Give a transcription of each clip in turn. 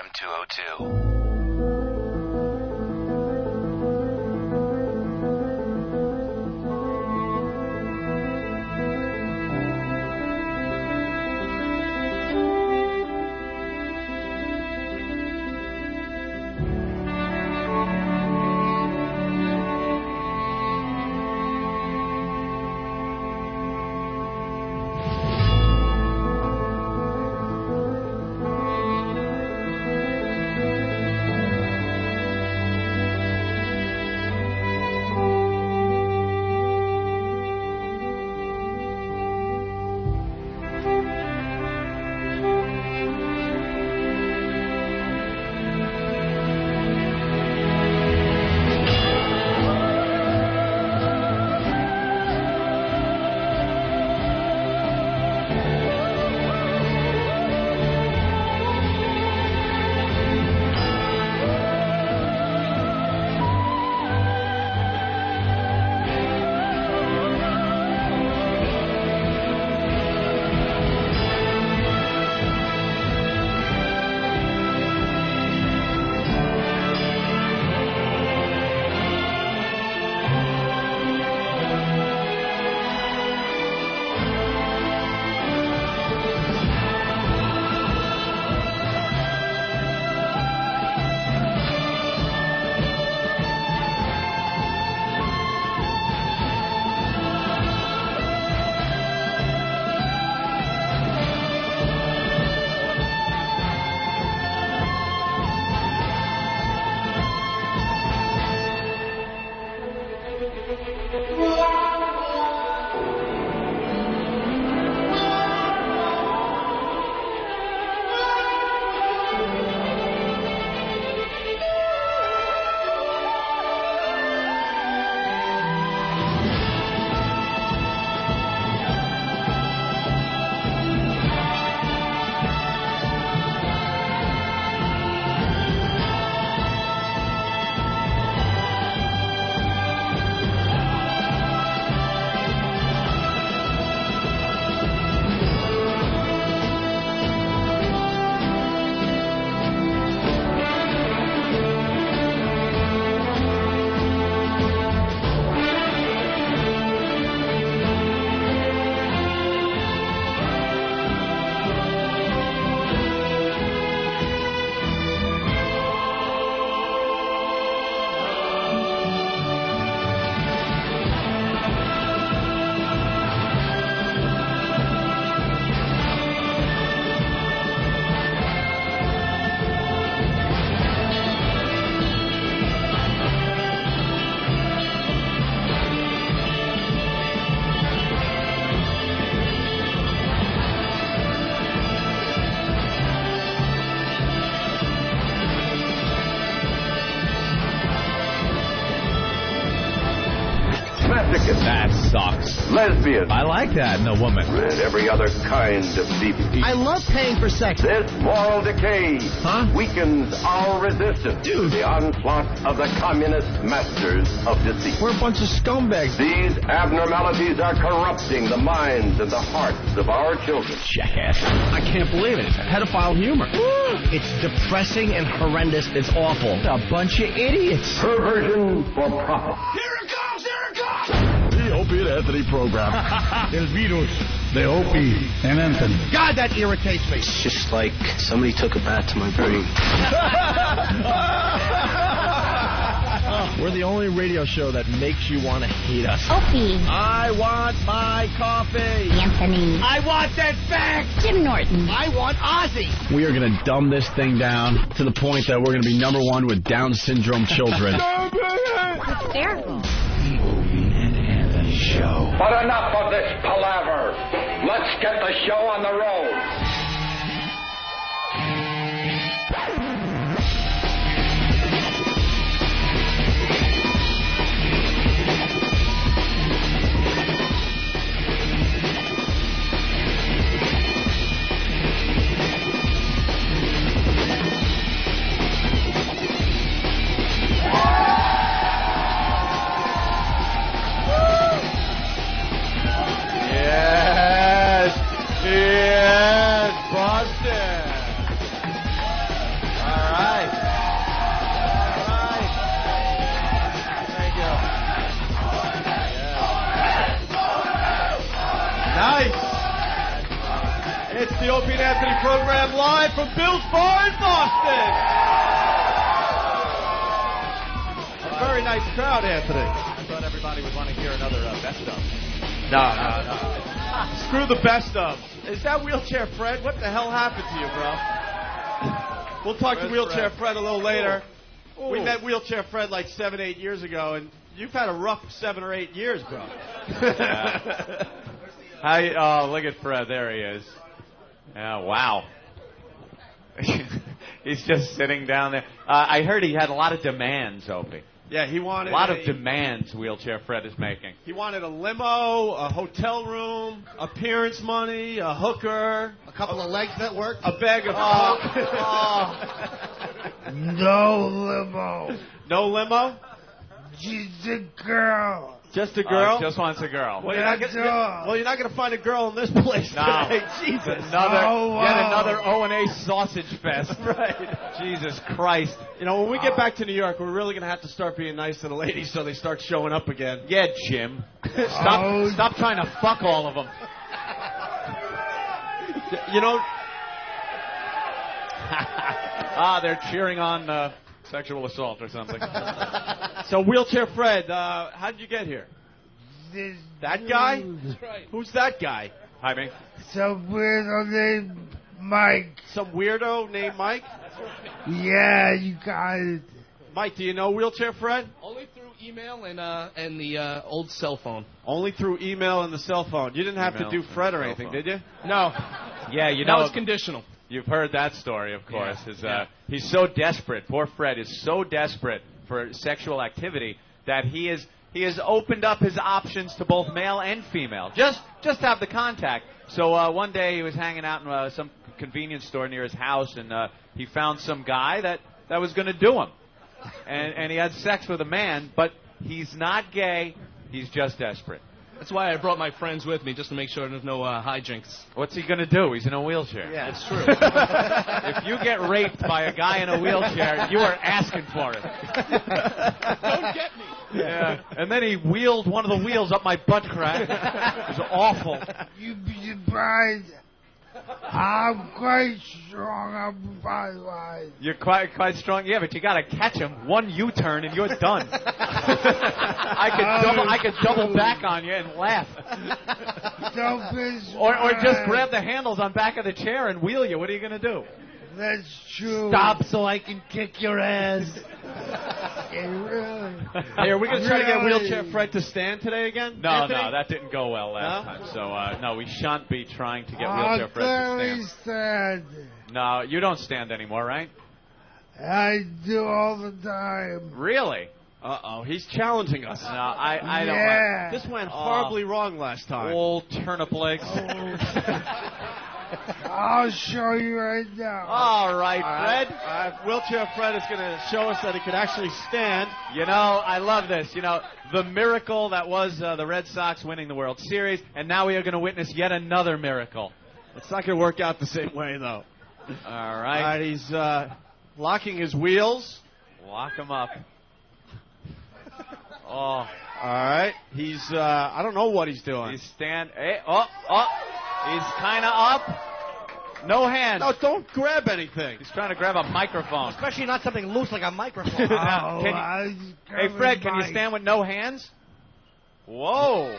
AM202. That sucks. Lesbian. I like that in a woman. And every other kind of deviant. I love paying for sex. This moral decay weakens our resistance to the onslaught of the communist masters of deceit. We're a bunch of scumbags. These abnormalities are corrupting the minds and the hearts of our children. Jackass. I can't believe it. It's pedophile humor. It's depressing and horrendous. It's awful. A bunch of idiots. Perversion for profit. Here it comes! Here it comes! The Opie and Anthony program. El virus. The Opie and Anthony. God, that irritates me. It's just like somebody took a bat to my brain. We're the only radio show that makes you want to hate us. Opie. I want my coffee. Anthony. I want that back. Jim Norton. I want Ozzy. We are going to dumb this thing down to the point that we're going to be #1 with Down syndrome children. Hysterical. The Opie and Anthony Show. But enough of this palaver. Let's get the show on the road. Yes. program live from Bill's Bar in Boston. A very nice crowd, Anthony. I thought everybody would want to hear another best of. No. Screw the best of. Is that Wheelchair Fred? What the hell happened to you, bro? We'll talk to Wheelchair Fred a little later. Ooh. We met Wheelchair Fred like 7, 8 years ago, and you've had a rough 7 or 8 years, bro. Hi, look at Fred. There he is. Wow. He's just sitting down there. I heard he had a lot of demands, Opie. Yeah, he wanted a lot of demands. Wheelchair Fred is making. He wanted a limo, a hotel room, appearance money, a hooker, a couple of legs that work, a bag of No limo. No limo? Just a girl. Just a girl? Just wants a girl. Well, you're not going to find a girl in this place today. Jesus. Yet another O&A sausage fest. Right. Jesus Christ. You know, when we get back to New York, we're really going to have to start being nice to the ladies so they start showing up again. Yeah, Jim. Stop trying to fuck all of them. You know... they're cheering on sexual assault or something. So, Wheelchair Fred, how did you get here? That guy? That's right. Who's that guy? Hi, Ming. Some weirdo named Mike. Some weirdo named Mike? Yeah, you got it. Mike, do you know Wheelchair Fred? Only through email and the old cell phone. Only through email and the cell phone. You didn't have to do Fred or anything, did you? No. Yeah, you know. No, it's conditional. You've heard that story, of course. He's so desperate. Poor Fred is so desperate for sexual activity that he has opened up his options to both male and female. Just have the contact. So one day he was hanging out in some convenience store near his house, and he found some guy that was going to do him. And he had sex with a man, but he's not gay. He's just desperate. That's why I brought my friends with me, just to make sure there's no hijinks. What's he going to do? He's in a wheelchair. Yeah, it's true. If you get raped by a guy in a wheelchair, you are asking for it. Don't get me. Yeah. And then he wheeled one of the wheels up my butt crack. It was awful. You'd be surprised. I'm quite strong. I'm 5'5". You're quite strong. Yeah, but you got to catch him. One U-turn and you're done. I could double back on you and laugh. Or just grab the handles on back of the chair and wheel you. What are you going to do? That's true. Stop so I can kick your ass. Hey, really? Hey, are we going to try to get Wheelchair Fred to stand today again? No, Anthony? no, that didn't go well last time. So, no, we shan't be trying to get Wheelchair Fred to stand. No, you don't stand anymore, right? I do all the time. Really? Uh-oh, he's challenging us. No, I don't. Yeah. This went horribly wrong last time. Old turnip legs. I'll show you right now. All right, Fred. Wheelchair Fred is going to show us that he can actually stand. You know, I love this. You know, the miracle that was the Red Sox winning the World Series, and now we are going to witness yet another miracle. It's not going to work out the same way, though. All right. He's locking his wheels. Lock him up. Oh. All right. He's, I don't know what he's doing. He's He's kind of up. No hands. No, don't grab anything. He's trying to grab a microphone. Especially not something loose like a microphone. Hey, Fred, can you stand with no hands? Whoa.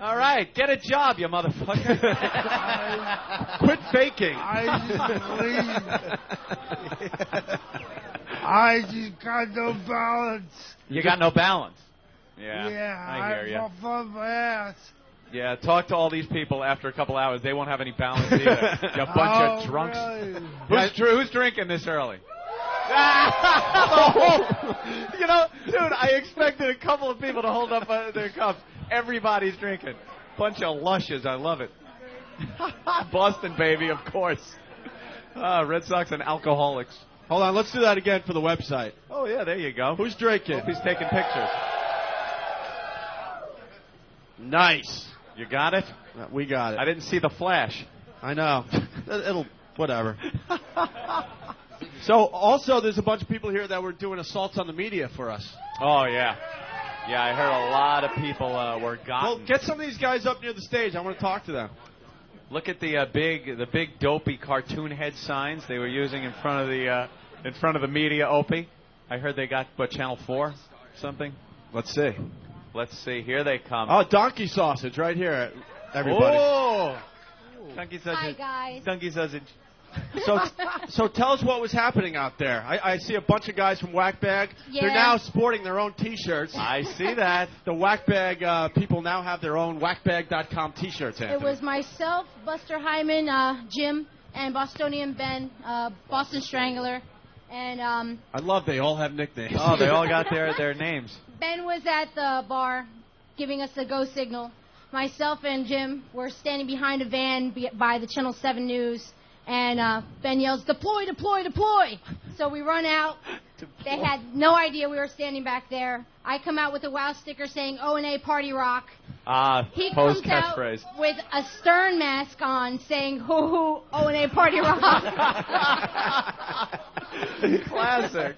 All right, get a job, you motherfucker. Quit faking. I just got no balance. You got no balance. Yeah, I hear you. I'm off my ass. Yeah, talk to all these people after a couple hours. They won't have any balance either. You bunch of drunks. Really? Who's drinking this early? You know, dude, I expected a couple of people to hold up their cups. Everybody's drinking. Bunch of lushes. I love it. Boston, baby, of course. Red Sox and alcoholics. Hold on, let's do that again for the website. Oh, yeah, there you go. Who's drinking? Hope he's taking pictures. Nice. You got it? We got it. I didn't see the flash. I know. It'll, whatever. So, also, there's a bunch of people here that were doing assaults on the media for us. Oh, yeah. Yeah, I heard a lot of people were gotten. Well, get some of these guys up near the stage. I want to talk to them. Look at the big dopey cartoon head signs they were using in front of the media. Opie, I heard they got Channel 4 something. Let's see. Let's see. Here they come. Oh, donkey sausage right here, everybody. Oh, donkey sausage. Hi, guys. Donkey sausage. So tell us what was happening out there. I see a bunch of guys from Whackbag. Yeah. They're now sporting their own T-shirts. I see that. The Whackbag people now have their own Whackbag.com T-shirts, Anthony. It was myself, Buster Hyman, Jim, and Bostonian Ben, Boston Strangler, and I love they all have nicknames. Oh, they all got their names. Ben was at the bar giving us the go signal. Myself and Jim were standing behind a van by the Channel 7 News, and Ben yells, "Deploy, deploy, deploy!" So we run out. They had no idea we were standing back there. I come out with a WOW sticker saying O&A Party Rock. He comes out catchphrase. with a Stern mask on saying hoo hoo O&A Party Rock. Classic.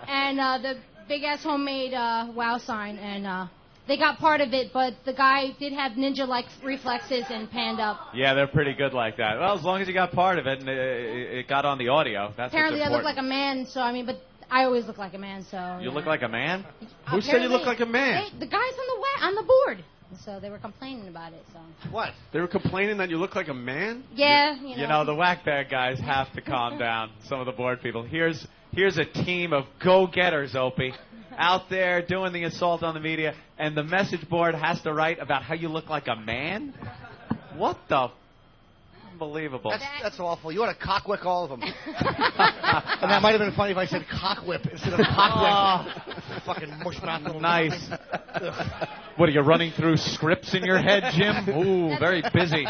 And the big-ass homemade WOW sign, and they got part of it, but the guy did have ninja-like reflexes and panned up. Yeah, they're pretty good like that. Well, as long as you got part of it and it got on the audio, that's Apparently what's I look important. like a man, so I mean, but I always look like a man, so... You look like a man? Who said you look like a man? The guys on the board. So they were complaining about it, so... What? They were complaining that you look like a man? Yeah, You know, the Whackbag guys have to calm down, some of the board people. Here's a team of go-getters, Opie, out there doing the assault on the media, and the message board has to write about how you look like a man? What the... Unbelievable. That's awful. You ought to cockwick all of them. And that might have been funny if I said cockwhip instead of cockwick. Fucking mushmouth little... Nice. What, are you running through scripts in your head, Jim? Ooh, very busy.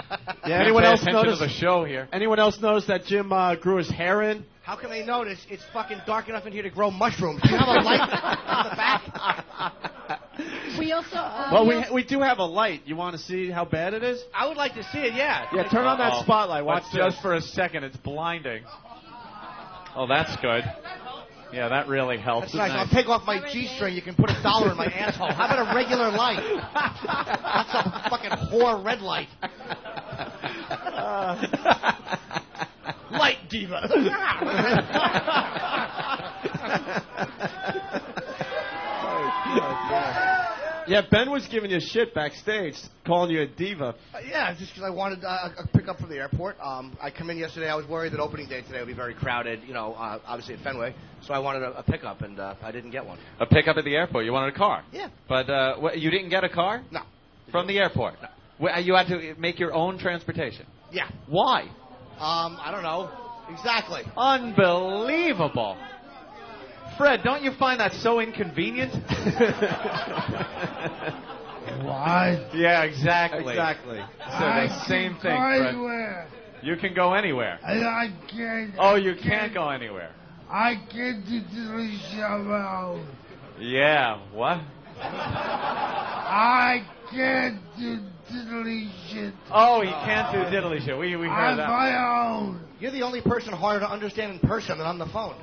Yeah, anyone else notice the show here? Anyone else notice that Jim grew his hair in? How can they notice? It's fucking dark enough in here to grow mushrooms. Do you have a light on the back? We also... Well, we do have a light. You want to see how bad it is? I would like to see it, yeah. Yeah, turn on that spotlight. Watch But just for a second. It's blinding. Oh, that's good. Yeah, that really helps. That's nice. I'll take off my G-string. You can put $1 in my asshole. How about a regular light? That's a fucking whore red light. Light diva. Yeah, Ben was giving you shit backstage, calling you a diva. Yeah, just because I wanted a pickup from the airport. I come in yesterday. I was worried that opening day today would be very crowded, obviously at Fenway. So I wanted a pickup, and I didn't get one. A pickup at the airport. You wanted a car? Yeah. But you didn't get a car? No. From the airport? No. You had to make your own transportation? Yeah. Why? I don't know. Exactly. Unbelievable. Fred, don't you find that so inconvenient? What? Yeah, exactly. Exactly. So the same thing, Fred. Anywhere. You can go anywhere. I can't. Oh, you can't go anywhere. I can't do the show. Yeah, what? I can't do diddly shit. Oh, he can't do diddly shit. We heard On that. my own. You're the only person harder to understand in person than on the phone.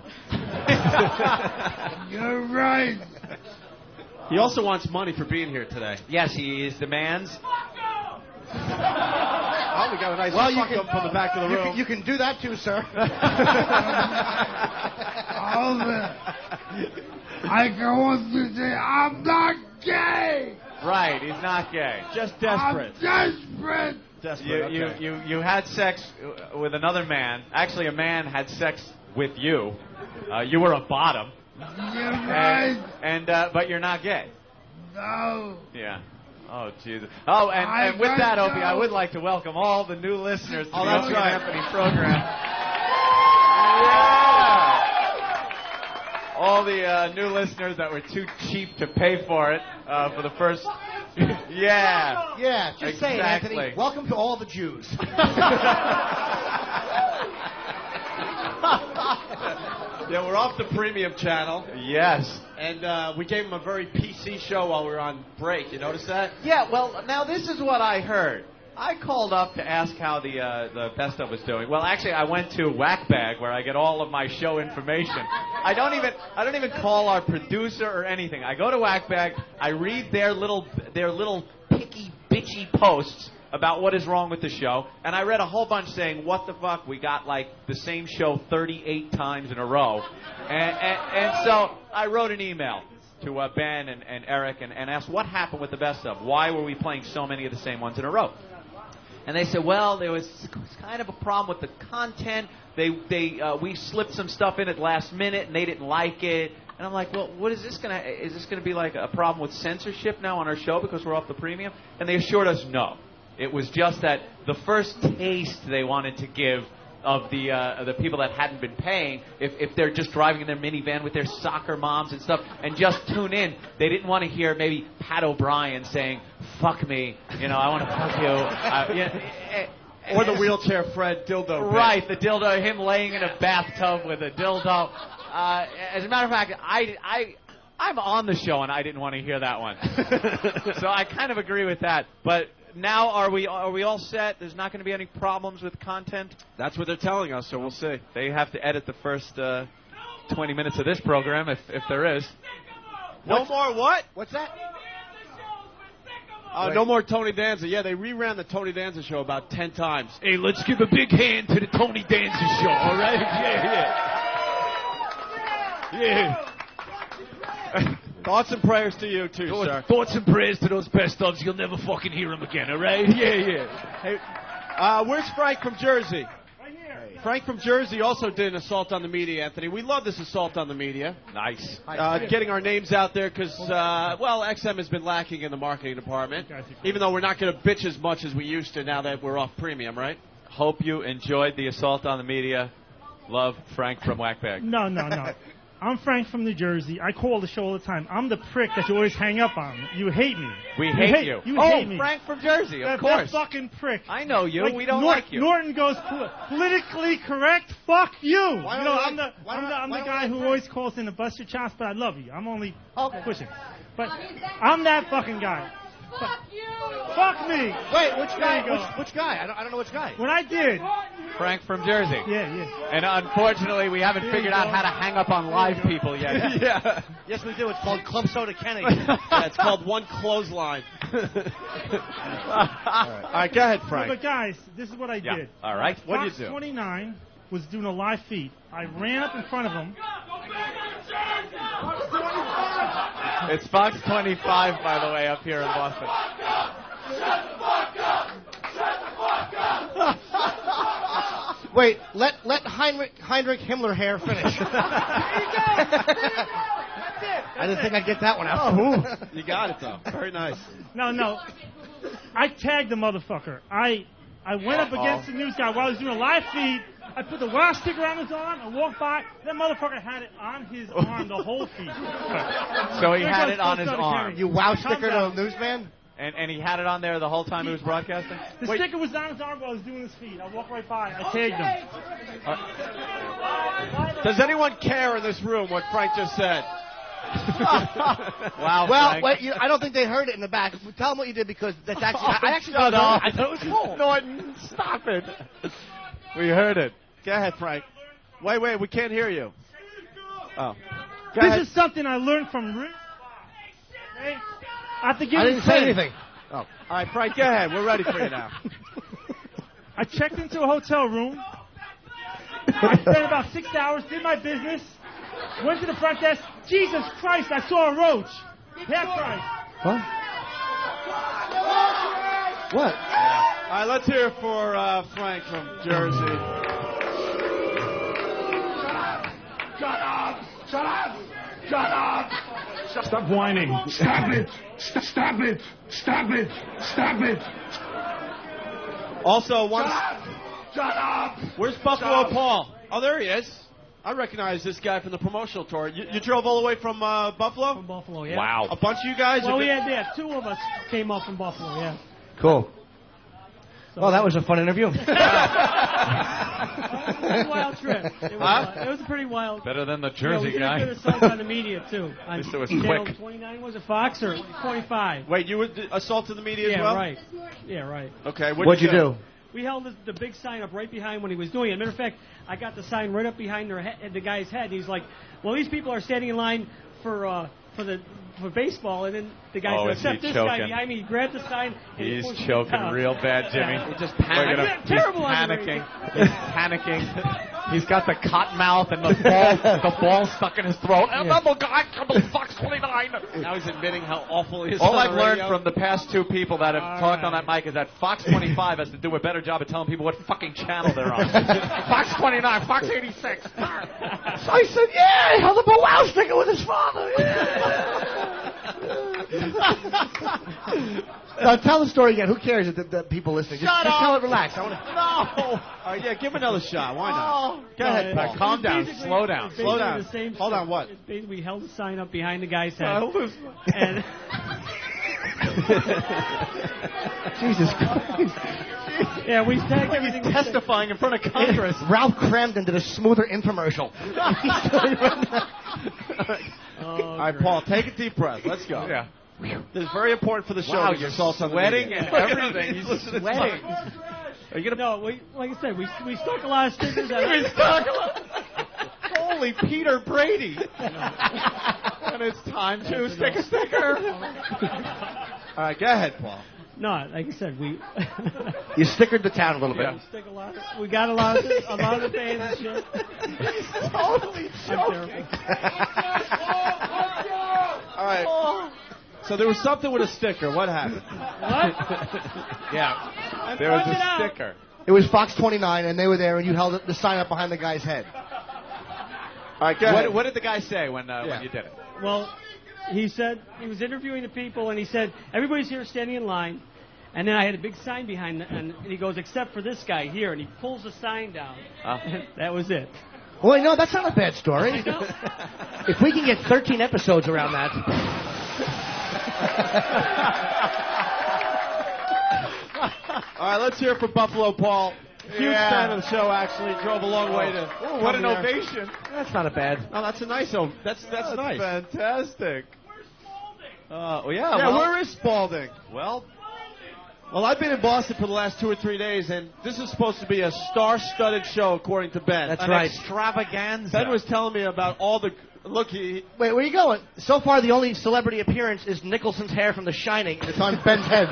You're right. He also wants money for being here today. Yes, he demands. Oh, we got a nice fuck up from the back of the room. You can do that too, sir. I go on to say I'm not gay. Right, he's not gay. Just desperate. I'm desperate. Desperate. You had sex with another man. Actually, a man had sex with you. You were a bottom. You're right. But you're not gay. No. Yeah. Oh, Jesus. Oh, and with that, Opie, I would like to welcome all the new listeners to the Opie and Anthony program. Yeah. All the new listeners that were too cheap to pay for it for the first... Yeah. Yeah, just say it, Anthony. Welcome to all the Jews. Yeah, we're off the premium channel. Yes. And we gave him a very PC show while we were on break. You notice that? Yeah, well, now this is what I heard. I called up to ask how the Best Of was doing. Well, actually, I went to Whackbag where I get all of my show information. I don't even call our producer or anything. I go to Whackbag, I read their little picky, bitchy posts, about what is wrong with the show, and I read a whole bunch saying, what the fuck, we got like the same show 38 times in a row. And so I wrote an email to Ben and Eric and asked what happened with the best of. Why were we playing so many of the same ones in a row? And they said, well, there was kind of a problem with the content. We slipped some stuff in at last minute, and they didn't like it. And I'm like, well, what is this is this gonna be like a problem with censorship now on our show because we're off the premium? And they assured us no. It was just that the first taste they wanted to give of the people that hadn't been paying, if they're just driving in their minivan with their soccer moms and stuff, and just tune in, they didn't want to hear maybe Pat O'Brien saying, fuck me, I want to fuck you. Or the wheelchair Fred dildo bit. Right, the dildo, him laying in a bathtub with a dildo. As a matter of fact, I'm on the show and I didn't want to hear that one. So I kind of agree with that. But now are we all set? There's not going to be any problems with content? That's what they're telling us, so we'll see. They have to edit the first 20 minutes of this program if there is. No more what? What's that? No more Tony Danza. Yeah, they reran the Tony Danza show about 10 times. Hey, let's give a big hand to the Tony Danza show, all right? Yeah. Thoughts and prayers to you, too, sir. Thoughts and prayers to those best ofs. You'll never fucking hear them again, all right? Yeah. Hey, where's Frank from Jersey? Right here. Frank from Jersey also did an assault on the media, Anthony. We love this assault on the media. Nice. Getting our names out there because, XM has been lacking in the marketing department, even though we're not going to bitch as much as we used to now that we're off premium, right? Hope you enjoyed the assault on the media. Love, Frank from Whackbag. No. I'm Frank from New Jersey. I call the show all the time. I'm the prick that you always hang up on. You hate me. We hate you. You hate me. Frank from Jersey, of course. That fucking prick. I know you. We don't like you. Norton goes politically correct. Fuck you. I'm the guy who always calls in to bust your chops, but I love you. I'm only pushing. But I'm that fucking guy. Fuck you. Fuck me. Wait, which guy? Which guy? I don't know which guy. What I did. Frank from Jersey. Yeah. And unfortunately, we haven't figured out how to hang up on live people yet. Yeah. Yes, we do. It's called Club Soda Kenny. Yeah, it's called One Clothesline. All right, go ahead, Frank. But guys, this is what I did. All right. What did you do? Fox 29 was doing a live feed. I ran up in front of him. It's Fox 25, by the way, up here in Boston. Shut the fuck up! Shut the fuck up! Wait, let Heinrich Himmler hair finish. There you go. That's it. I didn't think I'd get that one out. You got it, though. Very nice. No. I tagged the motherfucker. I went up against the news guy while he was doing a live feed. I put the wow sticker on his arm and walked by. That motherfucker had it on his arm the whole feed. So he had it on his arm. You wow sticker to a newsman? And he had it on there the whole time he was broadcasting? The sticker was on his arm while I was doing his feed. I walked right by. I tagged him. Does anyone care in this room what Frank just said? Wow. Well, Frank. wait, I don't think they heard it in the back. Tell them what you did because that's actually. I actually thought I thought it was cool. Norton, stop it. We heard it. Go ahead, Frank. Wait, we can't hear you. Oh. This is something I learned from Rick. Okay? I didn't say anything. Oh. All right, Frank, go ahead. We're ready for you now. I checked into a hotel room. I spent about 6 hours, did my business, went to the front desk. Jesus Christ, I saw a roach. Half price. What? What? All right, let's hear it for Frank from Jersey. Shut up! Shut up! Shut up! Stop whining. Stop it! Stop it! Stop it! Stop it! Also, one. Shut up! Where's Buffalo Paul? Oh, there he is. I recognize this guy from the promotional tour. You drove all the way from Buffalo? From Buffalo, yeah. Wow. A bunch of you guys? Well, two of us came up from Buffalo, yeah. Cool. So, well, that was a fun interview. It was a wild trip. It was a pretty wild. Better than the Jersey guy. We did a good assault on the media, too. At least it was channel quick. 29, was it Fox or 25? Wait, you assaulted the media as well? Right. Yeah, right. Okay, what'd you do? We held the big sign up right behind when he was doing it. Matter of fact, I got the sign right up behind the guy's head. He's like, well, these people are standing in line for for baseball, and then the guy Oh, said, is he except this choking? guy behind me, he grabbed the sign and he He's pushed it choking down. real bad, Jimmy. Yeah. He just panicking. Terrible He's underrated. panicking. He's panicking. He's got the cotton mouth and the ball stuck in his throat. Another guy coming Fox 29. Now he's admitting how awful he is. All on I've the learned radio. from the past two people that have talked on that mic is that Fox 25 has to do a better job of telling people what fucking channel they're on. Fox 29, Fox 86. So I said, yeah, he held up a wow sticker with his father. Now tell the story again. Who cares if the people listening? Just tell it relax. I wanna... No. All right, yeah, give him another shot. Why not? Go ahead, Paul. Calm down. Slow down. Slow down. The same Hold on, what? Basically, we held the sign up behind the guy's head. And Jesus Christ. yeah, we tagged everything. He's testifying in front of Congress. Ralph Cramden did a smoother infomercial. All right, Paul, take a deep breath. Let's go. Yeah. This is very important for the show. Wow, to you're assault on the sweating media. and everything. He's sweating. Are you gonna? No, like I said, we stuck a lot of stickers. Holy Peter Brady. And it's time to stick a sticker. All right, go ahead, Paul. No, like I said, we You stickered the town a little bit. stick a lot. We got a lot of the fans and shit. He's totally joking. All right. So there was something with a sticker. What happened? What? Yeah. There was a sticker. It was Fox 29, and they were there, and you held the sign up behind the guy's head. All right, go ahead. What did the guy say when you did it? Well, he said he was interviewing the people, and he said everybody's here standing in line. And then I had a big sign behind, and he goes, except for this guy here, and he pulls the sign down. That was it. Well, no, that's not a bad story. If we can get 13 episodes around that. All right, let's hear it for Buffalo Paul. Huge fan of the show, actually. Drove a long way to. Oh, what an ovation. That's not a bad. No, that's a nice. That's nice. Fantastic. Yeah, well, where is Spalding? Well, I've been in Boston for the last 2 or 3 days, and this is supposed to be a star-studded show, according to Ben. That's An right. Extravaganza. Ben was telling me about all the. Look, Wait, where are you going? So far, the only celebrity appearance is Nicholson's hair from The Shining, and it's on Ben's head.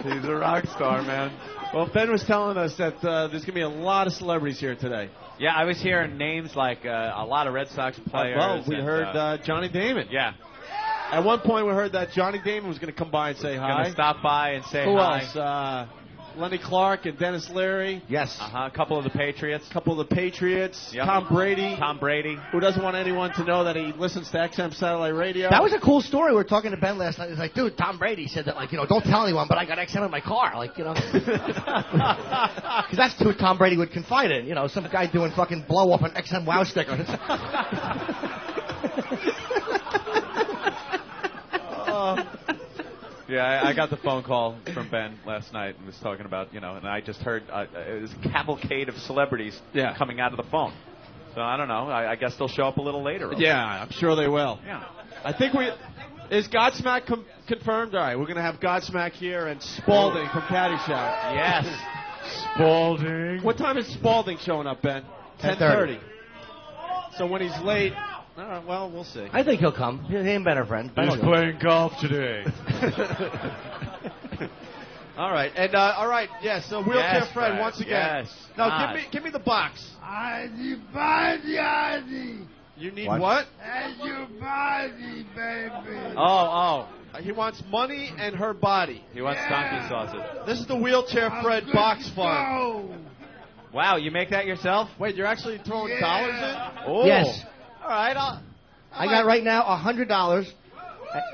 He's a rock star, man. Well, Ben was telling us that there's going to be a lot of celebrities here today. Yeah, I was hearing names like a lot of Red Sox players. Well, we and, heard Johnny Damon. Yeah. At one point, we heard that Johnny Damon was going to come by and say hi. Going to stop by and say Who hi. else? Lenny Clark and Dennis Leary. Yes. A couple of the Patriots. Yep. Tom Tom Brady. Who doesn't want anyone to know that he listens to XM satellite radio. That was a cool story. We were talking to Ben last night. He's like, dude, Tom Brady said that, like, don't tell anyone, but I got XM in my car. Like, Because that's who Tom Brady would confide in. Some guy doing fucking blow off an XM wow sticker. Yeah, I got the phone call from Ben last night and was talking about, and I just heard it was a cavalcade of celebrities coming out of the phone. So I don't know. I guess they'll show up a little later. Yeah, I'm sure they will. Yeah. I think is Godsmack confirmed? All right, we're going to have Godsmack here and Spalding from Caddyshack. Yes. Spalding. What time is Spalding showing up, Ben? 10:30. So when he's late, well, we'll see. I think he'll come. He and Ben are friends. Ben will come. playing golf today. All right, and yeah. So Wheelchair Fred once again. Yes. Now give me the box. You need what? Your body, baby. Oh. He wants money and her body. He wants donkey sauces. This is the Wheelchair Fred box fund. Wow, you make that yourself? Wait, you're actually throwing dollars in? Oh. Yes. All right. I got right now $100,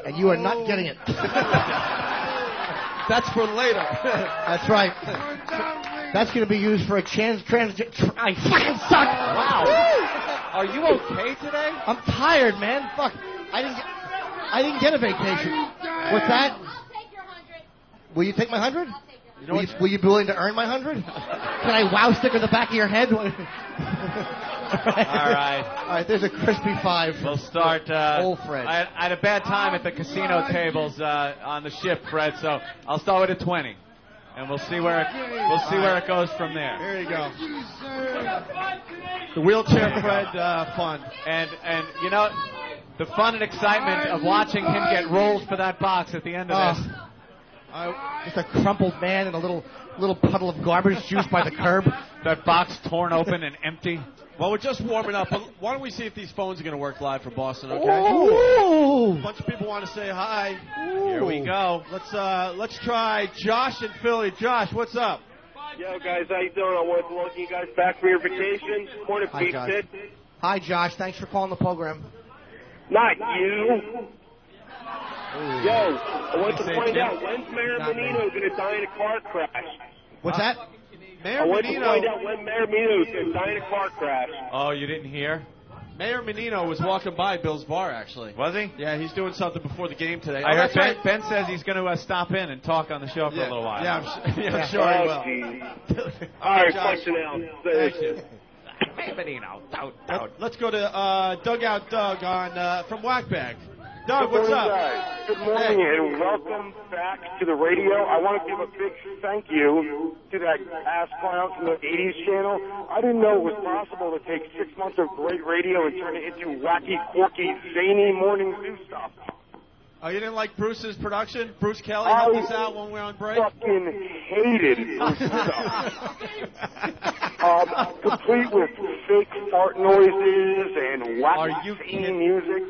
and you are not getting it. That's for later. That's right. That's going to be used for a I fucking suck. Wow. Are you okay today? I'm tired, man. Fuck. I didn't get a vacation. What's that? I'll take your 100. Will you take my 100? Will you be willing to earn my 100? Can I wow sticker the back of your head? All right. There's a crispy 5. We'll start. Old Fred. I had a bad time at the casino tables on the ship, Fred, so I'll start with a 20. And we'll see where it goes from there. Here you go. The Wheelchair Fred fund. And you know, the fun and excitement of watching him get rolled for that box at the end of this. Just a crumpled man in a little puddle of garbage juice by the curb. That box torn open and empty. Well, we're just warming up. But why don't we see if these phones are going to work live for Boston, okay? Ooh. A bunch of people want to say hi. Ooh. Here we go. Let's try Josh in Philly. Josh, what's up? Yo, guys, how you doing? I wanted to welcome you guys back from your vacation. Morning, Hi, Pete. Josh. Hi, Josh. Thanks for calling the program. Not you. Yo, I want to find out, when's Mayor Menino going to die in a car crash? What's that? Mayor I want to Menino. find out when Mayor Menino is going to die in a car crash. Oh, you didn't hear? Mayor Menino was walking by Bill's bar, actually. Was he? Yeah, he's doing something before the game today. I heard that's right. Ben says he's going to stop in and talk on the show for a little while. Yeah, I'm sure he will. All right, Josh. question out. Thank you. Mayor Menino, out. Let's go to Dugout Doug on from Whackbag. Doug, what's up? Good morning, and welcome back to the radio. I want to give a big thank you to that ass clown from the 80s channel. I didn't know it was possible to take 6 months of great radio and turn it into wacky, quirky, zany morning zoo stuff. Oh, you didn't like Bruce's production? Bruce Kelly helped us out when we were on break? Fucking hated Bruce's stuff. Complete with fake fart noises and wacky, zany music.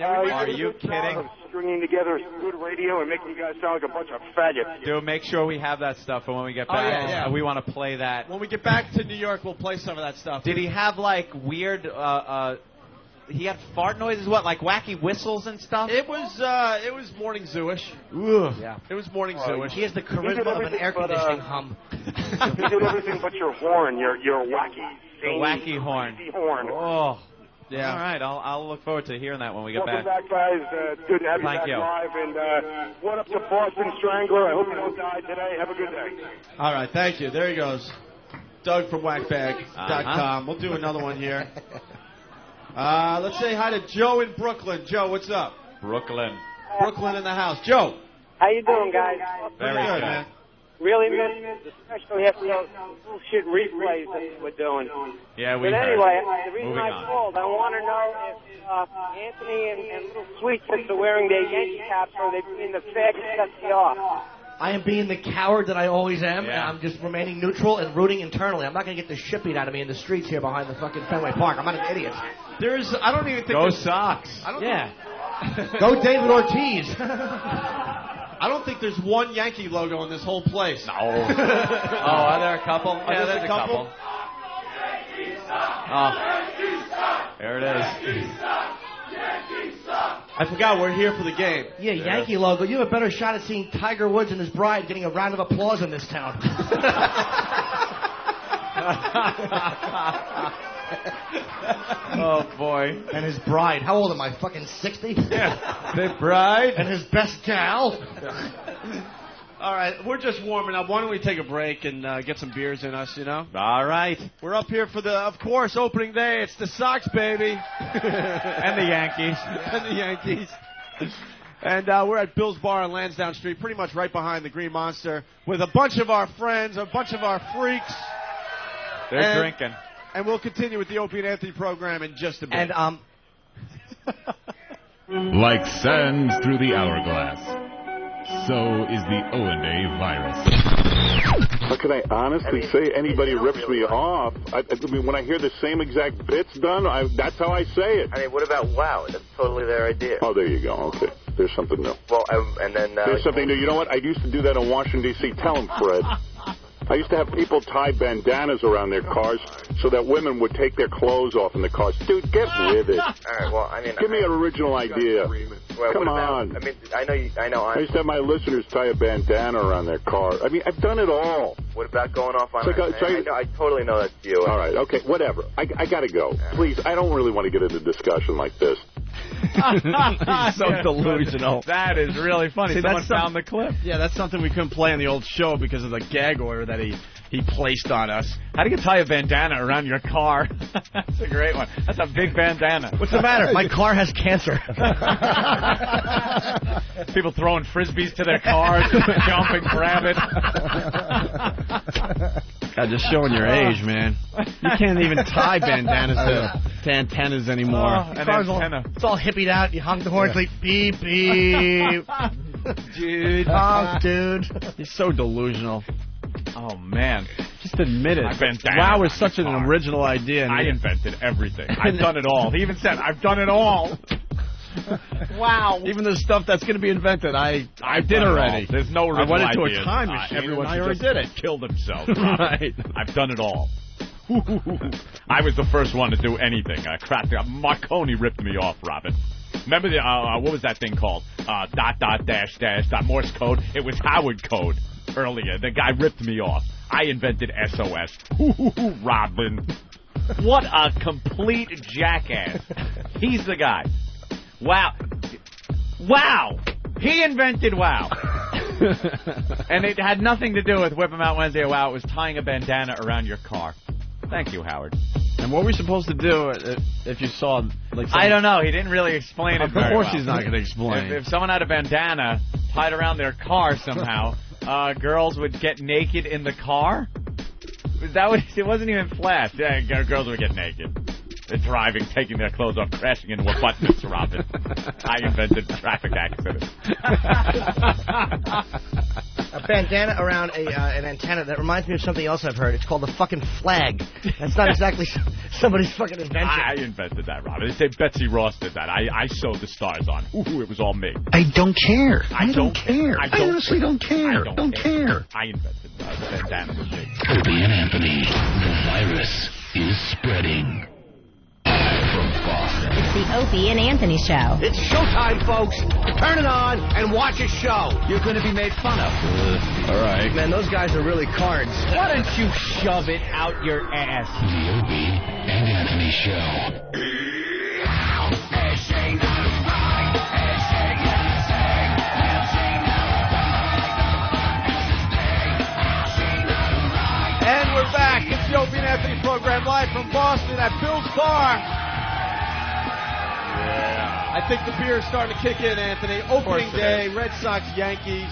Are you kidding? Stringing together good radio and making you guys sound like a bunch of faggots. Dude, make sure we have that stuff for when we get back. Yeah. We want to play that. When we get back to New York, we'll play some of that stuff. Did he have like weird? He had fart noises. What, like wacky whistles and stuff? It was morning zoo-ish. Yeah. It was morning zoo-ish. He has the charisma of an air conditioning hum. You did everything but your horn. Your wacky, zany, wacky horn. Horn. Oh. Yeah. All right. I'll look forward to hearing that when we get Welcome back. back, guys. Good to have you Thank back you. live. And one up to Boston Strangler. I hope you don't die today. Have a good day. All right, thank you. There he goes. Doug from whackbag.com. We'll do another one here. Let's say hi to Joe in Brooklyn. Joe, what's up? Brooklyn in the house. Joe. How you doing, guys? Very good, good. man. Really missed the special bullshit replays that we're doing. Yeah, we But heard. anyway, the reason Moving I on. called, I want to know if Anthony and Little Sweet Tits are wearing their Yankee caps or they're being the faggots that they are. I am being the coward that I always am, Yeah. and I'm just remaining neutral and rooting internally. I'm not going to get the shit beat out of me in the streets here behind the fucking Fenway Park. I'm not an idiot. I don't even think Go there's- Sox. I don't Yeah. Go David Ortiz. I don't think there's one Yankee logo in this whole place. No. Are there a couple? Yeah, there's a couple. Oh. There it is. I forgot we're here for the game. Yeah, Yankee logo. You have a better shot at seeing Tiger Woods and his bride getting a round of applause in this town. Oh, boy. And his bride. How old am I? Fucking 60? Yeah. The bride. And his best gal. All right, we're just warming up. Why don't we take a break and get some beers in us, you know? All right. We're up here for of course, opening day. It's the Sox, baby. And the Yankees. And the Yankees. And we're at Bill's Bar on Lansdowne Street, pretty much right behind the Green Monster, with a bunch of our friends, a bunch of our freaks. They're drinking. And we'll continue with the Opie and Anthony program in just a bit. And, Like sand through the hourglass, so is the O&A virus. How can I honestly say anybody rips me off? I mean, when I hear the same exact bits done, that's how I say it. I mean, what about wow? That's totally their idea. Oh, there you go. Okay. There's something new. Well, and then... There's something new. You know what? I used to do that in Washington, D.C. Tell him, Fred. I used to have people tie bandanas around their cars so that women would take their clothes off in the cars. Dude, get with it. All right, well, I mean... Give me an original idea. Well, Come about, on. I mean, I know. I used to have my listeners tie a bandana around their car. I mean, I've done it all. What about going off on... I totally know that's you. All right, okay, whatever. I got to go. Please, I don't really want to get into a discussion like this. So delusional. That is really funny. See, Someone found the clip. Yeah, that's something we couldn't play on the old show because of the gag order that he he placed on us. How do you tie a bandana around your car? That's a great one. That's a big bandana. What's the matter? My car has cancer. People throwing frisbees to their cars, jump and grab it. God, just showing your age, man. You can't even tie bandanas to antennas anymore. It's all hippied out. You honk the horn, like beep, beep. Dude. Honk, dude. He's so delusional. Oh, man. Just admit it. Wow is such an original idea. I invented everything. I've done it all. He even said, I've done it all. Wow. Even the stuff that's going to be invented, I did already. There's no original I went into ideas. a time machine Everyone and I already did it. Killed himself. Right. I've done it all. I was the first one to do anything. Marconi ripped me off, Robin. Remember the what was that thing called? .. Morse code. It was Howard code earlier. The guy ripped me off. I invented SOS. Robin. What a complete jackass. He's the guy. Wow. Wow. He invented wow. And it had nothing to do with Whip 'em Out Wednesday or wow. It was tying a bandana around your car. Thank you, Howard. And what were we supposed to do if you saw, like... I don't know. He didn't really explain it very well. Of course he's not going to explain. If someone had a bandana tied around their car somehow, girls would get naked in the car? Was that what... It wasn't even flat. Yeah, girls would get naked. They're driving, taking their clothes off, crashing into a button, Robin. I invented traffic accidents. A bandana around an antenna. That reminds me of something else I've heard. It's called the fucking flag. That's not exactly somebody's fucking invention. I invented that, Robin. They say Betsy Ross did that. I sewed the stars on. Ooh, it was all me. I don't care. I don't care. I honestly don't care. I don't care. I invented the bandana with me. Opie and Anthony, the virus is spreading. From Boston. It's the Opie and Anthony Show. It's showtime, folks. Turn it on and watch a show. You're going to be made fun of. All right. Man, those guys are really cards. Why don't you shove it out your ass? The Opie and Anthony Show. And we're back. It's the Opie and Anthony program live from Boston at Bill's Bar. I think the beer is starting to kick in, Anthony. Opening day, Red Sox, Yankees.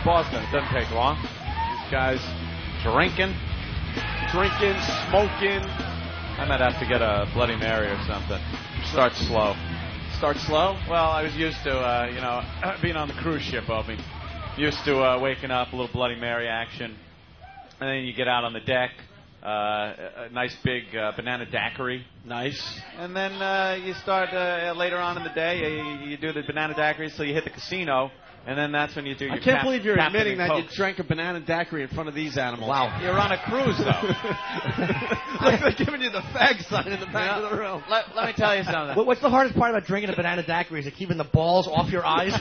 Boston. It doesn't take long. These guys drinking, smoking. I might have to get a Bloody Mary or something. Start slow. Start slow? Well, I was used to, being on the cruise ship, Opie. Used to waking up, a little Bloody Mary action. And then you get out on the deck. A nice big banana daiquiri. Nice. And then you start later on in the day, you do the banana daiquiri, so you hit the casino, and then that's when you do your I can't believe you're Captain admitting and that Coke. you drank a banana daiquiri in front of these animals. Wow. You're on a cruise, though. Like they're giving you the fag sign in the back of the room. Let me tell you something. What's the hardest part about drinking a banana daiquiri? Is it keeping the balls off your eyes?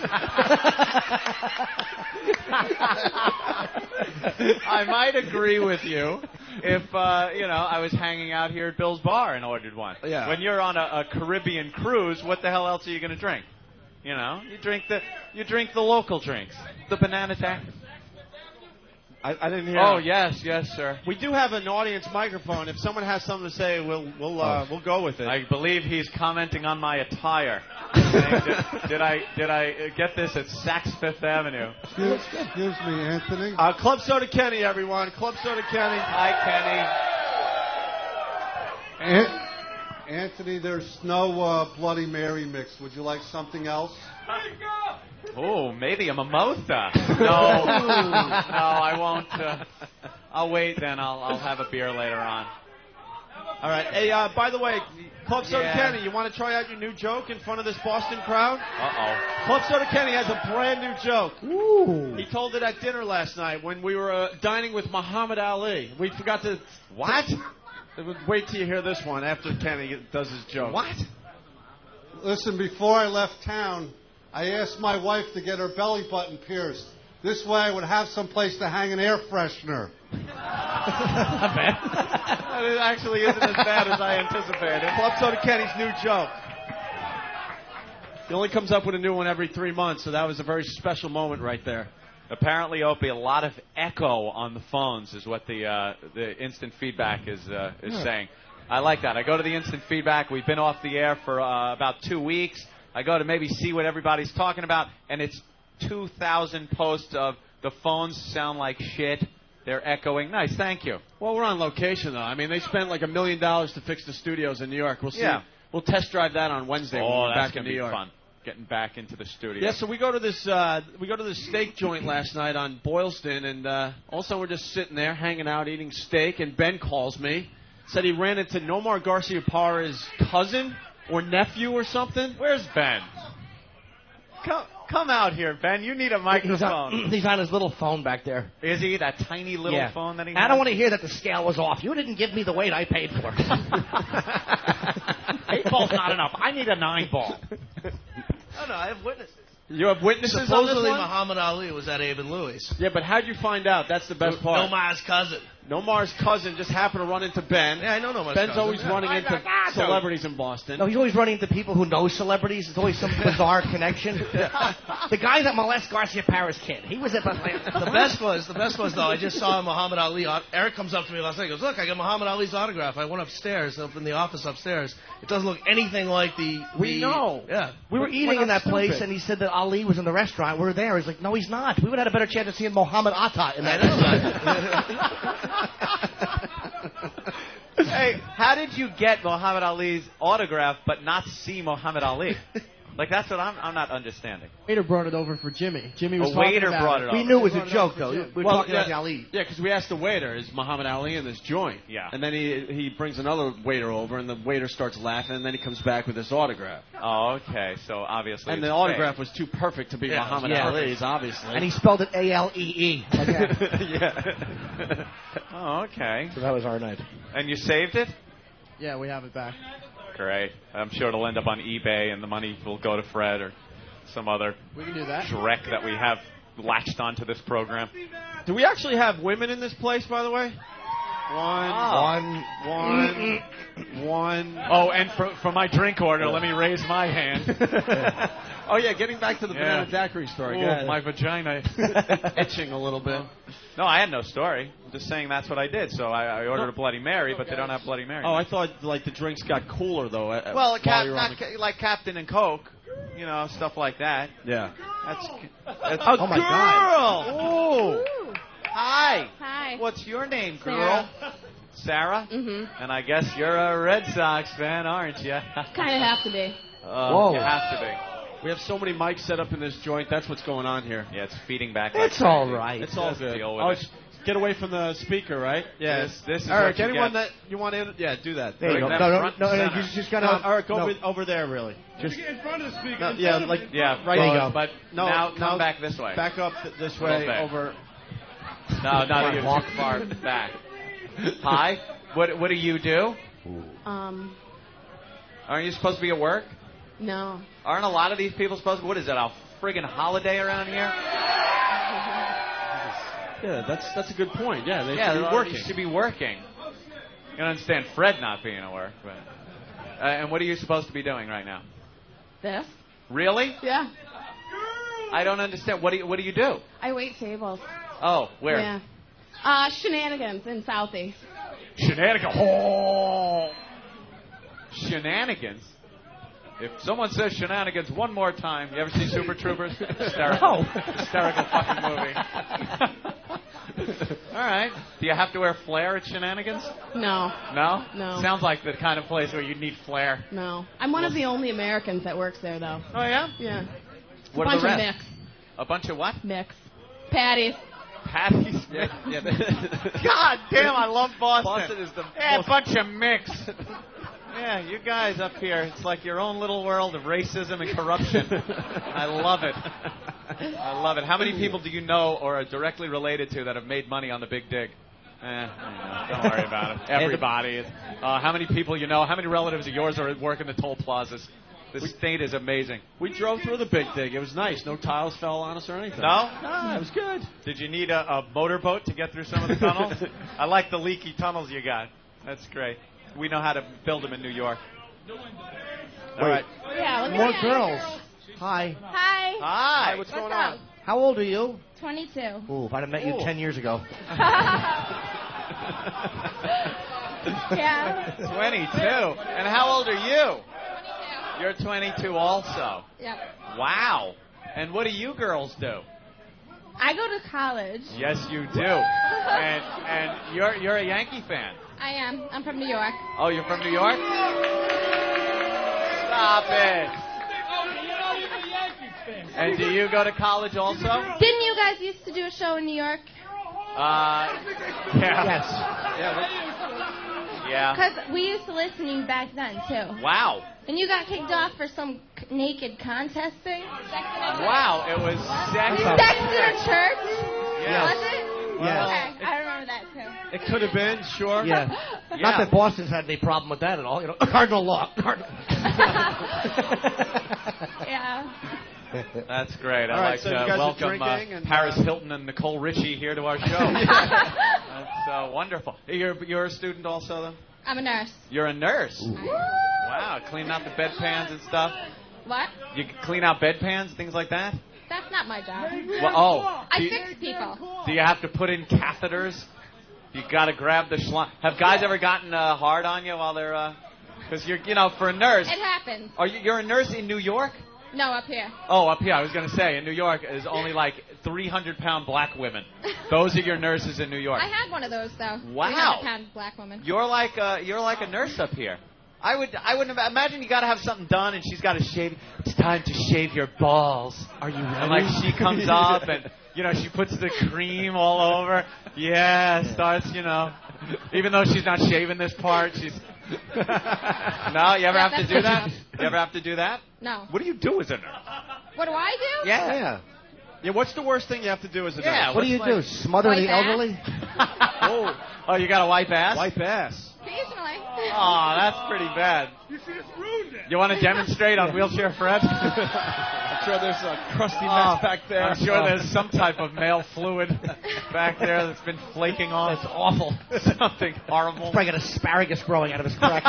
I might agree with you if, I was hanging out here at Bill's Bar and ordered one. Yeah. When you're on a Caribbean cruise, what the hell else are you going to drink? You drink the local drinks. The banana daiquiri. I didn't hear. Oh, yes, sir. We do have an audience microphone. If someone has something to say, we'll go with it. I believe he's commenting on my attire. did I get this at Saks Fifth Avenue? Excuse me, Anthony. Club Soda Kenny, everyone. Club Soda Kenny. Hi, Kenny. Anthony, there's no Bloody Mary mix. Would you like something else? Oh, maybe a mimosa. No, I won't. I'll wait then. I'll have a beer later on. All right. Hey, by the way, Club Soda Kenny, you want to try out your new joke in front of this Boston crowd? Uh-oh. Club Soda Kenny has a brand new joke. Ooh. He told it at dinner last night when we were dining with Muhammad Ali. We forgot to... What? Wait till you hear this one after Kenny does his joke. What? Listen, before I left town, I asked my wife to get her belly button pierced. This way I would have some place to hang an air freshener. Not bad. It actually isn't as bad as I anticipated. Club Soda Kenny's new joke. He only comes up with a new one every 3 months, so that was a very special moment right there. Apparently, Opie, a lot of echo on the phones is what the instant feedback is saying. I like that. I go to the instant feedback. We've been off the air for about 2 weeks. I go to maybe see what everybody's talking about, and it's 2,000 posts of the phones sound like shit. They're echoing. Nice, thank you. Well, we're on location, though. I mean, they spent like $1 million to fix the studios in New York. We'll see. Yeah. We'll test drive that on Wednesday when we're that's back in gonna New be York. fun. Getting back into the studio. Yeah, so we go to this steak joint last night on Boylston, and all of a sudden we're just sitting there hanging out eating steak, and Ben calls me, said he ran into Nomar Garcia-Parra's cousin or nephew or something. Where's Ben? Come out here, Ben. You need a microphone. He's on his little phone back there. Is he? That tiny little phone that he has? I don't want to hear that the scale was off. You didn't give me the weight I paid for. 8 ball's not enough. I need a 9 ball. No, I have witnesses. You have witnesses on Supposedly this one? Muhammad Ali was at Abe and Louie's. Yeah, but how'd you find out? That's the best part. Nomar's cousin. Nomar's cousin just happened to run into Ben. Yeah, I know Nomar's Ben's cousin. always running into celebrities in Boston. No, he's always running into people who know celebrities. It's always some bizarre connection. The guy that molested Garcia-Parra's kid. He was at The best was though. I just saw Muhammad Ali. Eric comes up to me last night. He goes, "Look, I got Muhammad Ali's autograph. I went upstairs, up in the office upstairs. It doesn't look anything like the." We know. Yeah, we were eating in that place, and he said that Ali was in the restaurant. We were there. He's like, "No, he's not. We would have had a better chance of seeing Muhammad Atta in that restaurant." Hey, how did you get Muhammad Ali's autograph but not see Muhammad Ali? Like, that's what I'm not understanding. Waiter brought it over for Jimmy. Jimmy was A talking waiter about brought it over. We knew it was a joke, though. We were talking about the Ali. Yeah, because we asked the waiter, is Muhammad Ali in this joint? Yeah. And then he brings another waiter over, and the waiter starts laughing, and then he comes back with this autograph. Oh, okay. So obviously, And it's the autograph fake. was too perfect to be Yeah, Muhammad yeah. Ali's, obviously. And he spelled it A-L-E-E. Like that. Yeah. Oh, okay. So that was our night. And you saved it? Yeah, we have it back. Great. I'm sure it'll end up on eBay, and the money will go to Fred or some other We can do that. dreck that we have latched onto this program. Do we actually have women in this place, by the way? One. Oh, and for my drink order, let me raise my hand. Oh, yeah, getting back to the banana daiquiri story. Go ahead. My vagina itching a little bit. No, I had no story. I'm just saying that's what I did. So I ordered a Bloody Mary, but they don't have Bloody Mary. Oh, I thought, like, the drinks got cooler, though. Well, while you were on like Captain and Coke, you know, stuff like that. Yeah. That's Oh, my God. Oh. Hi. Hi. What's your name, girl? Sarah? Mm-hmm. And I guess you're a Red Sox fan, aren't you? Kind of have to be. Whoa. You have to be. We have so many mics set up in this joint. That's what's going on here. Yeah, it's feeding back. It's like all crazy. right. It's all Just good. deal with Oh, it. get away from the speaker, right? Yeah. This is Eric, what you anyone get. that you want to... Yeah, do that. There you go. Bring No, that no, front no, and you center. just gotta... Eric, no. over there, really. Just get in front of the speaker. No, in yeah, front of like... the- Yeah, Right, there you go. But No, now no. come back this way. Back up this A little way, bit. over... No, you're walk. too far back. Hi. What do you do? Aren't you supposed to be at work? No. Aren't a lot of these people supposed to? What is it, a friggin' holiday around here? Yeah, that's a good point. Yeah, they Yeah, should be working. You should be working. You don't understand Fred not being at work, but. And what are you supposed to be doing right now? This? Really? Yeah. I don't understand. What do you do? I wait tables. Oh, where? Yeah. Shenanigans in Southeast. Shenanigans. Oh. Shenanigans? If someone says shenanigans one more time, you ever see Super Troopers? Hysterical. Hysterical fucking movie. All right. Do you have to wear flair at shenanigans? No. No? No. Sounds like the kind of place where you need flair. No. I'm one of the only Americans that works there, though. Oh, yeah? Yeah. What a are bunch the of rest? mix. A bunch of what? Mix. Patties. Patties? Yeah. God damn, I love Boston. Boston is the Yeah, most... a bunch of mix. Yeah, you guys up here, it's like your own little world of racism and corruption. I love it. I love it. How many people do you know or are directly related to that have made money on the Big Dig? Don't worry about it. Everybody. How many people you know? How many relatives of yours are at work in the toll plazas? This state is amazing. We drove through the Big Dig. It was nice. No tiles fell on us or anything. No? No, it was good. Did you need a motorboat to get through some of the tunnels? I like the leaky tunnels you got. That's great. We know how to build them in New York. All right. Yeah, More girls. Hi. Hi. Hi. What's What's going up? on? How old are you? 22. Ooh, if I'd have met you 10 years ago. Yeah. 22. And how old are you? 22. You're 22 also. Yep. Wow. And what do you girls do? I go to college. Yes, you do. And you're a Yankee fan. I am. I'm from New York. Oh, you're from New York? Stop it. And do you go to college also? Didn't you guys used to do a show in New York? Yeah. Yes. Yeah. Because we used to listen to you back then, too. Wow. And you got kicked off for some naked contest thing? Wow, it was sex. Sex in a church? Yes. Was it? Yes. Okay, I remember that, too. It could have been, sure. Yeah. Not that Boston's had any problem with that at all. You know, cardinal law. Yeah. That's great. All I'd right, like so you to guys are welcome drinking and, Paris Hilton and Nicole Richie here to our show. That's wonderful. You're a student also, then? I'm a nurse. You're a nurse? Wow, cleaning out the bedpans and stuff? What? You clean out bedpans, things like that? That's not my job. Well, I fix people. Do you have to put in catheters? You got to grab the schlong. Have guys ever gotten hard on you while they're... Because you're, for a nurse... It happens. You're a nurse in New York? No, up here. Oh, up here. I was going to say, in New York, is only like 300-pound black women. Those are your nurses in New York. I had one of those, though. Wow. 300-pound black woman. You're like a nurse up here. I wouldn't imagine you got to have something done, and she's got to shave. It's time to shave your balls. Are you ready? And like she comes up, and she puts the cream all over. Yeah, starts. Even though she's not shaving this part, she's. No, you ever have to do that? You ever have to do that? No. What do you do as a nurse? What do I do? Yeah. Yeah, what's the worst thing you have to do as a nurse? What do you do? Smother the elderly? Oh, you got to wipe ass? Wipe ass. Occasionally. Oh, that's pretty bad. You see, it's ruined it. You want to demonstrate on Wheelchair Fred? I'm sure there's a crusty mess back there. I'm sure there's some type of male fluid back there that's been flaking off. It's awful. Something horrible. He's probably got asparagus growing out of his crack.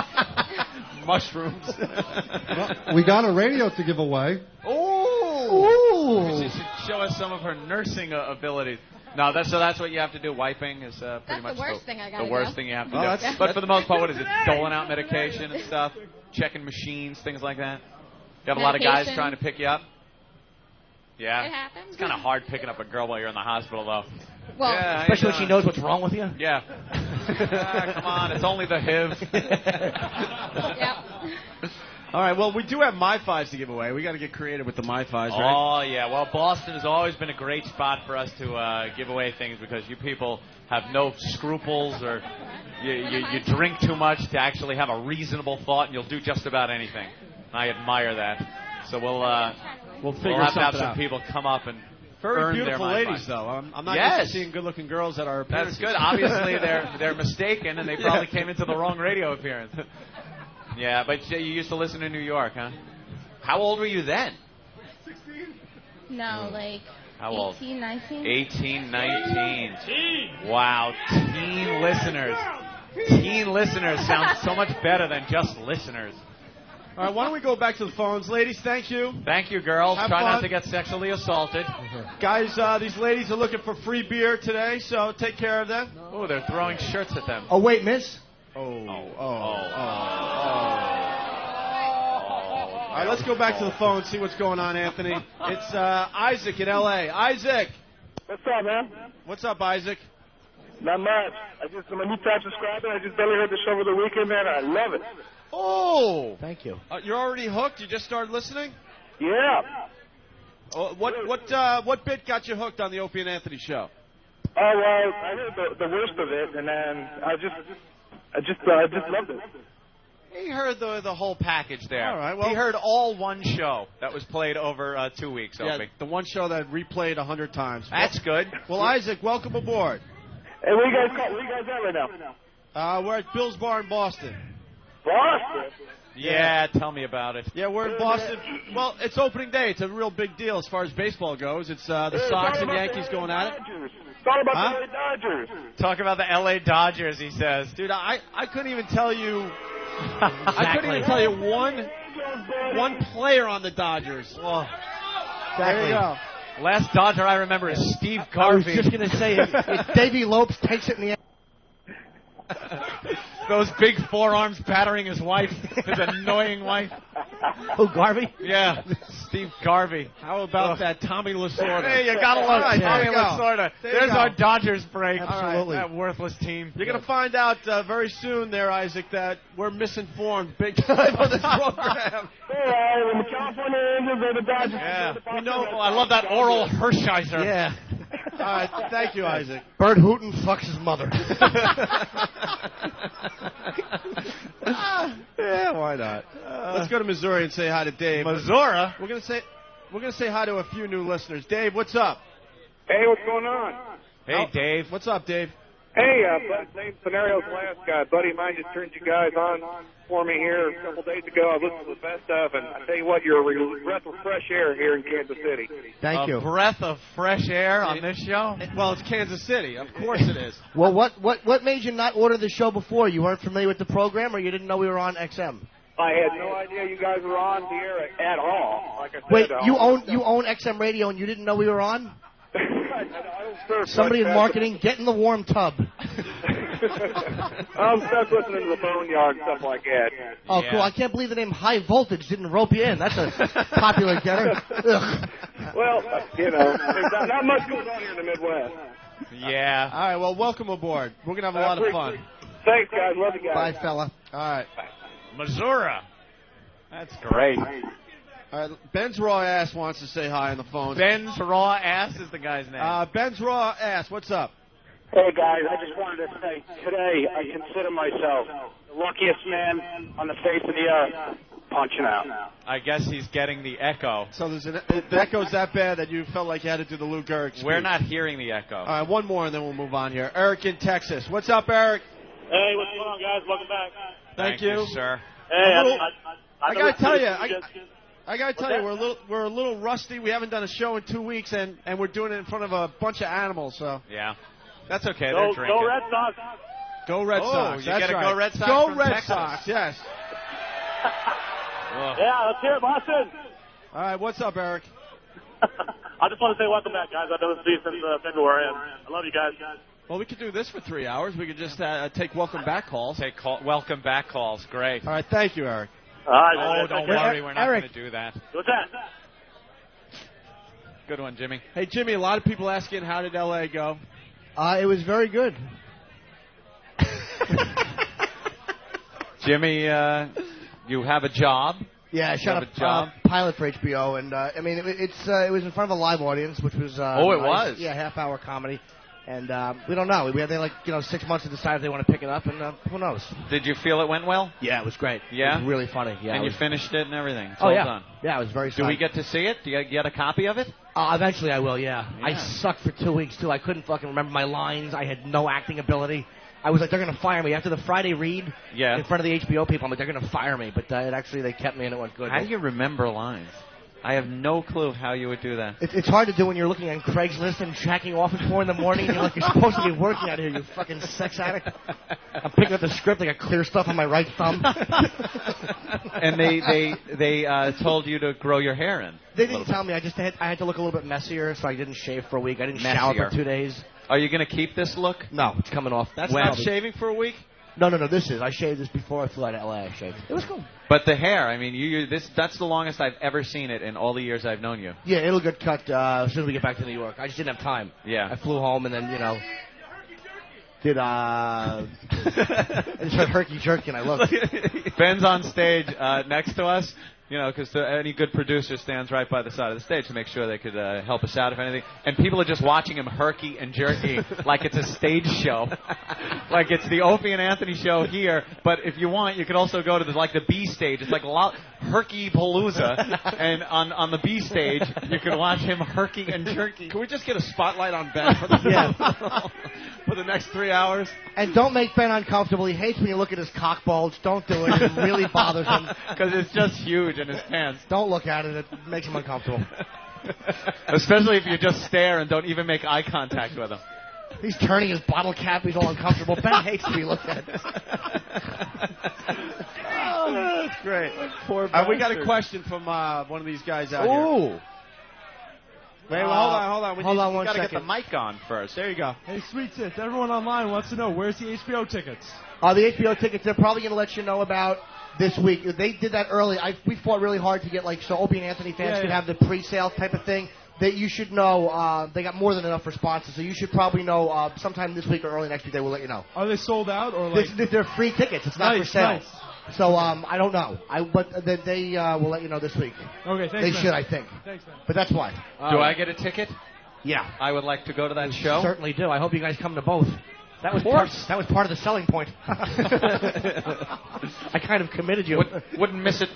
Mushrooms. Well, we got a radio to give away. Ooh. She should show us some of her nursing abilities. No, that's what you have to do. Wiping is pretty much the worst thing I gotta the worst do. thing you have to Oh, do. that's- But for the most part, what is it? Doling out medication and stuff, checking machines, things like that. You have a lot of guys Medication. trying to pick you up. Yeah, It happens. It's kind of hard picking up a girl while you're in the hospital, though. Well, Yeah, Especially when she knows what's wrong with you. Yeah. Come on, it's only the HIV. Yep. All right, well, we do have My Fives to give away. We got to get creative with the My Fives, right? Oh, yeah. Well, Boston has always been a great spot for us to give away things because you people have no scruples or you drink too much to actually have a reasonable thought, and you'll do just about anything. I admire that. So we'll figure have to have something some out. people come up and Very earn beautiful their My ladies, Fives. though. I'm not Yes. used to seeing good-looking girls at our That's appearances. good. Obviously, they're mistaken, and they probably came into the wrong radio appearance. Yeah, but you used to listen to New York, huh? How old were you then? No, like How old? 18, 19. 18, 19. Wow, teen listeners. Teen listeners sound so much better than just listeners. All right, why don't we go back to the phones. Ladies, thank you. Thank you, girls. Have Try fun. not to get sexually assaulted. Guys, these ladies are looking for free beer today, so take care of them. Oh, they're throwing shirts at them. Oh, wait, miss. All right, let's go back to the phone, see what's going on, Anthony. It's Isaac in L.A. Isaac. What's up, man? What's up, Isaac? Not much. I'm a new time subscriber. I just barely heard the show over the weekend, man. I love it. Oh. Thank you. You're already hooked? You just started listening? Yeah. What bit got you hooked on the Opie and Anthony show? Oh, well, I heard the worst of it, and then I just loved it. He heard the whole package there. All right, well- he heard all one show that was played over 2 weeks, Yeah, Opie. the one show that replayed 100 times. That's good. Well, Isaac, welcome aboard. Hey, where you guys at right now? We're at Bill's Bar in Boston. Boston? Yeah, tell me about it. Yeah, we're in Boston. Well, it's opening day. It's a real big deal as far as baseball goes. It's the Sox and Yankees going at it. It's all about Huh? the LA Dodgers. Talk about the L.A. Dodgers, he says. Dude, I couldn't even tell you. I couldn't even tell you one player on the Dodgers. Well, there you go. Last Dodger I remember is Steve I was Garvey. just going to say, if Davey Lopes takes it in the air. Those big forearms battering his wife, his annoying wife. Oh, Garvey? Yeah, Steve Garvey. How about that Tommy Lasorda? Hey, you gotta love Tommy Lasorda. There's our Dodgers break. Absolutely. That worthless team. You're going to find out very soon there, Isaac, that we're misinformed big time on this program. Hey, when the California Angels are the Dodgers. Yeah. We know. Oh, I love that Oral Hershiser. Yeah. All right. Thank you, Isaac. Bert Hooton fucks his mother. Yeah, why not? Let's go to Missouri and say hi to Dave. Missouri? We're gonna say hi to a few new listeners. Dave, what's up? Hey, what's going on? Hey, Dave. What's up, Dave? Hey, same scenario as last guy. Buddy of mine just turned you guys on for me here a couple days ago. I listened to the best of, and I tell you what, you're a breath of fresh air here in Kansas City. Thank you. A breath of fresh air on this show? Well, it's Kansas City. Of course it is. Well, what made you not order the show before? You weren't familiar with the program, or you didn't know we were on XM? I had no idea you guys were on the air at all. Like I said, Wait, you own XM Radio, and you didn't know we were on? Somebody in marketing, get in the warm tub. I'm stuck listening to the Boneyard and stuff like that. Oh, cool. I can't believe the name High Voltage didn't rope you in. That's a popular getter. Ugh. Well, you know, there's not much goes on here in the Midwest. Yeah. All right, well, welcome aboard. We're going to have a lot of fun. Thanks, guys. Love you guys. Bye, fella. All right. Missouri. That's great. All right, Ben's Raw Ass wants to say hi on the phone. Ben's Raw Ass is the guy's name. Ben's Raw Ass, what's up? Hey, guys, I just wanted to say, today I consider myself the luckiest man on the face of the earth punching out. I guess he's getting the echo. So the echo's that bad that you felt like you had to do the Lou Gehrig speech. We're not hearing the echo. All right, one more and then we'll move on here. Eric in Texas. What's up, Eric? Hey, what's going on, guys? Welcome back. Thank you, sir. Hey, I gotta tell you, I gotta tell you, we're a little rusty. We haven't done a show in 2 weeks, and we're doing it in front of a bunch of animals. So yeah, that's okay. Go, They're drinking. go Red Sox. Go Red Sox. You That's gotta right. go Red Sox. Go from Red Texas. Sox. Yes. Yeah, let's hear it, Boston. All right, what's up, Eric? I just want to say welcome back, guys. I've been listening to you since February, and I love you guys. Well, we could do this for 3 hours. We could just take welcome back calls. Take welcome back calls. Great. All right, thank you, Eric. All right. Oh, don't worry. We're not going to do that. What's that? Good one, Jimmy. Hey, Jimmy, a lot of people asking, how did L.A. go? It was very good. Jimmy, you have a job. Yeah, I shot a pilot for HBO, and I mean, it was in front of a live audience, which was it nice. was. Yeah, half-hour comedy, and we don't know. We had 6 months to decide if they want to pick it up, and who knows? Did you feel it went well? Yeah, it was great. Yeah, it was really funny. Yeah, and you finished it and everything. It's all all done. Yeah, it was very. Do we get to see it? Do you get a copy of it? Eventually, I will. Yeah. I sucked for 2 weeks too. I couldn't fucking remember my lines. I had no acting ability. I was like, they're going to fire me. After the Friday read in front of the HBO people, I'm like, they're going to fire me. But they kept me and it went good. How do you remember lines? I have no clue how you would do that. It's hard to do when you're looking on Craigslist and jacking off at 4 in the morning. And you're like, you're supposed to be working out here, you fucking sex addict. I'm picking up the script. I got clear stuff on my right thumb. And they told you to grow your hair in. They didn't tell me. I had to look a little bit messier, so I didn't shave for a week. I didn't shower for 2 days. Are you going to keep this look? No, it's coming off. That's not shaving for a week? No, this is. I shaved this before I flew out of L.A. I shaved. It was cool. But the hair, I mean, that's the longest I've ever seen it in all the years I've known you. Yeah, it'll get cut as soon as we get back to New York. I just didn't have time. Yeah. I flew home and then, I just heard herky jerky and I looked. Ben's on stage next to us. Because any good producer stands right by the side of the stage to make sure they could help us out if anything. And people are just watching him herky and jerky like it's a stage show. Like it's the Opie and Anthony show here. But if you want, you could also go to the B stage. It's like herky palooza. And on the B stage, you can watch him herky and jerky. Can we just get a spotlight on Ben for the next 3 hours? And don't make Ben uncomfortable. He hates when you look at his cock bulge. Don't do it. It really bothers him. Because it's just huge in his pants. Don't look at it. It makes him uncomfortable. Especially if you just stare and don't even make eye contact with him. He's turning his bottle cap. He's all uncomfortable. Ben hates to be looked at. Oh, that's great. Poor we got a question from one of these guys out here. Wait, well, hold on. We Hold on one gotta second. get the mic on first. There you go. Hey, Sweet Tits, everyone online wants to know, where's the HBO tickets? The HBO tickets, they're probably going to let you know about this week. They did that early. We fought really hard to get, so Opie and Anthony fans could have the pre-sale type of thing. That you should know, they got more than enough responses, so you should probably know sometime this week or early next week they will let you know. Are they sold out or They're free tickets. It's not for sale. Nice. So I don't know. But they will let you know this week. Okay, thanks, They man. should, I think. Thanks, man. But that's why. Do I get a ticket? Yeah. I would like to go to that show. Certainly do. I hope you guys come to both. That was part of the selling point. I kind of committed you. Wouldn't miss it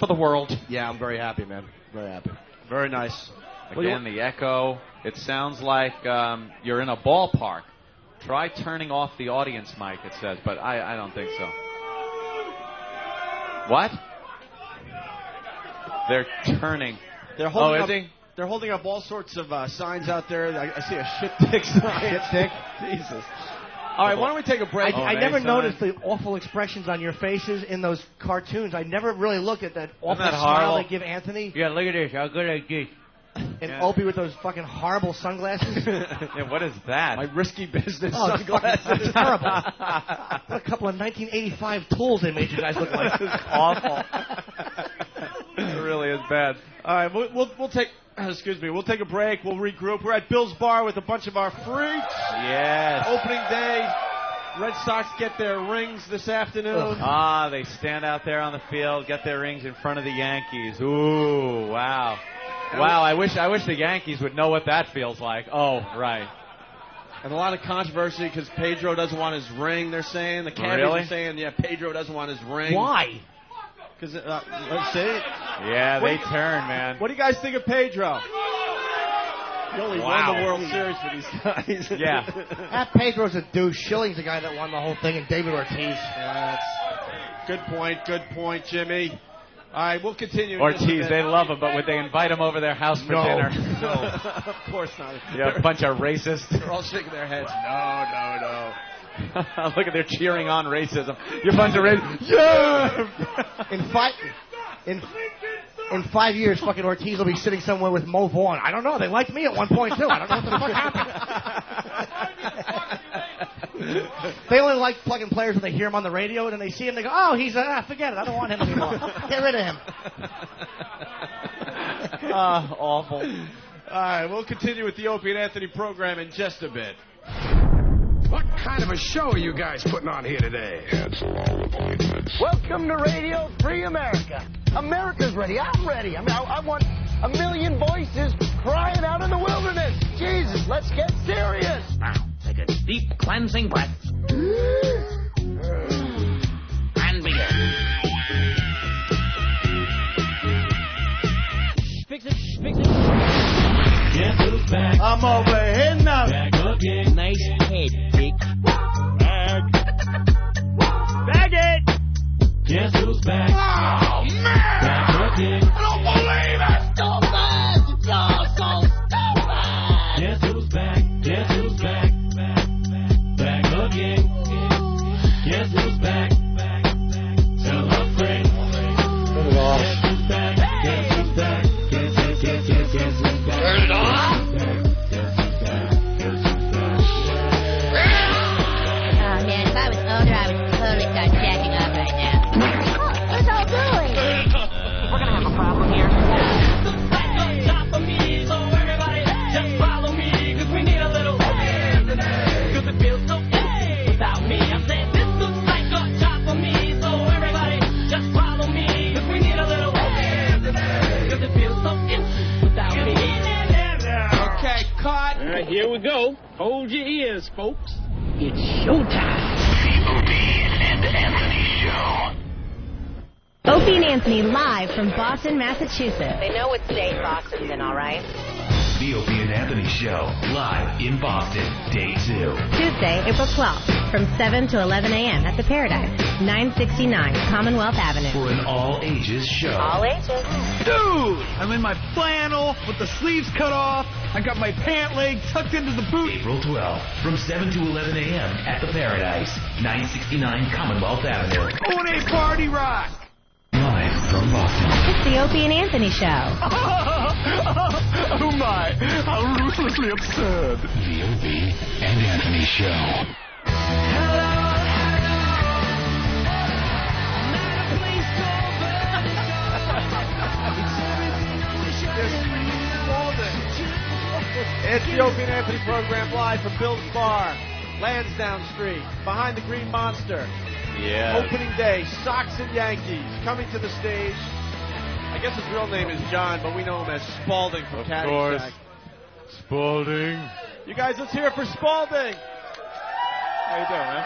for the world. Yeah, I'm very happy, man. Very happy. Very nice. Again, the echo. It sounds like you're in a ballpark. Try turning off the audience mic, it says, but I don't think so. What? They're turning. They're holding up all sorts of signs out there. I see a shit dick sign. Shit dick? Jesus. All right, why don't we take a break? I never noticed the awful expressions on your faces in those cartoons. I never really looked at that awful smile they give Anthony. Yeah, look at this. How good I get. And Opie with those fucking horrible sunglasses. Yeah, what is that? My risky business sunglasses. sunglasses. Terrible. What a couple of 1985 tools they made you guys look like. This is awful. It really is bad. All right, we'll take. Excuse me. We'll take a break. We'll regroup. We're at Bill's Bar with a bunch of our freaks. Yes. Opening day. Red Sox get their rings this afternoon. They stand out there on the field, get their rings in front of the Yankees. Ooh, wow. Wow, I wish the Yankees would know what that feels like. Oh, right. And a lot of controversy because Pedro doesn't want his ring, they're saying. The Cabbies are saying, Pedro doesn't want his ring. Why? Because, let's see. Yeah, they turn, man. What do you guys think of Pedro? He only won the World Series for these guys. Yeah. That Pedro's a douche. Schilling's the guy that won the whole thing, and David Ortiz. Yeah, good point, Jimmy. All right, we'll continue. Ortiz, they love him, but would they invite him over their house for dinner? No. Of course not. Yeah, a bunch of racists. They're all shaking their heads. No. Look at they're cheering on racism. You're a bunch of racists. Yeah! In 5 years, fucking Ortiz will be sitting somewhere with Mo Vaughn. I don't know. They liked me at one point, too. I don't know what the fuck happened. They only like plugging players when they hear him on the radio, and then they see him, they go, oh, he's forget it. I don't want him anymore. Get rid of him. Awful. All right, we'll continue with the Opie and Anthony program in just a bit. What kind of a show are you guys putting on here today? Welcome to Radio Free America. America's ready. I'm ready. I want a million voices crying out in the wilderness. Jesus, let's get serious. Now, take a deep cleansing breath. And begin. Fix it. Guess who's back? I'm over here now. Back again. Nice head, Dick. Bag it. Guess who's back? Oh, man! Back again. I don't believe it! Stupid! You're so stupid! Guess who's back? Guess who's back? Back again. Guess who's back? Tell a friend. Turn it off. Guess who's back? Guess who's back? Guess who's back? Turn it off! Oh man, if I was older, I would totally start jacking off right now. What's all doing? We're gonna have a problem here. Top of me, so everybody just follow me, 'cause we need a little hands in there. 'Cause it feels so empty without me. I'm saying this looks like a top of me, so everybody just follow me, 'cause we need a little hands in there. 'Cause it feels so empty without me. Okay, cut. All right, here we go. Hold your ears, folks. It's showtime. The Opie and Anthony Show. Opie and Anthony live from Boston, Massachusetts. They know what state Boston's in, all right? The Opie and Anthony Show, live in Boston, day 2. Tuesday, April 12th, from 7 to 11 a.m. at the Paradise, 969 Commonwealth Avenue. For an all-ages show. All ages. Dude, I'm in my flannel with the sleeves cut off. I got my pant leg tucked into the boot. April 12th, from 7 to 11 a.m. at the Paradise, 969 Commonwealth Avenue. One party rock. Live from Boston. It's the Opie and Anthony Show. Oh my, how ruthlessly absurd. The Opie and Anthony Show. It's the Opie and Anthony program live from Bill's Bar, Lansdowne Street, behind the Green Monster. Yeah. Opening day, Sox and Yankees coming to the stage. I guess his real name is John, but we know him as Spalding from Of Caddyshack. course. Spalding. You guys, let's hear it for Spalding. How you doing, man?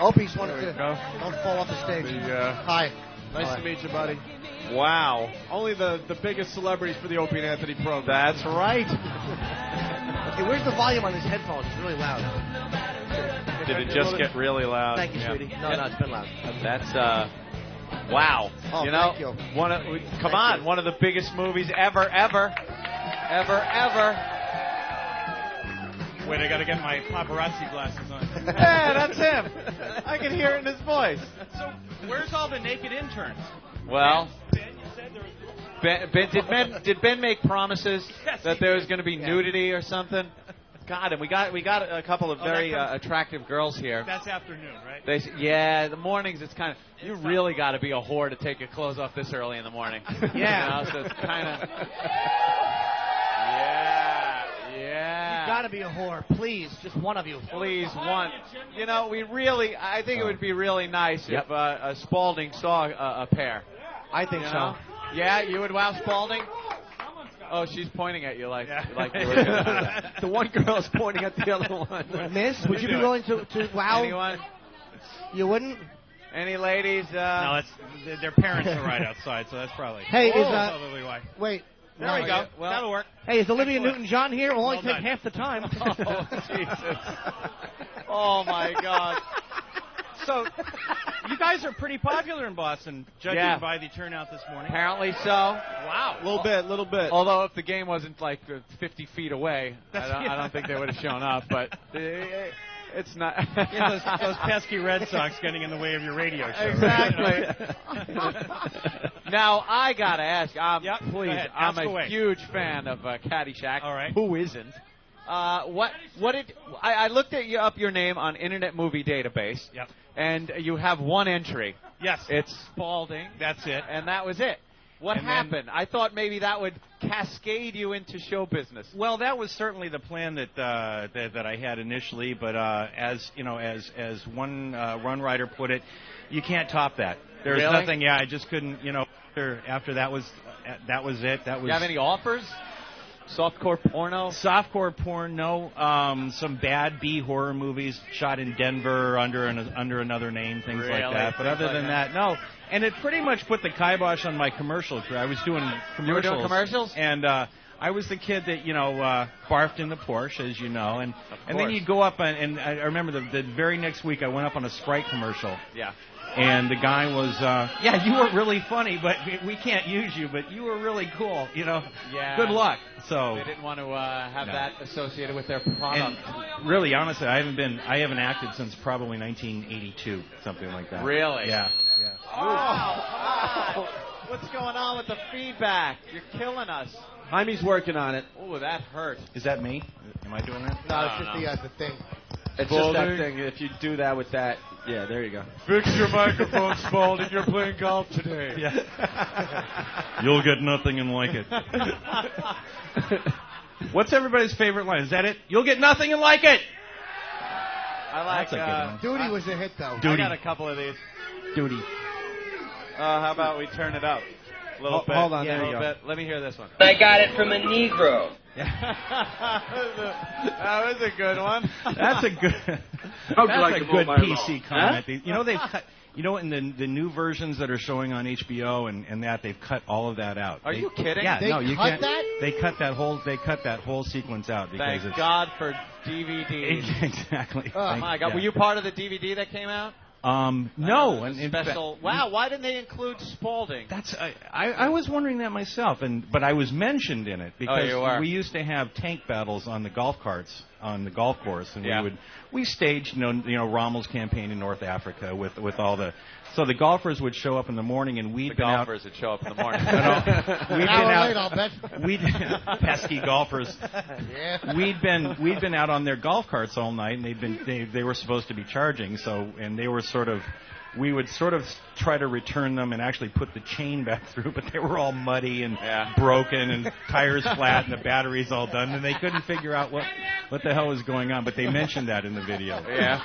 Opie's wanted to go. don't fall off the stage. Hi. Nice to meet you, buddy. Wow. Only the biggest celebrities for the Opie and Anthony program. That's right. Hey, where's the volume on these headphones? It's really loud. Did it just get really loud? Thank you, sweetie. No, it's been loud. That's wow. Oh, you know, thank you. Come on, one of the biggest movies ever. Wait, I gotta get my paparazzi glasses on. Yeah, that's him. I can hear it in his voice. So, where's all the naked interns? Well, Ben, you said there was... did Ben make promises that there was going to be nudity or something? God, and we got a couple of very attractive girls here. That's afternoon, right? The mornings it's kind of you really got to be a whore to take your clothes off this early in the morning. Yeah. You know, so it's kind of. Yeah. You gotta be a whore, please. Just one of you. Please, one. You know, I think it would be really nice if Spalding saw a pair. I think so. Yeah, you would wow Spalding? Oh, she's pointing at you like you were going to do that. The one girl is pointing at the other one. Miss, would you be willing to wow? Anyone? You wouldn't? Any ladies? No, their parents are right outside, so that's probably... Hey, probably why. Wait. There we go. Well, that'll work. Hey, is Olivia Newton-John here? It'll only Well take done. half the time. Oh, Jesus. Oh, my God. So, you guys are pretty popular in Boston, judging by the turnout this morning. Apparently so. Wow. Little bit. Although if the game wasn't like 50 feet away, I don't think they would have shown up. But it's not. Those pesky Red Sox getting in the way of your radio show. Exactly. Now I gotta ask. Please, Ask I'm away. a huge fan of Caddyshack. All right. Who isn't? I looked at up your name on Internet Movie Database. Yep. And you have one entry. Yes. It's Spalding. That's it. And that was it. What And happened? I thought maybe that would cascade you into show business. Well, that was certainly the plan that I had initially, but as you know, as one run writer put it, you can't top that. There's Really? nothing. Yeah, I just couldn't. You know, after that was it. That was. You have any offers? Softcore porno? Softcore porn, no. Some bad B horror movies shot in Denver under another name, things like that. But other than that, no. And it pretty much put the kibosh on my commercial career. I was doing commercials. You were doing commercials? And I was the kid that, barfed in the Porsche, as you know. And then you'd go up, and I remember the very next week I went up on a Sprite commercial. Yeah. And the guy was, you were really funny, but we can't use you, but you were really cool, Yeah. Good luck. So they didn't want to have that associated with their product. And really, honestly, I haven't acted since probably 1982, something like that. Really? Yeah. Oh, what's going on with the feedback? You're killing us. Jaime's working on it. Oh, that hurt. Is that me? Am I doing that? No, it's just the thing. It's just that thing. If you do that with that, yeah, there you go. Fix your microphone, Spalding. You're playing golf today. Yeah. You'll get nothing and like it. What's everybody's favorite line? Is that it? You'll get nothing and like it. I like. That's a good one. Duty was a hit, though. Duty. I got a couple of these. Duty. How about we turn it up a little bit? Hold on, yeah, there you a go. bit. Let me hear this one. I got it from a Negro. That was a good one. That's a good. How'd you That's like a to good vote by PC law? comment. Huh? They've cut. In the new versions that are showing on HBO and that they've cut all of that out. Are you kidding? Yeah, They no, you cut can't. that? They cut that whole sequence out because Thank it's God for DVDs. exactly. Oh my God! Yeah. Were you part of the DVD that came out? No. And in Special. Wow! Why didn't they include Spalding? That's I was wondering that myself, but I was mentioned in it because you were. we used to have tank battles on the golf carts on the golf course, and we staged Rommel's campaign in North Africa with all the. So the golfers would show up in the morning, and we'd been out. The golfers would show up in the morning. Pesky golfers. Yeah. We'd been out on their golf carts all night, and they were supposed to be charging. So they were we would sort of try to return them and actually put the chain back through, but they were all muddy and broken and tires flat and the batteries all done, and they couldn't figure out what the hell was going on. But they mentioned that in the video. Yeah.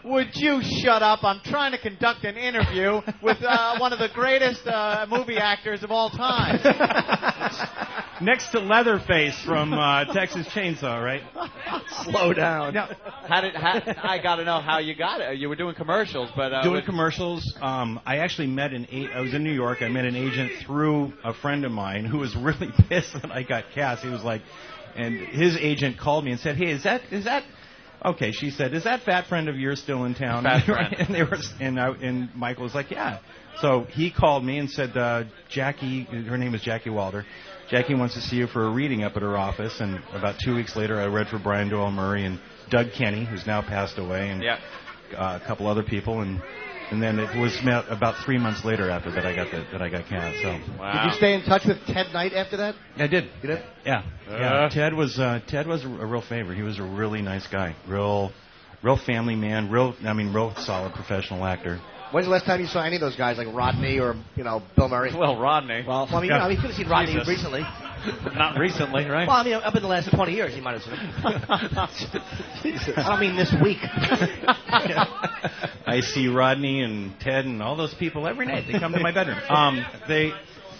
Would you shut up? I'm trying to conduct an interview with one of the greatest movie actors of all time. Next to Leatherface from Texas Chainsaw, right? Slow down. Now, I got to know how you got it. You were doing commercials, but doing commercials. I actually met I was in New York. I met an agent through a friend of mine who was really pissed that I got cast. He was like, and his agent called me and said, "Hey, is that?" Okay, she said, "Is that fat friend of yours still in town?" Fat friend. And Michael was like, "Yeah." So he called me and said, "Jackie, her name is Jackie Walder. Jackie wants to see you for a reading up at her office." And about 2 weeks later, I read for Brian Doyle Murray and Doug Kenny, who's now passed away, and a couple other people, and then it was about 3 months later after that I got cast. So. Did you stay in touch with Ted Knight after that? I did. You did? Yeah. Ted was a real favorite. He was a really nice guy, real family man, real solid professional actor. When's the last time you saw any of those guys, like Rodney or Bill Murray? Well, Rodney. Well, I mean, you could have seen Rodney recently. Not recently, right? Well, I mean, up in the last 20 years, you might have seen him. Jesus. I don't mean this week. I see Rodney and Ted and all those people every night. They come to my bedroom.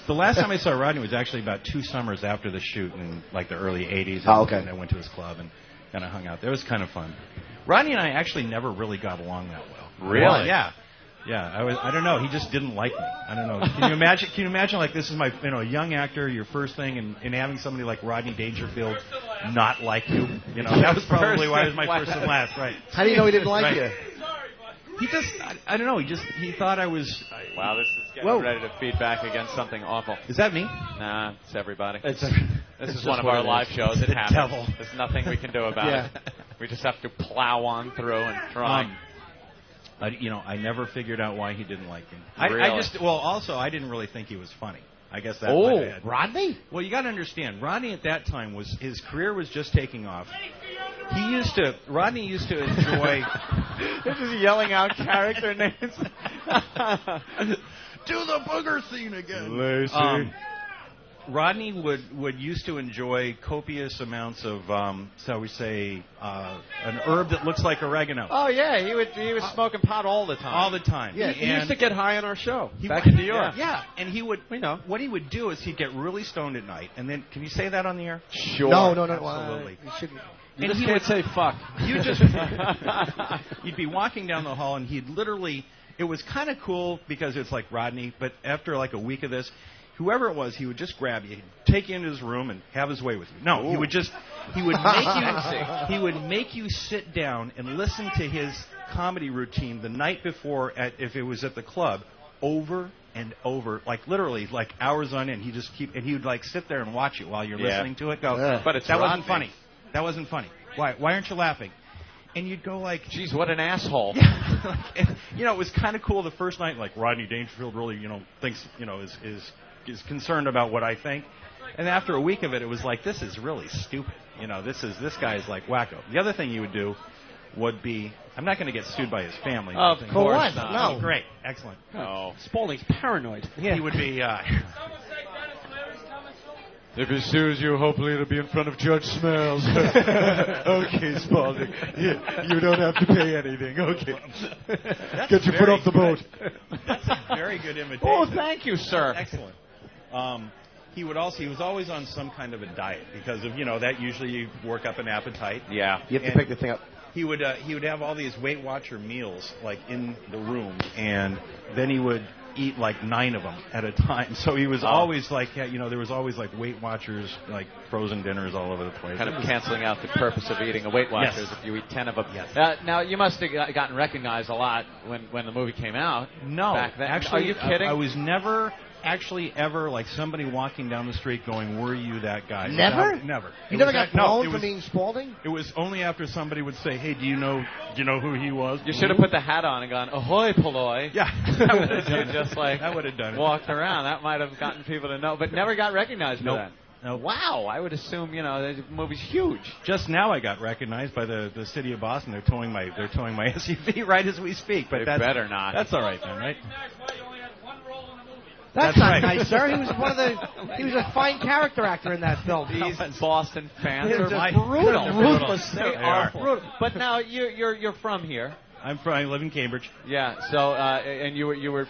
The last time I saw Rodney was actually about 2 summers after the shoot in like the early 80s. Oh, okay. And I went to his club and kind of hung out there. It was kind of fun. Rodney and I actually never really got along that well. Really? Well, yeah. Yeah, I don't know. He just didn't like me. I don't know. Can you imagine like this is my a young actor, your first thing, and having somebody like Rodney Dangerfield not like you? That was probably why it was my first and last. Right. How do you know he didn't like you? He just, I don't know. He thought I was. Wow, this is getting ready to feed back against something awful. Is that me? Nah, it's everybody. This is one of our live shows. It happens. Devil. There's nothing we can do about it. We just have to plow on through and try. I never figured out why he didn't like me. Really? I didn't really think he was funny. I guess that. Rodney? Well, you got to understand, Rodney at that time his career was just taking off. Rodney used to enjoy. This is yelling out character names. Do the booger scene again. Lacey. Rodney would used to enjoy copious amounts of, shall we say, an herb that looks like oregano. Oh yeah, he was smoking pot all the time. All the time. Yeah, he used to get high on our show back in New York. Yeah, and he would. What he would do is he'd get really stoned at night, and then can you say that on the air? Sure. No. Absolutely. You shouldn't. You just can't say fuck. You'd be walking down the hall, and he'd literally. It was kind of cool because it's like Rodney, but after like a week of this, whoever it was, he would just grab you, take you into his room, and have his way with you. No, he would make you sit down and listen to his comedy routine the night before, if it was at the club, over and over, like literally, like hours on end. He would like sit there and watch it while you're listening to it. Go, but that wasn't funny. That wasn't funny. Why aren't you laughing? And you'd go like, "Geez, what an asshole!" It was kind of cool the first night. Like Rodney Dangerfield really, thinks, is concerned about what I think. And after a week of it, it was like, this is really stupid. This guy is like wacko. The other thing you would do would be, I'm not going to get sued by his family. Of course not. No. Great, excellent. No. Spaulding's paranoid. Yeah. He would be. If he sues you, hopefully it'll be in front of Judge Smells. Okay, Spaulding. You don't have to pay anything. Okay. Get your foot off the boat. That's a very good imitation. Oh, thank you, sir. Excellent. He was always on some kind of a diet because of, that usually you work up an appetite. Yeah. You have to pick the thing up. He would have all these Weight Watcher meals like in the room, and then he would eat like 9 of them at a time. So he was always like, there was always like Weight Watchers, like frozen dinners all over the place. Kind of canceling out the purpose of eating a Weight Watchers if you eat 10 of them. Yes. Now, you must have gotten recognized a lot when the movie came out. No. Back then. Actually, are you kidding? I was never actually ever like somebody walking down the street going, "Were you that guy?" Never? Never. You It never was got that- no, blown it for was- being Spaulding? It was only after somebody would say, "Hey, do you know who he was?" You should have put the hat on and gone, "Ahoy, Polloy." Yeah, that would have done it. Just like that would have done it. walked around. That might have gotten people to know, but never got recognized for Nope. that. Nope. Wow, I would assume the movie's huge. Just now, I got recognized by the city of Boston. They're towing my SUV right as we speak. But They that's better not. That's all right then, right? That's That's not right. nice, sir. He was a fine character actor in that film. These Boston fans They're are just brutal. ruthless. They are brutal. But now you're from here. I live in Cambridge. Yeah. So and you were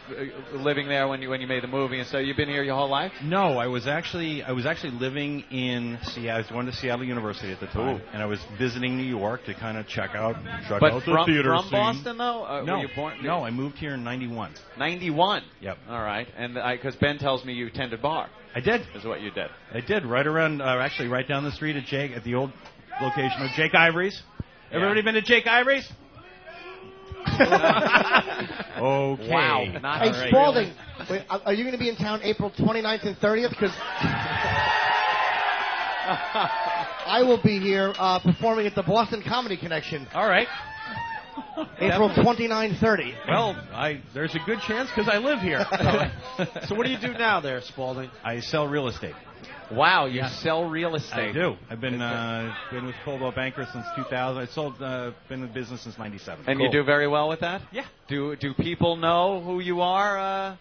living there when you made the movie, and so you've been here your whole life. No, I was actually living in Seattle. I was going to Seattle University at the time, and I was visiting New York to kind of check out the theater from scene. Boston though? No, were you born? no, I moved here in '91. 91. Yep. All right, and because Ben tells me you tended bar. I did. Is what you did. I did right around, actually right down the street at the old location of Jake Ivory's. Everybody been to Jake Ivory's? Okay. Wow. Hey, Spaulding, wait, are you going to be in town April 29th and 30th? Because I will be here performing at the Boston Comedy Connection. All right. April 29, 30. Well, there's a good chance because I live here. So what do you do now there, Spaulding? I sell real estate. Wow, you sell real estate. I do. I've been with Coldwell Banker since 2000. Been in business since '97. And you do very well with that? Yeah. Do people know who you are?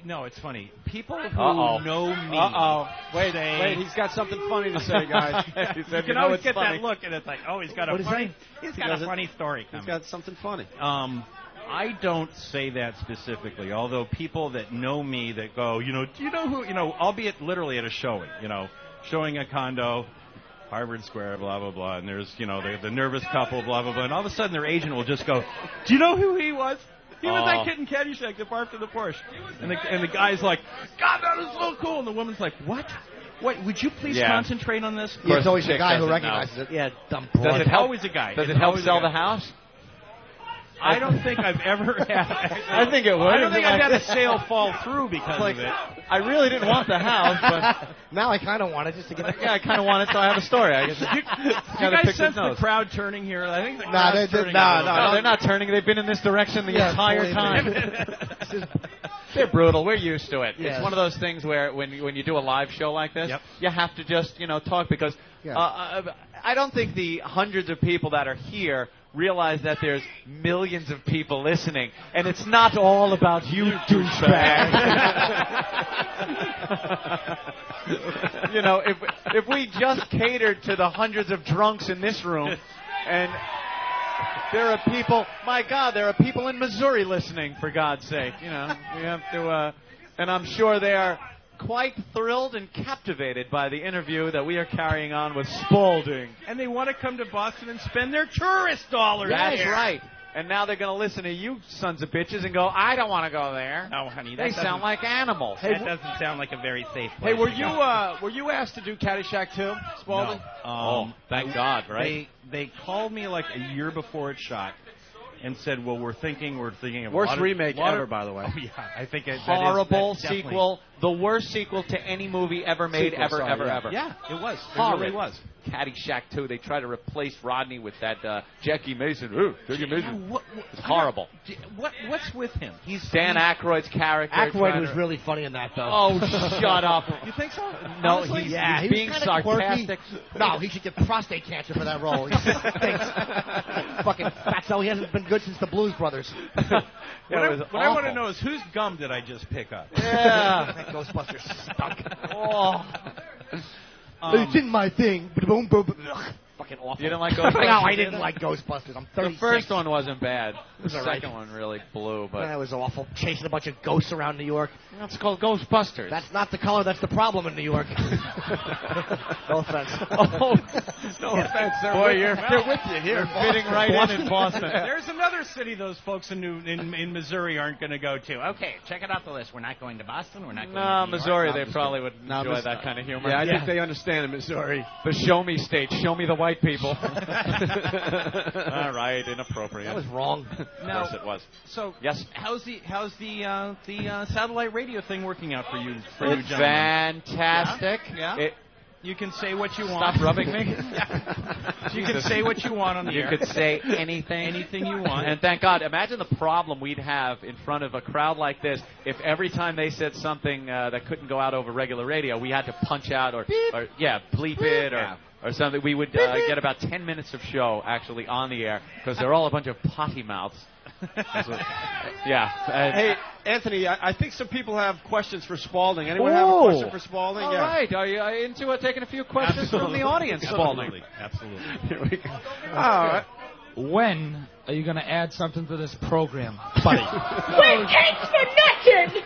No, it's funny. People who know me. Wait, he's got something funny to say, guys. You can always get that look, and it's like, oh, he's got a funny story coming. He's got something funny. I don't say that specifically, although people that know me that go, do you know who, albeit literally at a showing, showing a condo, Harvard Square, blah, blah, blah, and there's, the nervous couple, blah, blah, blah, and all of a sudden their agent will just go, do you know who he was? He was that kid in Caddyshack that barfed in the Porsche. And the guy's like, God, that is so cool. And the woman's like, what? What? Would you please concentrate on this? Yeah, it's always a guy who recognizes it. Yeah, dumb boy. Does it help? Always a guy. Does it help sell the house? I don't think I've ever had. I think it would. I don't think I've had a sale fall through because of it. I really didn't want the house, but now I kind of want it just to get. Yeah, I kind of want it, so I have a story. I guess. You guys sense the crowd turning here? I think the crowd's turning. No, they're not turning. They've been in this direction the entire time. They're brutal. We're used to it. Yeah. It's one of those things where when you do a live show like this, you have to just talk because I don't think the hundreds of people that are here realize that there's millions of people listening, and it's not all about you, douchebag. If we just catered to the hundreds of drunks in this room, and there are people, my God, there are people in Missouri listening, for God's sake. We have to, and I'm sure they are quite thrilled and captivated by the interview that we are carrying on with Spaulding. And they want to come to Boston and spend their tourist dollars. That's right. And now they're going to listen to you sons of bitches and go, I don't want to go there. No, honey. They sound like animals. That doesn't sound like a very safe place. Hey, were you asked to do Caddyshack too, Spaulding? No. Thank God, right? They called me like a year before it shot and said, well, we're thinking of worst remake ever, by the way. Oh, yeah. I think horrible that's sequel. The worst sequel to any movie ever made, ever. Yeah, it was. Horrid. It really was. Caddyshack 2. They tried to replace Rodney with that Jackie Mason. Ooh, Jackie Mason. It's horrible. What's with him? He's Dan Aykroyd's character. Aykroyd was really funny in that, though. Oh, shut up. You think so? No, honestly, he's he being was sarcastic. No, he should get prostate cancer for that role. He stinks. Fucking fatso. He hasn't been good since the Blues Brothers. What I want to know is whose gum did I just pick up? Yeah. That Ghostbusters stunk. Oh. It's in my thing. Fucking awful. You didn't like Ghostbusters? No, I didn't like Ghostbusters. I'm 36. The first one wasn't bad. The right. second one really blew. But that was awful. Chasing a bunch of ghosts around New York. That's called Ghostbusters. That's not the color. That's the problem in New York. No offense. Oh, no offense. Boy, they're with you here. Fitting right in Boston. There's another city those folks in Missouri aren't going to go to. Okay, check it out the list. We're not going to Boston. We're not going to New Missouri, York. they probably would enjoy that kind of humor. Yeah, I think they understand in Missouri. The show me state. Show me the white white people. All right, inappropriate. That was wrong. Of course it was. So yes, how's the satellite radio thing working out for you? It's fantastic. Yeah. You can say what you Stop want. rubbing me. You can say what you want on the air. You could say anything. Anything you want. And thank God. Imagine the problem we'd have in front of a crowd like this if every time they said something that couldn't go out over regular radio, we had to punch out or bleep it or something. We would get about 10 minutes of show actually on the air because they're all a bunch of potty mouths. Hey, Anthony, I think some people have questions for Spalding. Anyone have a question for Spalding? All right. Are you into taking a few questions from the audience, Spalding? Absolutely. Here we go. All right. When are you going to add something to this program, buddy? When cakes for nothing!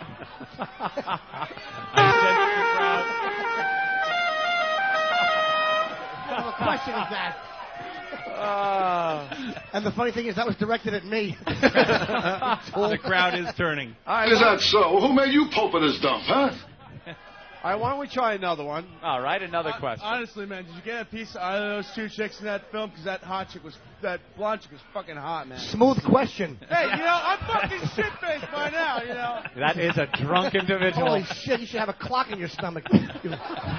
What question is that? And the funny thing is, that was directed at me. The crowd is turning. All right, Is that so? Who made you pope of this dump, huh? All right, why don't we try another one? All right, another question. Honestly, man, did you get a piece out of those two chicks in that film? Because that blonde chick was fucking hot, man. Smooth question. Hey, I'm fucking shit-faced by now, That is a drunk individual. Holy shit, you should have a clock in your stomach, you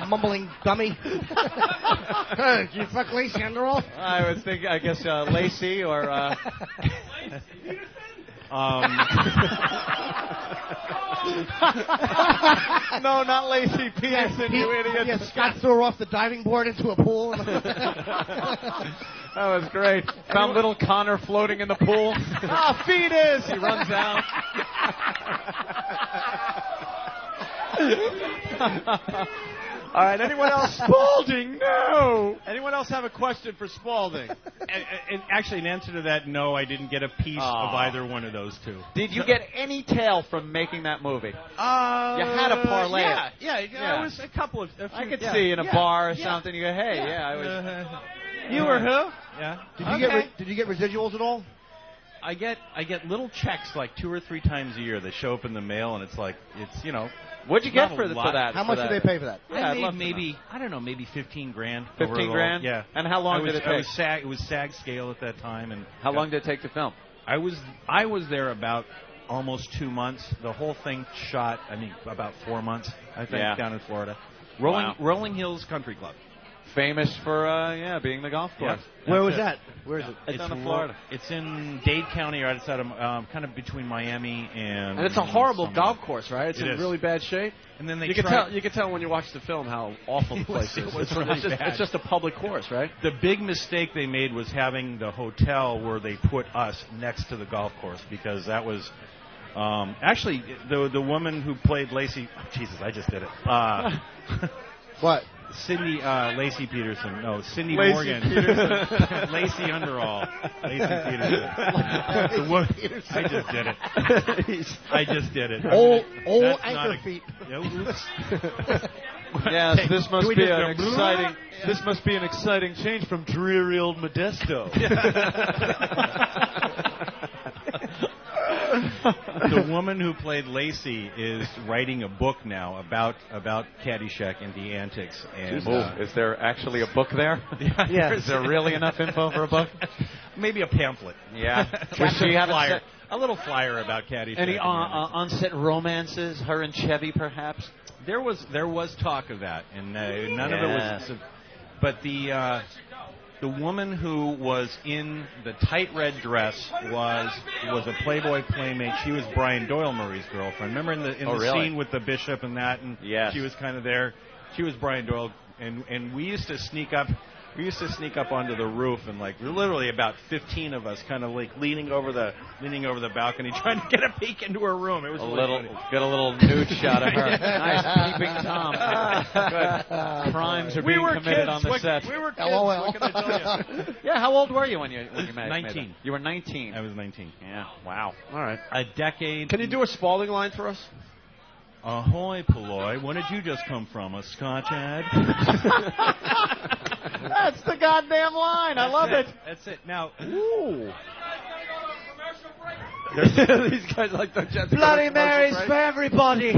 mumbling dummy. Did you fuck Lacey Underall? I was thinking, I guess, Lacey or... No, not Lacey Peterson, you idiot. Yeah, Scott threw her off the diving board into a pool. That was great. Found little Connor floating in the pool. Fetus! He runs out. All right, anyone else? Spalding, no! Anyone else have a question for Spalding? And actually, in answer to that, no, I didn't get a piece of either one of those two. Did you get any tail from making that movie? You had a parlay. Yeah. I was a couple of... I could see in a bar or something. You go, hey, I was... You were who? Yeah. Did you get residuals at all? I get little checks like 2 or 3 times a year that show up in the mail, and it's What'd you get for that? How much did they pay for that? I made maybe maybe $15,000. 15 grand? Yeah. And how long did it take? It was SAG scale at that time, and how long did it take to film? I was there about almost 2 months. The whole thing shot, about 4 months, I think, down in Florida. Rolling Hills Country Club. Famous for being the golf course. Yeah. Where was that? Where is it? It's down in Florida. It's in Dade County, right outside of kind of between Miami and. And it's a horrible golf course, right? It's in really bad shape. And then you can tell when you watch the film how awful the place is. It's just a public course, right? The big mistake they made was having the hotel where they put us next to the golf course, because that was. Actually, the woman who played Lacey. Jesus, I just did it. What? Cindy Lacey Peterson. No, Cindy Lacey Morgan. Lacey Underall. Lacey Peterson. I just did it. Old anchor feet. Oops. Yes, this must be an exciting. This must be an exciting change from dreary old Modesto. The woman who played Lacey is writing a book now about Caddyshack and the antics. And is there actually a book there? Yeah. Is there really enough info for a book? Maybe a pamphlet. Yeah. A little flyer about Caddyshack. Any on-set romances? Her and Chevy, perhaps? There was talk of that, and none of it was. But the woman who was in the tight red dress was a Playboy playmate. She was Brian Doyle Murray's girlfriend. Remember in the scene with the bishop and that, and she was kind of there. She was Brian Doyle, and we used to sneak up. We used to sneak up onto the roof, and literally about 15 of us, kind of leaning over the balcony, trying to get a peek into her room. It was get a little nude shot of her. Nice peeping Tom. Good. Crimes are being committed on the set. We were kids. What can I tell you? Yeah, how old were you when you met? 19. You were 19. I was 19. Yeah. Wow. All right. A decade. Can you do a Spalding line for us? Ahoy, Polloy. When did you just come from? A Scotch ad? That's the goddamn line. I love it. That's it. Now, ooh. These guys like the Bloody Marys for everybody.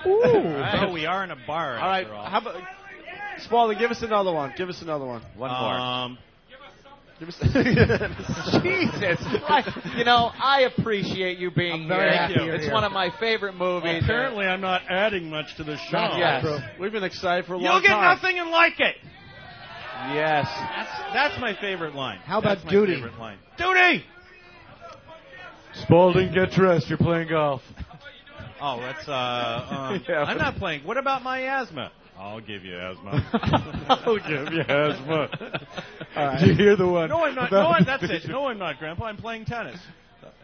Ooh. Right. So we are in a bar. All right. How about Spalding, give us another one. Give us another one. One more. Give us Jesus Christ. You know, I appreciate you being here. happy you're It's here. one of my favorite movies. Apparently, I'm not adding much to the show. Yes. We've been excited for a long You'll get time. nothing and like it. Yes. That's my favorite line. How about That's my Duty? favorite line. Duty! Spalding, get dressed. You're playing golf. Oh, that's I'm not playing. What about my asthma? I'll give you asthma. I'll give you asthma. All right. Did you hear the one? No, I'm not. No, that's it. No, I'm not, Grandpa. I'm playing tennis.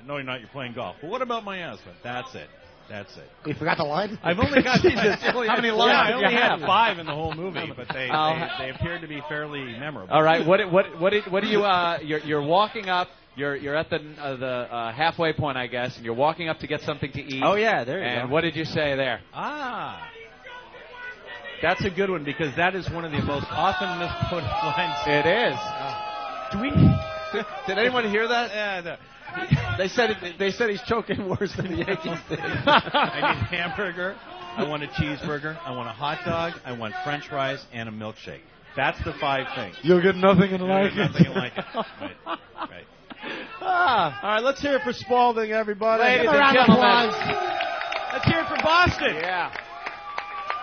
No, you're not. You're playing golf. But what about my asthma? That's it. That's it. You forgot the line? I've only got How many lines I did only you had have? 5 in the whole movie, but they appeared to be fairly memorable. All right. What do you? You're walking up. You're at the halfway point, I guess, and you're walking up to get something to eat. Oh yeah, there you go. And what did you say there? That's a good one because that is one of the most often misquoted lines. It is. Do we? Did anyone hear that? Yeah. No. They said he's choking worse than the Yankees did. I need hamburger. I want a cheeseburger. I want a hot dog. I want French fries and a milkshake. That's the 5 things. You'll get nothing and You'll get nothing and like it. Right. All right, let's hear it for Spalding, everybody. Ladies Give a and round of gentlemen. applause. Let's hear it for Boston. Yeah.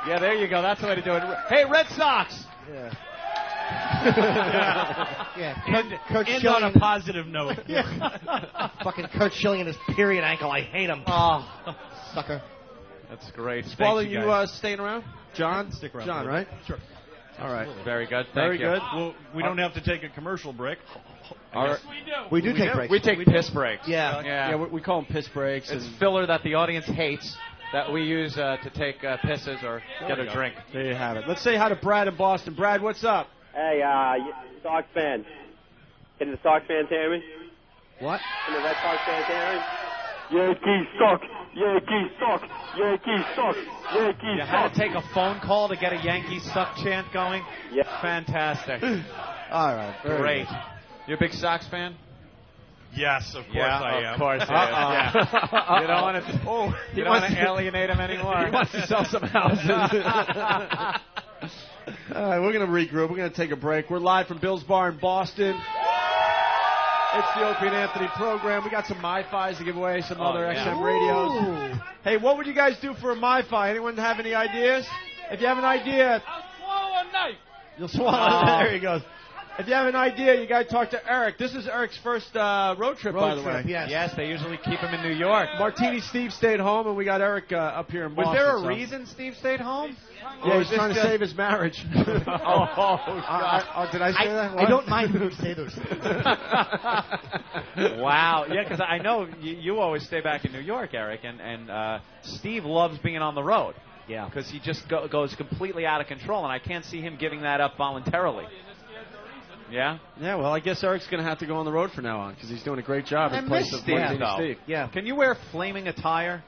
Yeah, there you go. That's the way to do it. Hey, Red Sox. Yeah. Kurt End Schilling. on a positive note. Fucking Kurt Schilling and his period ankle. I hate him. Oh, Sucker. That's great. Spalding, you you guys. Staying around? John? Stick around. John, right? Sure. All right. Very good. Very Thank you. good. Well, we don't have to take a commercial break. All right. We do take breaks. We take piss breaks. Yeah. Yeah. We call them piss breaks. It's and filler that the audience hates that we use to take pisses or get a drink. there you have it. Let's say hi to Brad in Boston. Brad, what's up? Hey, Sox fan. Can the Sox fans hear me? What? Can the Red Sox fans hear me? Yankees suck. Yankees suck. Yankees suck. Yankees You suck. had to take a phone call to get a Yankees suck chant going? Yeah. Fantastic. All right. very Great. good. You a big Sox fan? Yes, of course Yeah, I am. of course I am. Yeah. You don't want to. You don't want to alienate him anymore. He wants to sell some houses. All right, we're going to regroup. We're going to take a break. We're live from Bill's Bar in Boston. It's the Opie and Anthony program. We got some MiFis to give away, some other XM radios. Hey, what would you guys do for a MiFi? Anyone have any ideas? If you have an idea, I'll swallow a knife. you'll swallow. There he goes. If you have an idea, you got to talk to Eric. This is Eric's first road trip, by the way. Yes. Yes, they usually keep him in New York. Martini Steve stayed home, and we got Eric up here in Was Boston. there a so- reason Steve stayed home? Yeah, he's Or trying is to this save his marriage. Oh, God. Did I say that? I don't mind when you say those things. Wow. Yeah, because I know you always stay back in New York, Eric, and Steve loves being on the road. Yeah. Because he just goes completely out of control, and I can't see him giving that up voluntarily. Yeah? Yeah, well, I guess Eric's going to have to go on the road from now on because he's doing a great job in place of Martini though. Steve. Yeah. Can you wear flaming attire?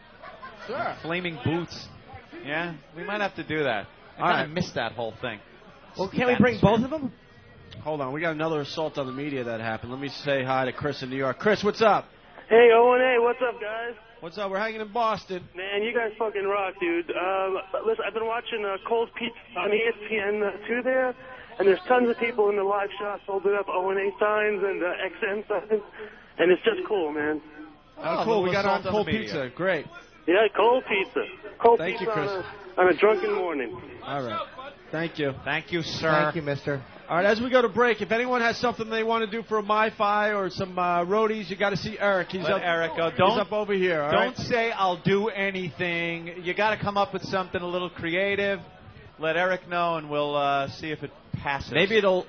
Sure. Flaming boots? Yeah? We might have to do that. I All kind right. of missed that whole thing. Well, can't we bring both of them? Hold on, we got another assault on the media that happened. Let me say hi to Chris in New York. Chris, what's up? Hey, O&A, what's up, guys? What's up? We're hanging in Boston. Man, you guys fucking rock, dude. Listen, I've been watching Cold Pizza on ESPN2 there, and there's tons of people in the live shots holding up O&A signs and XM signs, and it's just cool, man. Oh, cool. We got on Cold Pizza. Great. Yeah, cold pizza. Cold Thank pizza you, Chris. on a drunken morning. All right. Thank you. Thank you, sir. Thank you, mister. All right, as we go to break, if anyone has something they want to do for a MiFi or some roadies, you got to see Eric. He's Let up. Eric go. He's Don't- up over here. All Don't right? say I'll do anything. You got to come up with something a little creative. Let Eric know, and we'll see if it passes. Maybe it'll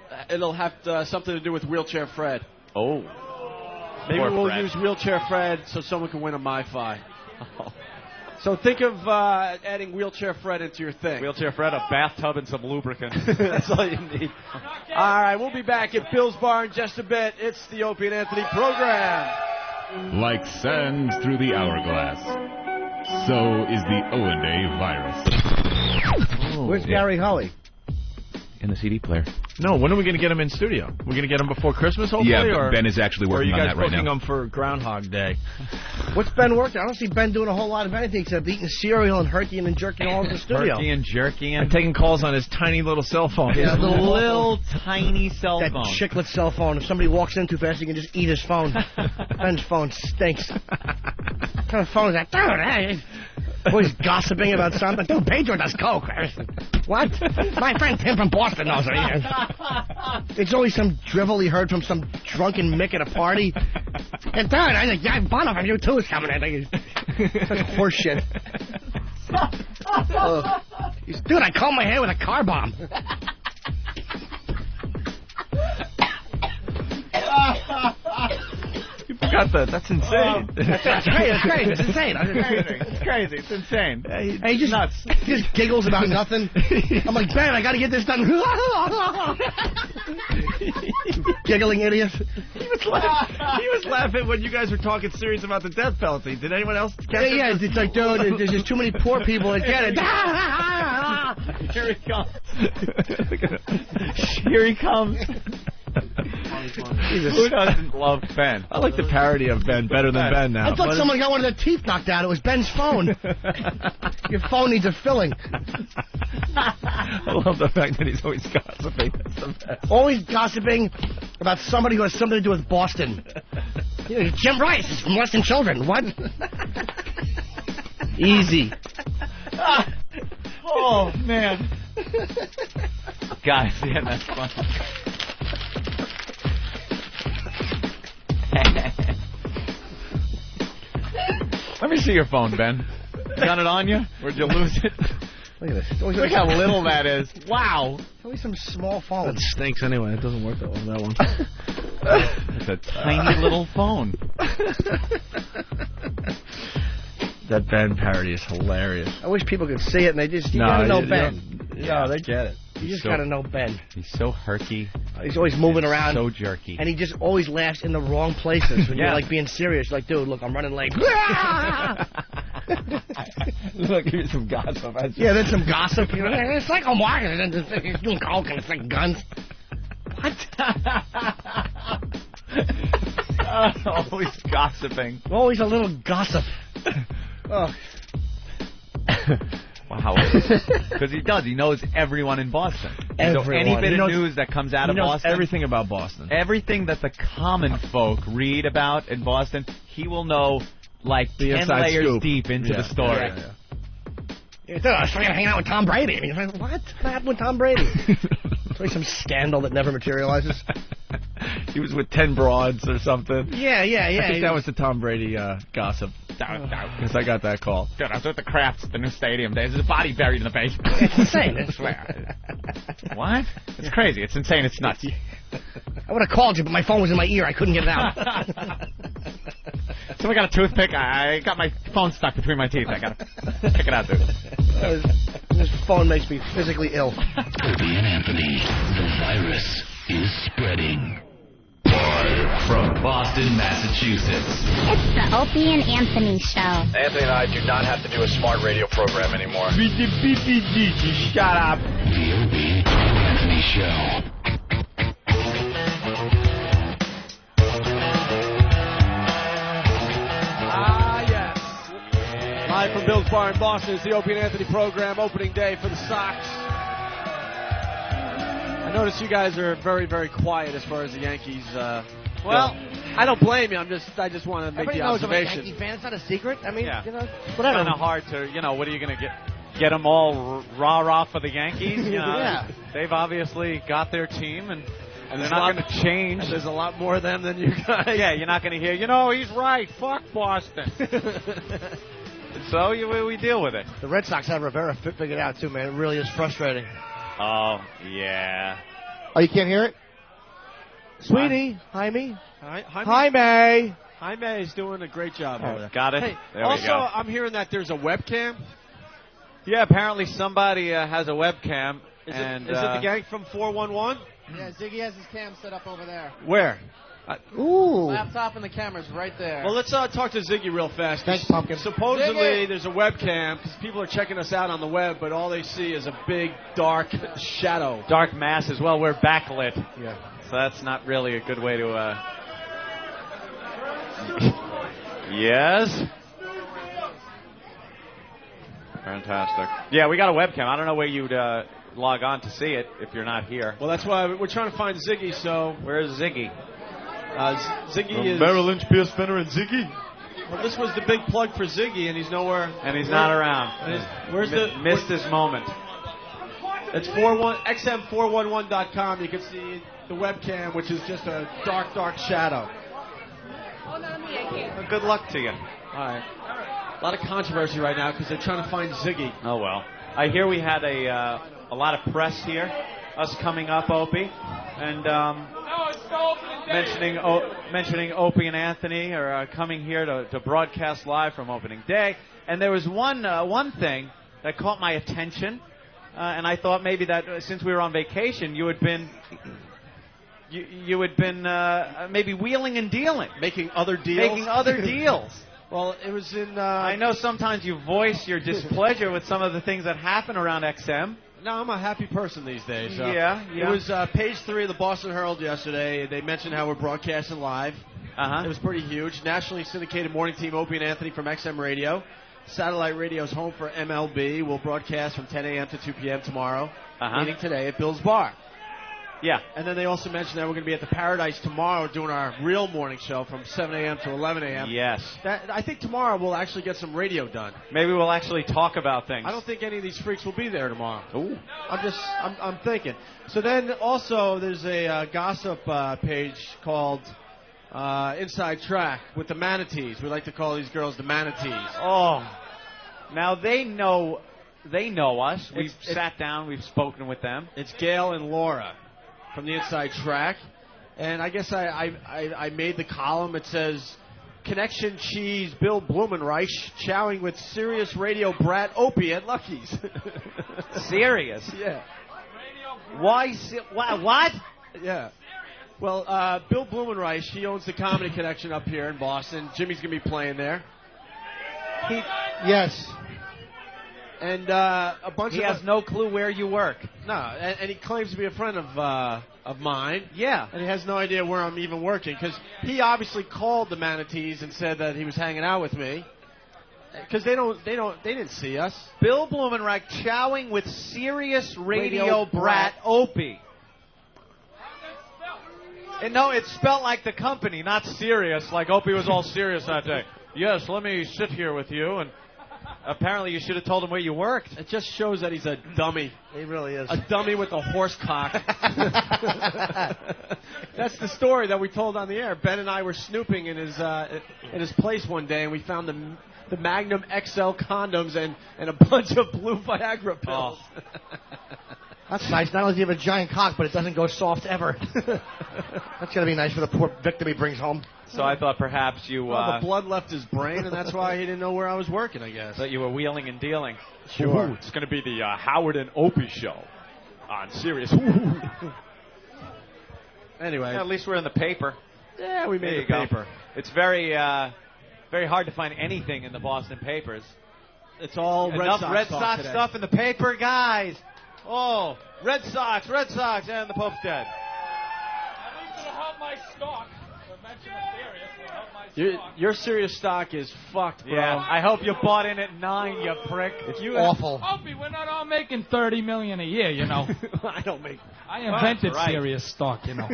have something to do with Wheelchair Fred. Oh. Maybe Poor we'll Fred. use Wheelchair Fred so someone can win a MiFi. So think of adding Wheelchair Fred into your thing. Wheelchair Fred, a bathtub, and some lubricant. That's all you need. All right, we'll be back at Bill's Bar in just a bit. It's the Opie and Anthony program. Like sands through the hourglass, so is the O&A virus. Where's Gary Holly? in the CD player. No, when are we going to get him in studio? We're going to get him before Christmas, hopefully? Yeah, or, Ben is actually working on that right now. Or are you guys booking him for Groundhog Day? What's Ben working? I don't see Ben doing a whole lot of anything except eating cereal and herking and jerking all over the studio. Herky and jerky and taking calls on his tiny little cell phone. Yeah, little tiny cell that phone. Chiclet cell phone. If somebody walks in too fast, he can just eat his phone. Ben's phone stinks. What kind of phone is that? Dude, hey. Always gossiping about something. Dude, Pedro does coke. What? My friend Tim from Boston knows it. It's always some drivel he heard from some drunken Mick at a party. And dude, I think Bono from U2 is coming in. Such horse shit. Dude, I combed my hair with a car bomb. You forgot that. That's insane. That's crazy. It's insane. It's crazy. It's insane. He just nuts. He just giggles about nothing. I'm like, Ben, I got to get this done. Giggling idiot. He was laughing when you guys were talking serious about the death penalty. Did anyone else catch it? Yeah, it's like, dude, there's just too many poor people that get it. Here he comes. Here he comes. Who doesn't love Ben? I like the parody of Ben better than Ben now. I thought someone got one of their teeth knocked out. It was Ben's phone. Your phone needs a filling. I love the fact that he's always gossiping. That's the best. Always gossiping about somebody who has something to do with Boston. You know, Jim Rice is from Less Than Children. What? Easy. Oh, man. Guys, yeah, that's fun. Let me see your phone, Ben. You got it on you? Or did you lose it? Look at this. Look how little that is. Wow. It's always some small phone. That stinks anyway. It doesn't work that well, that one. It's a tiny little phone. That Ben parody is hilarious. I wish people could see it, and they just, you gotta know Ben. No, they get it. You just gotta know Ben. He's so herky. He's always moving around. So jerky. And he just always laughs in the wrong places when you're like being serious. Like, dude, look, I'm running late. Look, give me some gossip. Yeah, then some gossip. You know, it's like I'm walking and he's doing coke and it's like guns. What? Always gossiping. Always a little gossip. Oh. Wow. Because he does. He knows everyone in Boston. Everyone. So any bit of news that comes out of Boston. Everything about Boston. Everything that the common folk read about in Boston, he will know like the 10 layers scoop. Deep into the story. I was hanging out with Tom Brady. And he's like, what? What happened with Tom Brady? It's like some scandal that never materializes. He was with 10 broads or something. Yeah. I think that was the Tom Brady gossip. Because I got that call. Dude, I was with the Crafts at the new stadium. There's a body buried in the basement. It's insane, I swear. What? It's crazy. It's insane. It's nuts. I would have called you, but my phone was in my ear. I couldn't get it out. Someone got a toothpick. I got my phone stuck between my teeth. I got to pick it out, dude. This phone makes me physically ill. Opie and Anthony, the virus is spreading. From Boston, Massachusetts. It's the Opie and Anthony Show. Anthony and I do not have to do a smart radio program anymore. Shut up. The Opie and Anthony Show. Yes. Live from Bill's Bar in Boston is the Opie and Anthony program, opening day for the Sox. I notice you guys are very, very quiet as far as the Yankees. Well, I don't blame you. I just want to make the observation. I'm a Yankee fan. It's not a secret. I mean, yeah. You know, whatever. It's kind of hard to, what are you going to get them all rah-rah for the Yankees? Yeah. They've obviously got their team, and they're not going to change. There's a lot more of them than you guys. Yeah, you're not going to hear, he's right. Fuck Boston. So we deal with it. The Red Sox have Rivera figured out, too, man. It really is frustrating. Oh, yeah. Oh, you can't hear it? Sweetie, Jaime. Jaime is doing a great job. Got it. Hey, there also, we go. I'm hearing that there's a webcam. Yeah, apparently somebody has a webcam. Is it the gang from 411? Yeah, Ziggy has his cam set up over there. Where? Ooh. Laptop and the camera's right there. Well, let's talk to Ziggy real fast. Thanks, Pumpkin. Supposedly, Ziggy! there's a webcam because people are checking us out on the web, but all they see is a big, dark shadow. Dark mass as well. We're backlit. Yeah. So that's not really a good way to... Yes? Fantastic. Yeah, we got a webcam. I don't know where you'd log on to see it if you're not here. Well, that's why we're trying to find Ziggy, so... Where's Ziggy? Ziggy is... Merrill Lynch, Pierce Fenner, and Ziggy? Well, this was the big plug for Ziggy, and he's nowhere... And he's not around. Missed his moment. It's xm411.com. You can see the webcam, which is just a dark, dark shadow. Well, good luck to you. All right. A lot of controversy right now because they're trying to find Ziggy. Oh, well. I hear we had a lot of press here, us coming up, Opie, and mentioning Opie and Anthony are coming here to broadcast live from opening day. And there was one thing that caught my attention, and I thought maybe that since we were on vacation, you had been maybe wheeling and dealing, making other deals. Well, it was in... I know sometimes you voice your displeasure with some of the things that happen around XM. No, I'm a happy person these days. Yeah. It was page 3 of the Boston Herald yesterday. They mentioned how we're broadcasting live. Uh-huh. It was pretty huge. Nationally syndicated morning team Opie and Anthony from XM Radio. Satellite radio's home for MLB. We'll broadcast from 10 a.m. to 2 p.m. tomorrow. Meeting today at Bill's Bar. Yeah. And then they also mentioned that we're going to be at the Paradise tomorrow doing our real morning show from 7 a.m. to 11 a.m. Yes. I think tomorrow we'll actually get some radio done. Maybe we'll actually talk about things. I don't think any of these freaks will be there tomorrow. Ooh. I'm thinking. So then also there's a gossip page called Inside Track with the Manatees. We like to call these girls the Manatees. Oh. Now they know us. We've sat down. We've spoken with them. It's Gail and Laura from the Inside Track, and I guess I made the column. It says, Connection Cheese, Bill Blumenreich, chowing with serious radio brat Opie at Lucky's. Serious? Yeah. Why? What? Yeah. Well, Bill Blumenreich, he owns the Comedy Connection up here in Boston. Jimmy's going to be playing there. Yes. And a bunch he of... has no clue where you work. No, and he claims to be a friend of mine. Yeah. And he has no idea where I'm even working, because he obviously called the Manatees and said that he was hanging out with me. Because they didn't see us. Bill Blumenreich chowing with serious radio brat Opie. And no, it's spelled like the company, not serious, like Opie was all serious that day. Yes, let me sit here with you, and apparently you should have told him where you worked. It just shows that he's a dummy. He really is. A dummy with a horse cock. That's the story that we told on the air. Ben and I were snooping in his place one day, and we found the Magnum XL condoms and a bunch of blue Viagra pills. Oh. That's nice. Not only do you have a giant cock, but it doesn't go soft ever. That's going to be nice for the poor victim he brings home. So I thought perhaps you... Well, the blood left his brain, and that's why he didn't know where I was working, I guess. That you were wheeling and dealing. Sure. Ooh, it's going to be the Howard and Opie show on Sirius. Anyway. Yeah, at least we're in the paper. Yeah, we made the paper. It's very hard to find anything in the Boston papers. It's all enough Red Red Sox Sox today. stuff in the paper, guys. Oh, Red Sox, and the Pope's dead. At least it'll help my stock. Your serious stock is fucked, bro. Yeah, I hope you bought in at 9, you prick. It's awful. Opie, we're not all making $30 million a year, you know. I don't make... I invented serious stock, you know.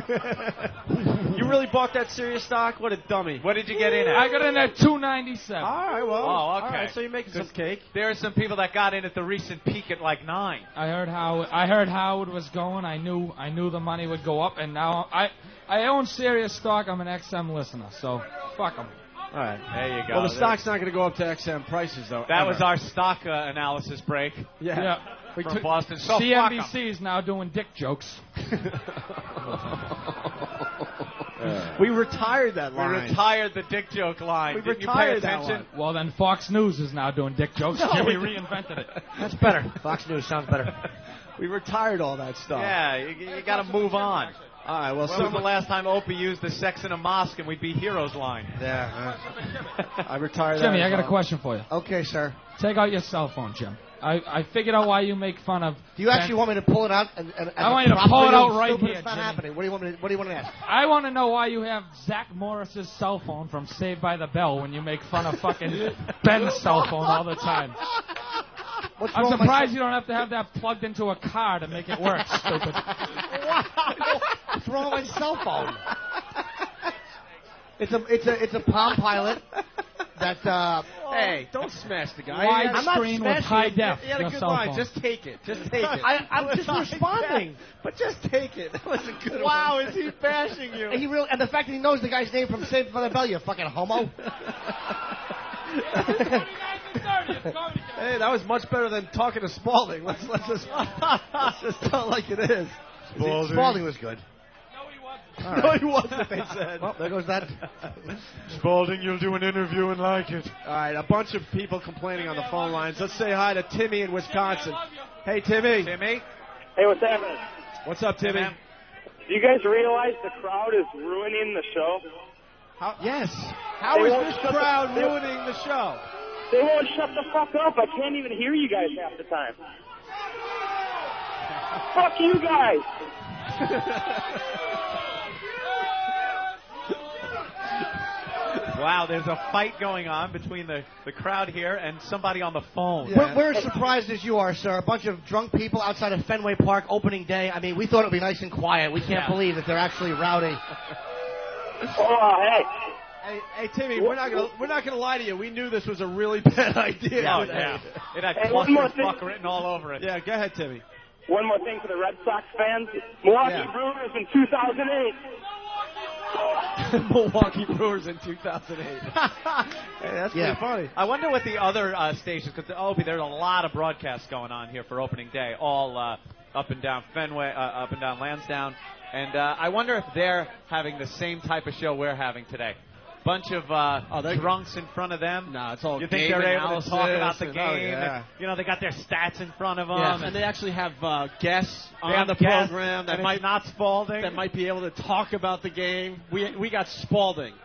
You really bought that serious stock? What a dummy. What did you get in at? I got in at $2.97. All right, well. Oh, okay. All right, so you're making some cake. There are some people that got in at the recent peak at like 9. I heard Howard was going. I knew the money would go up, and now I own serious stock. I'm an XM listener, so fuck them. All right. There you go. Well, the stock's not going to go up to XM prices, though. That was our stock analysis break. Yeah. We from Boston. So CNBC is now doing dick jokes. We retired that line. We retired the dick joke line. We retired that one. Well, then Fox News is now doing dick jokes. No, Jimmy reinvented it. That's better. Fox News sounds better. We retired all that stuff. Yeah, you got to move on. All right, well, When was the last time Opie used the sex in a mosque and we'd be heroes line? Yeah. I retired. Jimmy, I got a question for you. Okay, sir. Take out your cell phone, Jim. I figured out why you make fun of. Do you actually want me to pull it out? And I want you to pull it out right stupid? here, It's not Jimmy. happening. What do you want me to? What do you want to ask? I want to know why you have Zach Morris's cell phone from Saved by the Bell when you make fun of fucking Ben's cell phone all the time. I'm surprised you don't have to have that plugged into a car to make it work, stupid. What's wrong with my cell phone? It's a Palm Pilot. That hey, don't smash the guy. Widescreen with high def. He had a good line. Just take it. Just take it. I'm just responding. But just take it. That was a good one. Wow, is he bashing you? And the fact that he knows the guy's name from Saved by the Bell, you fucking homo. Hey, that was much better than talking to Spalding. Let's just tell it like it is. Spalding was good. Right. No, he wasn't, they said. Well, there goes that. Spalding, you'll do an interview and like it. All right, a bunch of people complaining on the phone lines. Let's say hi to Timmy in Wisconsin. Hey, Timmy. Timmy? Hey, what's happening? What's up, Timmy? Do you guys realize the crowd is ruining the show? Yes. How is this crowd ruining the show? They won't shut the fuck up. I can't even hear you guys half the time. Fuck you guys. Wow, there's a fight going on between the crowd here and somebody on the phone. Yeah. We're as surprised as you are, sir. A bunch of drunk people outside of Fenway Park opening day. I mean, we thought it would be nice and quiet. We can't believe that they're actually rowdy. Hey, Timmy, we're not gonna lie to you. We knew this was a really bad idea. Yeah. It had clusterfuck written all over it. Yeah, go ahead, Timmy. One more thing for the Red Sox fans. Milwaukee Brewers in 2008. Milwaukee Brewers in 2008. Hey, that's pretty funny. I wonder what the other stations, because there's a lot of broadcasts going on here for opening day, all up and down Fenway, up and down Lansdowne, and I wonder if they're having the same type of show we're having today. Bunch of drunks in front of them. No, it's all. You think they're able to talk about the game? And, they got their stats in front of them. Yeah, and they actually have guests on the program that might not Spalding. That might be able to talk about the game. We got Spalding.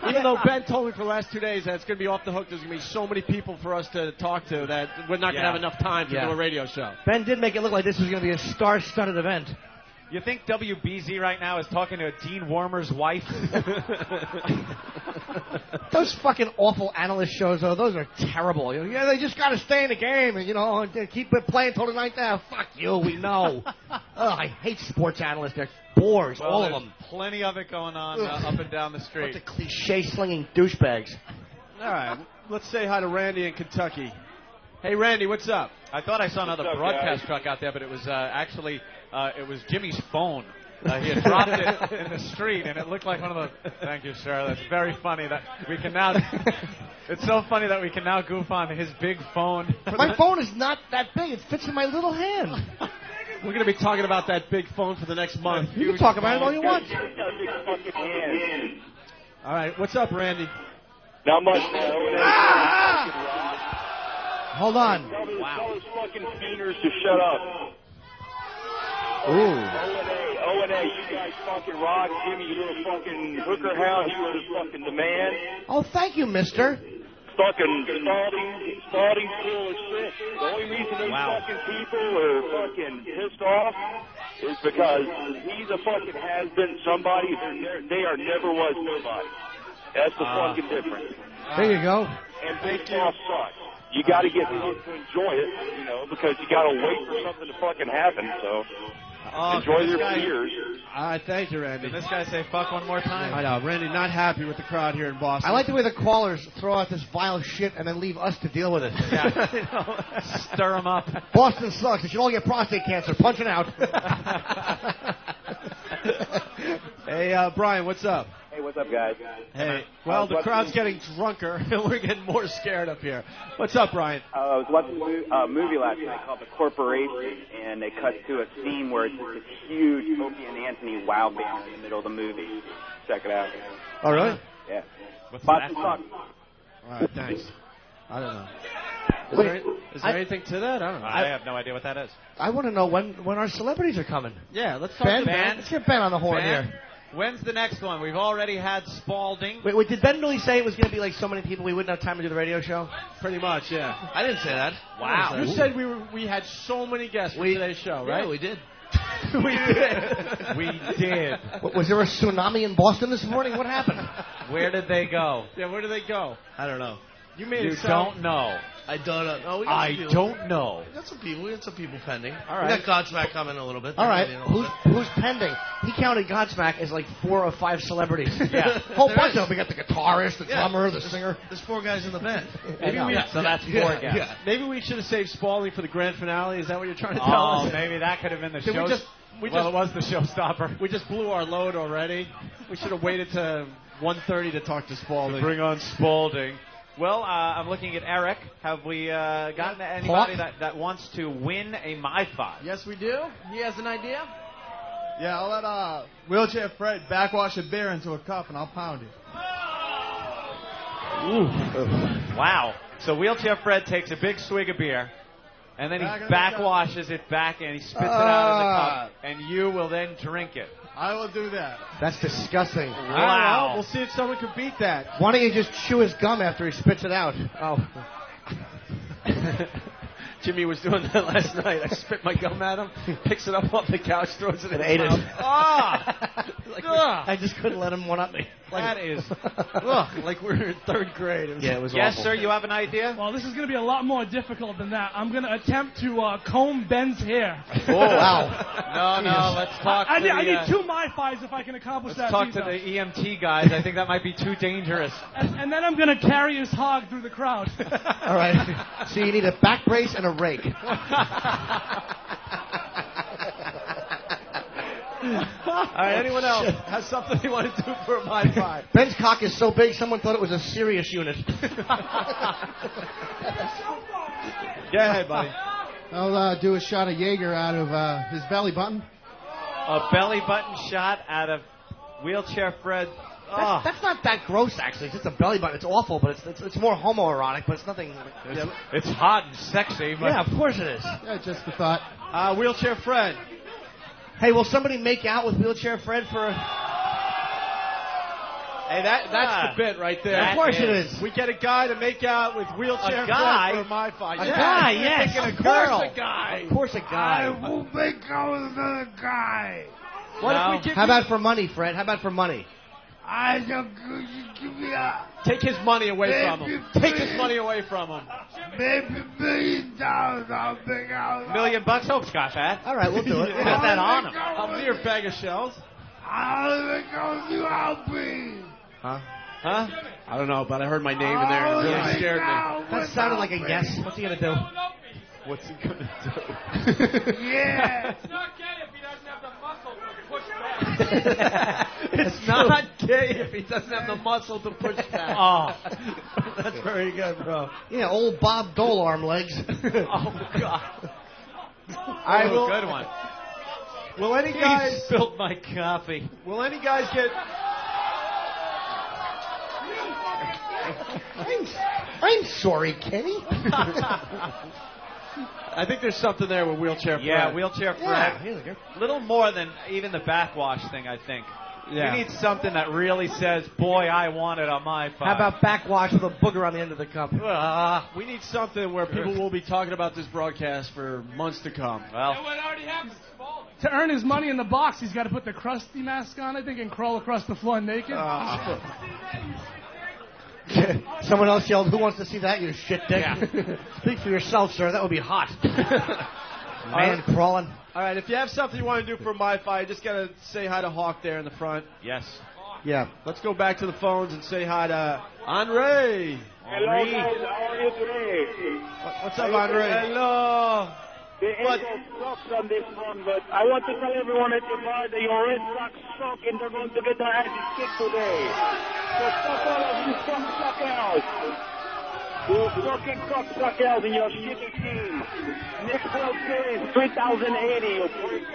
Even though Ben told me for the last 2 days that it's going to be off the hook, there's going to be so many people for us to talk to that we're not going to have enough time to do a radio show. Ben did make it look like this was going to be a star-studded event. You think WBZ right now is talking to Dean Wormer's wife? Those fucking awful analyst shows, though, those are terrible. Yeah, they just got to stay in the game and, and keep it playing until the ninth hour. Fuck you, we know. I hate sports analysts. They're bores, all of them. Plenty of it going on up and down the street. Bunch of cliche-slinging douchebags. All right, let's say hi to Randy in Kentucky. Hey, Randy, what's up? I thought I saw another broadcast truck out there, but it was actually it was Jimmy's phone. He had dropped it in the street, and it looked like one of the... Thank you, sir. That's very funny that we can now... It's so funny that we can now goof on his big phone. My phone is not that big. It fits in my little hand. We're going to be talking about that big phone for the next month. You can talk about it all you want. All right, what's up, Randy? Not much. Hold on. Tell those fucking fienders to shut up. Ooh. O&A, you guys fucking rock. Jimmy, you little fucking hooker hound, you were fucking the man. Oh, thank you, mister. Fucking Spalding's cool as shit. The only reason these fucking people are fucking pissed off is because he's a fucking has-been somebody. They are never was nobody. That's the fucking difference. There you go. And baseball sucks. You got to get people to enjoy it, because you got to wait for something to fucking happen. So enjoy their fears. All right, thank you, Randy. Did this guy say fuck one more time? I know, Randy, not happy with the crowd here in Boston. I like the way the callers throw out this vile shit and then leave us to deal with it. Yeah. Stir them up. Boston sucks. They should all get prostate cancer. Punching out. Hey, Brian, what's up? Hey, what's up, guys? Hey, well, the crowd's getting drunker, and we're getting more scared up here. What's up, Brian? I was watching a movie last night called The Corporation, and they cut to a scene where it's just this huge Opie and Anthony wow band in the middle of the movie. Check it out. Oh, really? Yeah. What's Boston that? sucks. All right, thanks. I don't know. Is there anything to that? I don't know. I have no idea what that is. I want to know when our celebrities are coming. Yeah, let's talk Ben. to Ben. Let's get Ben on the horn Ben? here. When's the next one? We've already had Spalding. Wait, did Ben really say it was going to be like so many people we wouldn't have time to do the radio show? Pretty much, yeah. I didn't say that. Wow. You said we had so many guests for today's show, right? Yeah, we did. We did. We did. Was there a tsunami in Boston this morning? What happened? Where did they go? Yeah, where did they go? I don't know. You made You it sound... don't know. I don't know. Oh, I don't know. We got some people. We got some people pending. All right. We got Godsmack coming a little bit. All right. Who's pending? He counted Godsmack as like 4 or 5 celebrities. Yeah. Whole bunch of them. We got the guitarist, the drummer, the singer. There's 4 guys in the band. So that's 4 guys. Yeah. Maybe we should have saved Spalding for the grand finale. Is that what you're trying to tell us? Oh, maybe that could have been the Did show. it was the showstopper. We just blew our load already. We should have waited to 1:30 to talk to Spalding. Bring on Spalding. Well, I'm looking at Eric. Have we gotten anybody that wants to win a My-Fi? Yes, we do. He has an idea? Yeah, I'll let Wheelchair Fred backwash a beer into a cup and I'll pound it. Ooh. Wow. So Wheelchair Fred takes a big swig of beer, and then he backwashes it back and he spits it out in the cup, and you will then drink it. I will do that. That's disgusting. Wow. We'll see if someone can beat that. Why don't you just chew his gum after he spits it out? Oh. Jimmy was doing that last night. I spit my gum at him, picks it up off the couch, throws it in And ate his it. mouth. Ah! I just couldn't let him one-up me. That is. Like we were in 3rd grade. It was Yes, awful. sir, you have an idea? Well, this is going to be a lot more difficult than that. I'm going to attempt to comb Ben's hair. Oh, wow. No, let's talk I to need 2 My-Fis if I can accomplish that. Let's talk to the EMT guys. I think that might be too dangerous. And then I'm going to carry his hog through the crowd. All right. So you need a back brace and a rake. All right, anyone else has something they want to do for a My-Fi? Ben's cock is so big, someone thought it was a serious unit. Yeah, hey, buddy. I'll do a shot of Jaeger out of his belly button. A belly button shot out of Wheelchair Fred. That's not that gross, actually. It's just a belly button. It's awful, but it's more homoerotic, but it's nothing. It's hot and sexy. But Yeah, of course it is. Yeah, just a thought. Wheelchair Fred. Hey, will somebody make out with Wheelchair Fred for a... Hey, that's the bit right there. Of course it is. We get a guy to make out with Wheelchair guy? Fred for a My-Fi. A guy, yes. Thinking Of a course girl. a guy. Of course a guy. I will make out with another guy. What if we give How about for money, Fred? How about for money? I don't give me a... Take his money away from him. Take his money away from him. Maybe $1 million I'll make out. $1 million? Hope Scott that. All right, we'll do it. We'll put that on him. A mere bag of shells. I'll make out with you, Albie. Huh? I don't know, but I heard my name in there and it really scared me. That sounded like a yes. What's he going to do? What's he going to do? Yeah. It's not gay if he doesn't have the muscle to push back. It's not gay if he doesn't have the muscle to push back. Oh. That's very good, bro. Yeah, old Bob Dole arm legs. Oh, God. I will. Good one. Will any He guys spilled my coffee. Will any guys get? I'm sorry, Kenny. I think there's something there with Wheelchair Fred. Yeah, Wheelchair Fred. Yeah. Little more than even the backwash thing, I think. Yeah. You need something that really says, boy, I want it on my phone. How about backwash with a booger on the end of the cup? We need something where people will be talking about this broadcast for months to come. Well, What already happened? To earn his money in the box, he's got to put the Krusty mask on, I think, and crawl across the floor naked. Someone else yelled, "Who wants to see that, you shit dick?" Yeah. Speak for yourself, sir. That would be hot. Man crawling. All right, if you have something you want to do for My-Fi, you just got to say hi to Hawk there in the front. yes. Yeah. Let's go back to the phones and say hi to Andre. Hello, guys. How are you today? What's up, Andre? Hello. The echo sucks on this one, but I want to tell everyone at the bar that your Red Sox suck and they're going to get their asses kicked today. So fuck all of you cocksuckers. You fucking cocksuckers and your shitty team. Next World Series, 3080, you freak.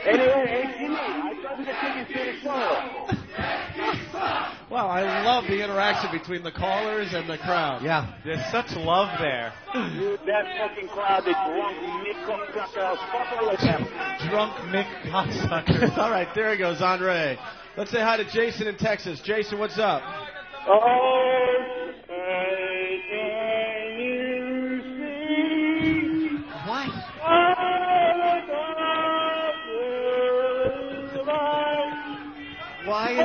Anyway, hey Jimmy, I told you to take you to the show. Wow, I love the interaction between the callers and the crowd. Yeah. There's such love there. That fucking crowd, the drunk Mick fuck all of them. Drunk Mick cocksuckers. All right, there he goes, Andre. Let's say hi to Jason in Texas. Jason, what's up? Oh, can you see? What? Why is it?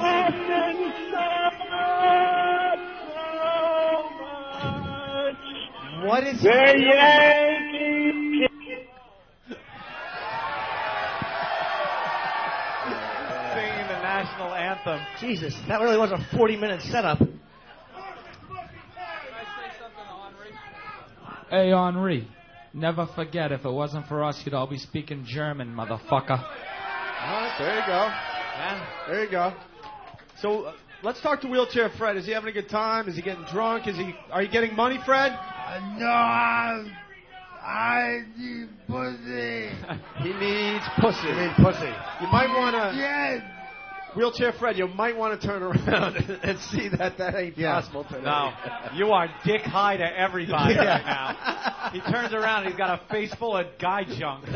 What is the Yankees? Singing the national anthem. Jesus, that really was a 40-minute setup. Hey, Henri, never forget, if it wasn't for us, you'd all be speaking German, motherfucker. All right, there you go. Yeah, there you go. So let's talk to Wheelchair Fred. Is he having a good time? Is he getting drunk? Are you getting money, Fred? No, I need pussy. He needs pussy. You need pussy. You might want to... Yes. Wheelchair Fred, you might want to turn around and see that ain't possible today. No, you are dick high to everybody right now. He turns around and he's got a face full of guy junk.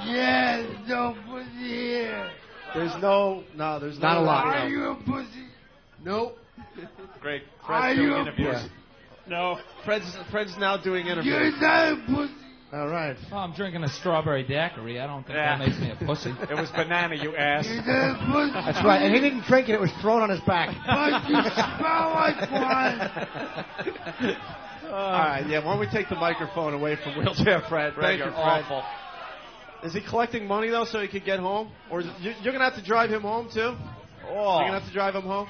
Yes, no pussy here. There's there's not a lot. Are you a pussy? Nope. Great. Are Fred's you doing a interviews. pussy? No. Fred's now doing interviews. You're not a pussy. All right. Oh, I'm drinking a strawberry daiquiri. I don't think that makes me a pussy. It was banana, you ass. You're not a pussy. That's right, and he didn't drink it. It was thrown on his back. But you smell like one. All right, yeah, why don't we take the microphone away from Wheelchair Fred? Fred, you're awful. Is he collecting money, though, so he could get home? Or you're going to have to drive him home, too? Oh. You're going to have to drive him home?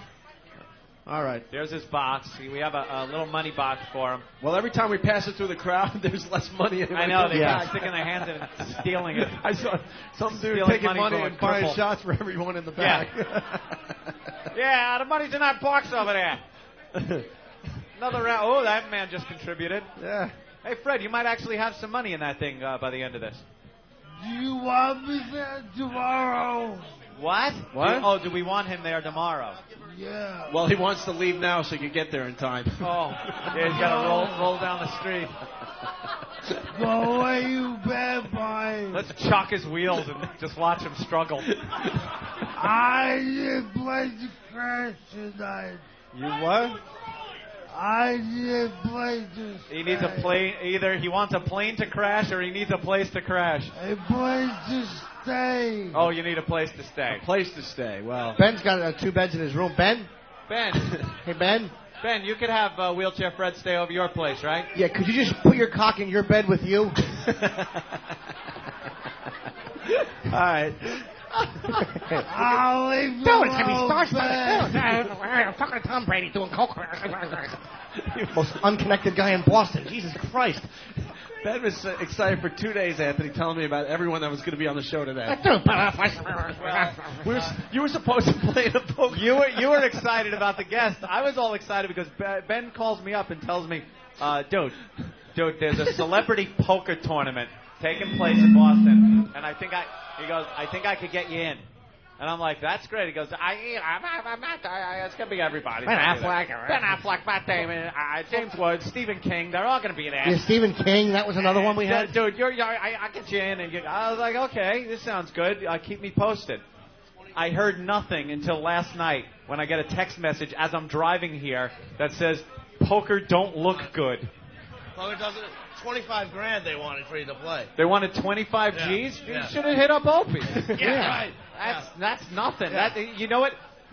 All right. There's his box. We have a little money box for him. Well, every time we pass it through the crowd, there's less money. I know. They keep sticking their hands in and stealing it. I saw some dude Stealing taking money money from a and buying cripple. shots for everyone in the back. Yeah, the money's in that box over there. Another round. Oh, that man just contributed. Yeah. Hey, Fred, you might actually have some money in that thing by the end of this. Do you want me there tomorrow? What? What? Do we want him there tomorrow? Yeah. Well, he wants to leave now so he can get there in time. Oh, yeah, he's got to roll down the street. Go away, you bad boy. Let's chock his wheels and just watch him struggle. I need a place to crash tonight. You what? I need a place to He needs a plane. Either he wants a plane to crash or he needs a place to crash. A place to stay. Oh, you need a place to stay. A place to stay. Well, Ben's got 2 beds in his room. Ben? Hey, Ben? Ben, you could have Wheelchair Fred stay over your place, right? Yeah, could you just put your cock in your bed with you? all right. I'll leave you Don't have me alone, starstruck. I'm talking to Tom Brady doing coke. Most unconnected guy in Boston. Jesus Christ. Ben was excited for 2 days, Anthony, telling me about everyone that was going to be on the show today. You were supposed to play the poker. You were excited about the guest. I was all excited because Ben calls me up and tells me, dude, there's a celebrity poker tournament taking place in Boston, and he goes, I think I could get you in. And I'm like, that's great. He goes, it's going to be everybody. Ben Affleck, Matt Damon, James Woods, Stephen King. They're all going to be there. Yeah, Stephen King. That was another one we had. Dude, I get you in. And I was like, okay, this sounds good. Keep me posted. I heard nothing until last night when I get a text message as I'm driving here that says, poker don't look good. Poker doesn't... 25 grand they wanted for you to play. They wanted 25 G's? You should have hit up Opie. Right. That's nothing. Yeah. You know what?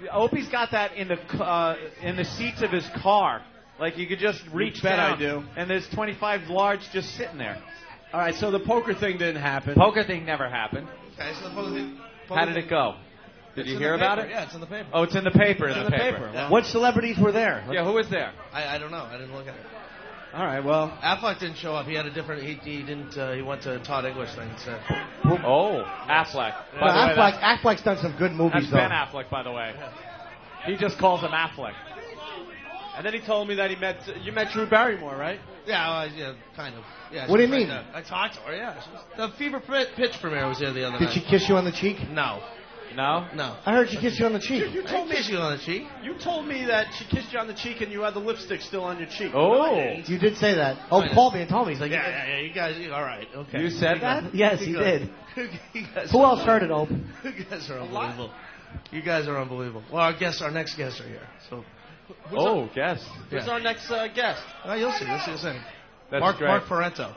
Opie's got that in the seats of his car. Like you could just reach down. I do. And there's 25 large just sitting there. All right, so the poker thing didn't happen. Poker thing never happened. Okay, so the poker thing... How did it go? Did you hear about it? Yeah, it's in the paper. Oh, it's in the paper. It's in the paper. Yeah. What celebrities were there? Yeah, who was there? I don't know. I didn't look at it. All right, well... Affleck didn't show up. He had a different... He didn't... he went to Todd English thing instead. Oh, Affleck. Well, Affleck's done some good movies, That's though. Ben Affleck, by the way. He just calls him Affleck. And then he told me that you met Drew Barrymore, right? Yeah, yeah, kind of. Yeah. What do you mean? I talked to her. Yeah, the Fever Pitch premiere was here the other night. Did she kiss you on the cheek? No. No? No. I heard she kissed you on the cheek. You told me she was on the cheek. You told me that she kissed you on the cheek and you had the lipstick still on your cheek. Oh. You did say that. Oh, called me and told me. He's like, Yeah, you guys, all right, okay. You said that? Yes, he did. You guys Who else heard it, Ope? You guys are unbelievable. You guys are unbelievable. Well, our next guests are here. So. Guest. Who's our next guest? Oh, you'll see. You'll see. That's Mark Hey, Parento.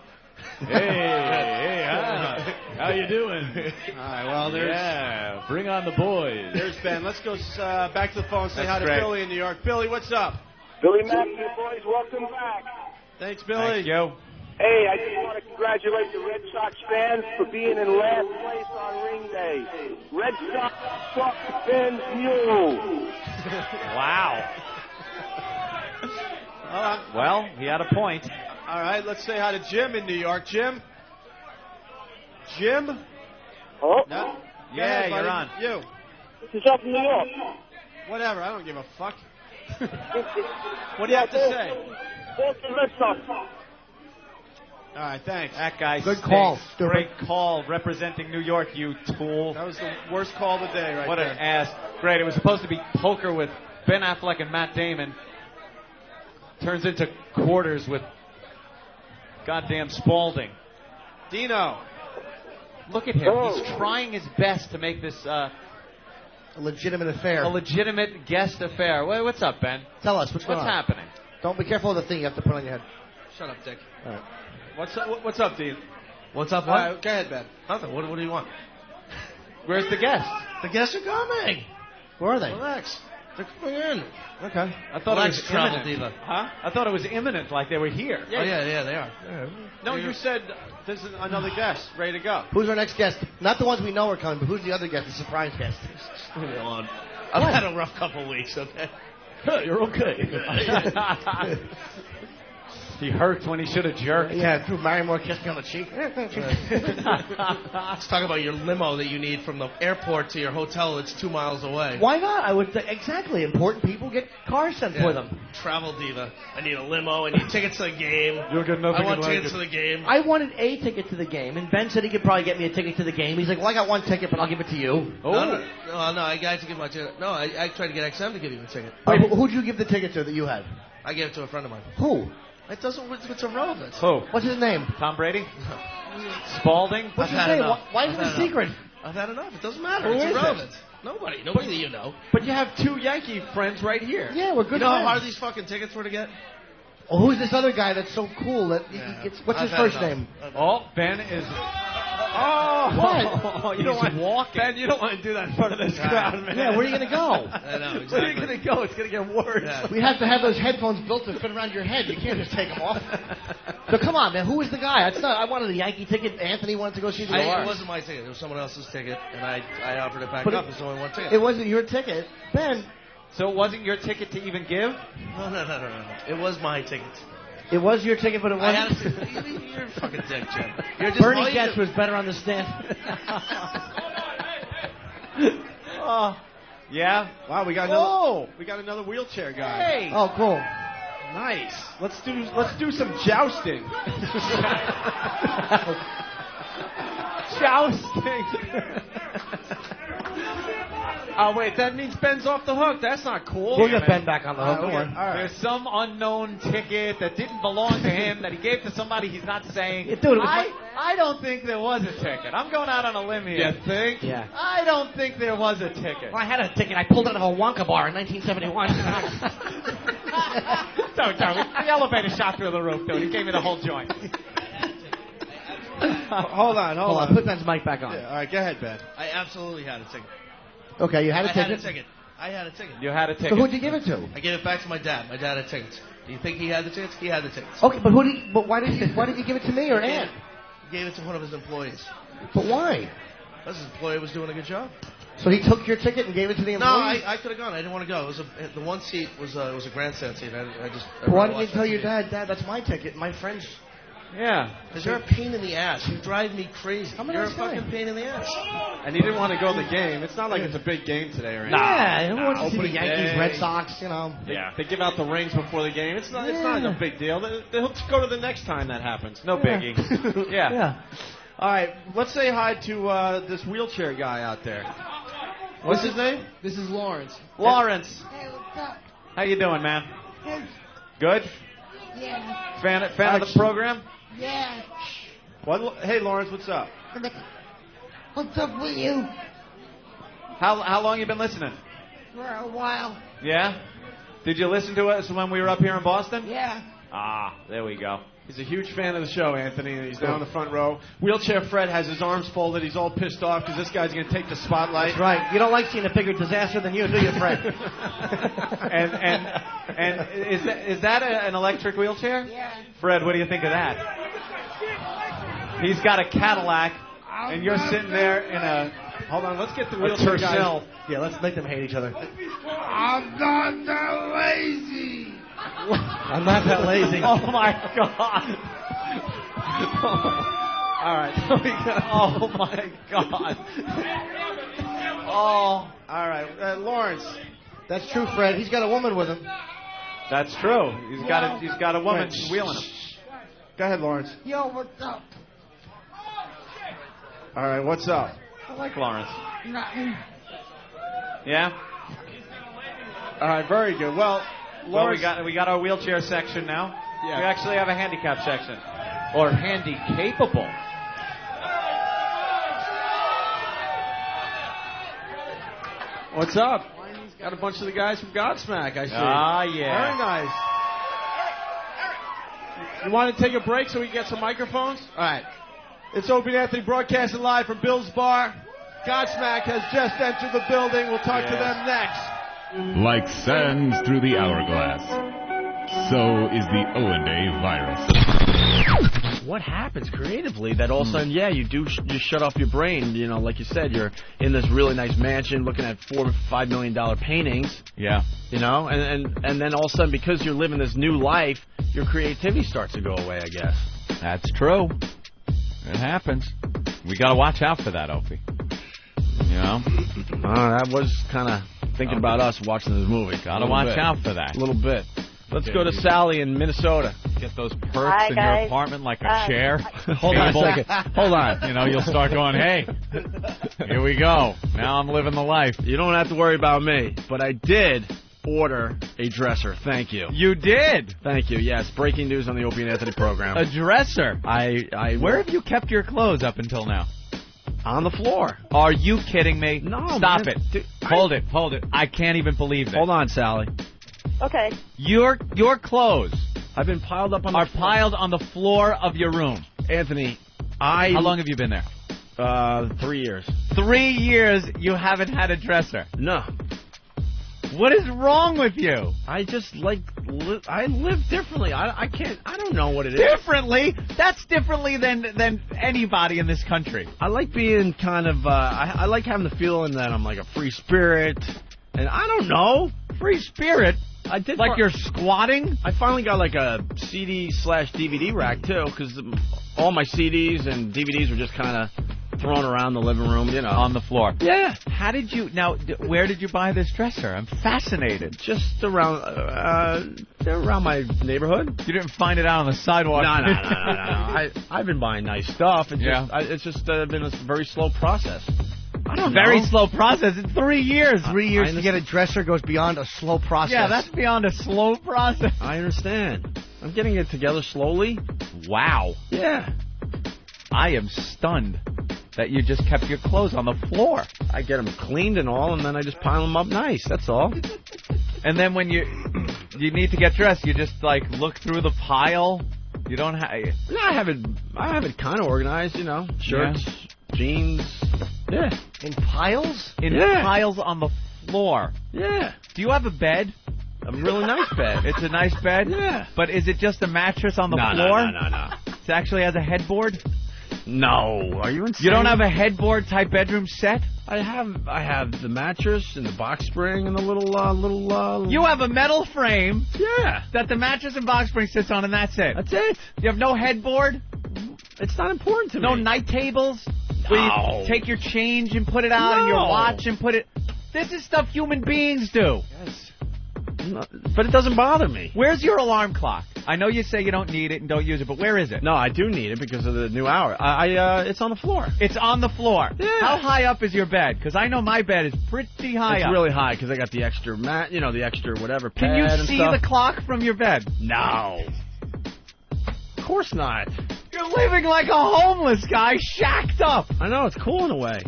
how you doing? All right, well, there's... bring on the boys. There's Ben. Let's go back to the phone and say hi to great. Billy in New York. Billy, what's up? Billy Mack, you boys, welcome back. Thanks, Billy. Thank you. Hey, I just want to congratulate the Red Sox fans for being in last place on ring day. Red Sox fuck Ben's mule. Wow. Well, he had a point. All right, let's say hi to Jim in New York. Jim? Oh? No? Yeah, you're on. You. This is up in New York. Whatever, I don't give a fuck. What do you have to say? Boston Red Sox. All right, thanks. That guy Good stinks. call, stupid. Great call representing New York, you tool. That was the worst call of the day right What there. an ass. Great, it was supposed to be poker with Ben Affleck and Matt Damon. Turns into quarters with goddamn Spalding. Dino. Look at him. He's trying his best to make this A legitimate affair. a legitimate guest affair. What's up, Ben? Tell us, what's going on? happening? Don't be careful of the thing you have to put on your head. Shut up, Dick. All right. What's up, Dean? What's up, All what? right, go ahead, Ben. Nothing. What do you want? Where's the guest? The guests are coming. Where are they? Relax. They're coming in. Okay. I thought Relax, it was Travel imminent. Diva. Huh? I thought it was imminent, like they were here. Oh, yeah, they are. No, you said there's another guest ready to go. Who's our next guest? Not the ones we know are coming, but who's the other guest, the surprise guest? Leave me alone. I've had a rough couple of weeks, okay? You're okay. He hurt when he should have jerked. Yeah, Drew Barrymore kissed me on the cheek. Let's talk about your limo that you need from the airport to your hotel that's 2 miles away. Why not? I would exactly. Important people get cars sent for them. Travel Diva. I need a limo. I need tickets to the game. You'll get nothing. I want tickets to the game. I wanted a ticket to the game, and Ben said he could probably get me a ticket to the game. He's like, well, I got one ticket, but I'll give it to you. No, I got to give my ticket. No, I tried to get XM to give you the ticket. Wait, who'd you give the ticket to that you had? I gave it to a friend of mine. Who? It doesn't. It's irrelevant. Who? What's his name? Tom Brady? Spalding? What's his name? Why is it a secret? I've had enough. It doesn't matter. Who It's is irrelevant. Nobody that you know. But you have two Yankee friends right here. Yeah, we're good You know how friends. hard these fucking tickets were to get? Oh, who's this other guy that's so cool that he gets? What's his first name? Oh, Ben is. What? You don't want walking. Ben, you don't want to do that in front of this crowd, man. Yeah, where are you going to go? I know, exactly. Where are you going to go? It's going to get worse. Yeah. We have to have those headphones built to fit around your head. You can't just take them off. So come on, man. Who is the guy? It's not. I wanted a Yankee ticket. Anthony wanted to go see the It Orioles. wasn't my ticket. It was someone else's ticket, and I offered it back But up. There's only one ticket. It wasn't your ticket, Ben. So it wasn't your ticket to even give? No. It was my ticket. It was your ticket, but it I had wasn't. You're a fucking dick, Jim. You're just Bernie Getz was better on the stand. Yeah? Wow, we got another wheelchair guy. Hey! Oh, cool. Nice. Let's do some jousting. Jousting. Oh wait, that means Ben's off the hook. That's not cool. We'll get Ben back on the hook. Don't worry. All right. There's some unknown ticket that didn't belong to him that he gave to somebody he's not saying. Yeah, dude, it was I don't think there was a ticket. I'm going out on a limb here. You think? Yeah. I don't think there was a ticket. Well, I had a ticket. I pulled out of a Wonka bar in 1971. Don't. The elevator shot through the roof, dude. He gave me the whole joint. Hold on. Hold on. Put Ben's mic back on. Yeah, all right, go ahead, Ben. I absolutely had a ticket. Okay, you had a ticket. I had a ticket. You had a ticket. So who'd you give it to? I gave it back to my dad. My dad had tickets. Do you think he had the tickets? He had the tickets. Okay, but why did you give it to me or Ann? He gave it to one of his employees. But why? Because his employee was doing a good job. So he took your ticket and gave it to the No, employee? I could have gone. I didn't want to go. The one seat was a grandstand seat. Why didn't you tell your dad, that's my ticket, my friend's... Yeah. Because you're a pain in the ass. You drive me crazy. I'm a You're nice a guy. fucking pain in the ass. And he didn't want to go to the game. It's not like it's a big game today or anything. Yeah, who wants to see the Opening Yankees, day. Red Sox, you know? Yeah. They give out the rings before the game. It's not a big deal. They'll go to the next time that happens. No biggie. Yeah. Yeah. All right, let's say hi to this wheelchair guy out there. What's his name? This is Lawrence. Lawrence. Hey, what's up? How you doing, man? Good. Good? Yeah. Fan of the program? Yeah. Hey, Lawrence, what's up? What's up with you? How long you been listening? For a while. Yeah? Did you listen to us when we were up here in Boston? Yeah. Ah, there we go. He's a huge fan of the show, Anthony, and he's down the front row. Wheelchair Fred has his arms folded. He's all pissed off because this guy's going to take the spotlight. That's right. You don't like seeing a bigger disaster than you, do you, Fred? and is that an electric wheelchair? Yeah. Fred, what do you think of that? He's got a Cadillac, and you're sitting there in a... Hold on, let's get the wheelchair guys. Yeah, let's make them hate each other. I'm not that lazy. I'm not that lazy. Oh, my God. All right. Oh, my God. Oh. All right. Lawrence. That's true, Fred. He's got a woman with him. That's true. He's got a woman wheeling him. Go ahead, Lawrence. Yo, what's up? All right, what's up? I like Lawrence. Nothing. Yeah? All right, very good. Well, Lawrence... we got our wheelchair section now. Yeah. We actually have a handicap section. Or handy-capable. What's up? Got a bunch of the guys from Godsmack, I see. Ah, yeah. Very nice. You want to take a break so we can get some microphones? All right. It's Opie and Anthony broadcasting live from Bill's Bar. Godsmack has just entered the building. We'll talk to them next. Like sands through the hourglass, so is the O&A virus. What happens creatively that all of a sudden, you do just shut off your brain? You know, like you said, you're in this really nice mansion looking at $4 or $5 million paintings. Yeah. You know, and then all of a sudden, because you're living this new life, your creativity starts to go away, I guess. That's true. It happens. We got to watch out for that, Opie. You know? That was kind of thinking about us watching this movie. Got to watch out for that. A little bit. Let's go to Sally in Minnesota. Get those perks in your apartment like a chair. Hold on a second. Hold on. You know, you'll start going, hey, here we go. Now I'm living the life. You don't have to worry about me, but I did order a dresser. Thank you. You did? Thank you. Yes, breaking news on the Opie and Anthony program. A dresser? Where have you kept your clothes up until now? On the floor. Are you kidding me? No, Stop man. it. Hold it. I can't even believe this. Hold on, Sally. Okay. Your clothes I've been piled up on are piled on the floor of your room. Anthony, How long have you been there? 3 years. 3 years you haven't had a dresser. No. What is wrong with you? I just I live differently. I can't. I don't know what it is. Differently? That's differently than anybody in this country. I like being kind of. I like having the feeling that I'm like a free spirit, and I don't know. Free spirit? I did like you're squatting? I finally got like a CD/DVD rack too, because all my CDs and DVDs were just kind of thrown around the living room, you know, on the floor. Yeah. How did you? Now, where did you buy this dresser? I'm fascinated. Just around my neighborhood. You didn't find it out on the sidewalk. No. I've been buying nice stuff. It's just been a very slow process. I don't know. Very slow process. In 3 years. 3 years to get a dresser goes beyond a slow process. Yeah, that's beyond a slow process. I understand. I'm getting it together slowly. Wow. Yeah. I am stunned that you just kept your clothes on the floor. I get them cleaned and all, and then I just pile them up nice. That's all. And then when you need to get dressed, you just like look through the pile. You don't have. No, I have it kind of organized. You know, shirts, jeans. Yeah. In piles? In piles on the floor. Yeah. Do you have a bed? A really nice bed. It's a nice bed? Yeah. But is it just a mattress on the floor? No. It actually has a headboard? No. Are you insane? You don't have a headboard type bedroom set? I have the mattress and the box spring and the little. You have a metal frame. Yeah. That the mattress and box spring sits on, and that's it. That's it. You have no headboard? It's not important to me. No night tables? Where you take your change and put it out and your watch and put it... This is stuff human beings do. Yes. But it doesn't bother me. Where's your alarm clock? I know you say you don't need it and don't use it, but where is it? No, I do need it because of the new hour. It's on the floor. It's on the floor. Yeah. How high up is your bed? Because I know my bed is pretty high up. It's really high because I got the extra mat, the extra whatever pad Can you and see stuff. the clock from your bed? No. Of course not. You're living like a homeless guy, shacked up. I know, it's cool in a way.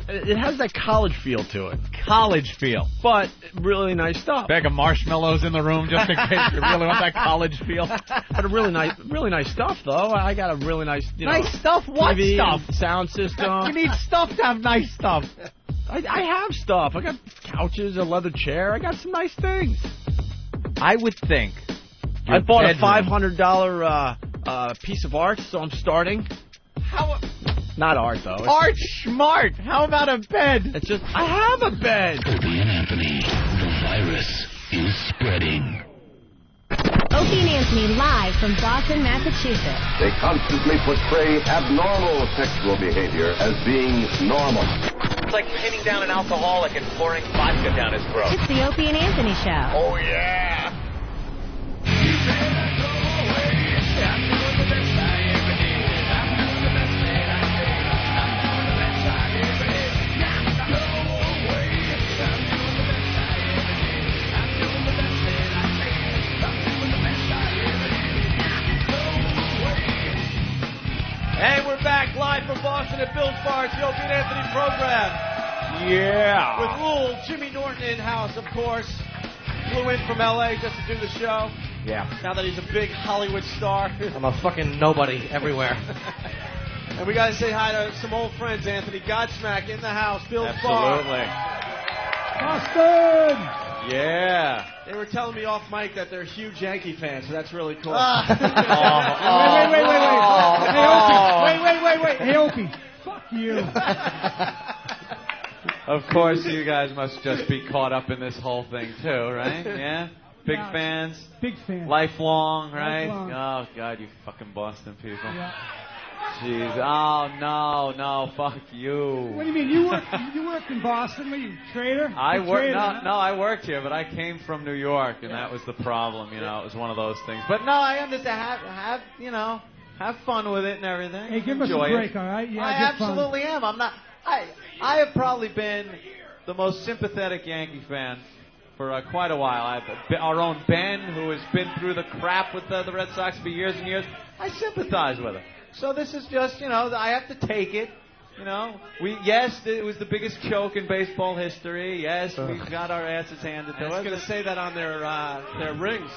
It has that college feel to it. College feel. But really nice stuff. Bag of marshmallows in the room just in case you really want that college feel. But a really nice stuff, though. I got a really nice, nice stuff? What TV stuff? Sound system. You need stuff to have nice stuff. I have stuff. I got couches, a leather chair. I got some nice things. I would think. I bought a $500 piece of art, so I'm starting. How? Not art, though. Art smart. How about a bed? It's just, I have a bed. Opie and Anthony, the virus is spreading. Opie and Anthony live from Boston, Massachusetts. They constantly portray abnormal sexual behavior as being normal. It's like pinning down an alcoholic and pouring vodka down his throat. It's the Opie and Anthony Show. Oh, yeah. Hey, we're back live from Boston at Bill's Bar. It's the Opie and Anthony program. Yeah. With little Jimmy Norton in house, of course. Flew in from L.A. just to do the show. Yeah. Now that he's a big Hollywood star. I'm a fucking nobody everywhere. And we got to say hi to some old friends, Anthony. Godsmack in the house. Bill's Absolutely. Bar. Boston! Yeah. They were telling me off mic that they're huge Yankee fans, so that's really cool. Wait. Hey, Opie. Fuck you. Of course, you guys must just be caught up in this whole thing, too, right? Yeah? Big fans? Big fan. Lifelong, right? Lifelong. Oh, God, you fucking Boston people. Yeah. Jeez. Oh, no, fuck you. What do you mean? You worked in Boston? Were you a traitor? I worked here, but I came from New York, and that was the problem. It was one of those things. But no, I understand. Have fun with it and everything. Hey, give us Enjoy a break, it. all right? Yeah, I absolutely am. I'm not. I have probably been the most sympathetic Yankee fan for quite a while. Our own Ben, who has been through the crap with the Red Sox for years and years. I sympathize with him. So this is just, I have to take it. Yes, it was the biggest choke in baseball history. Yes, we got our asses handed to us. I was going to say that on their rings.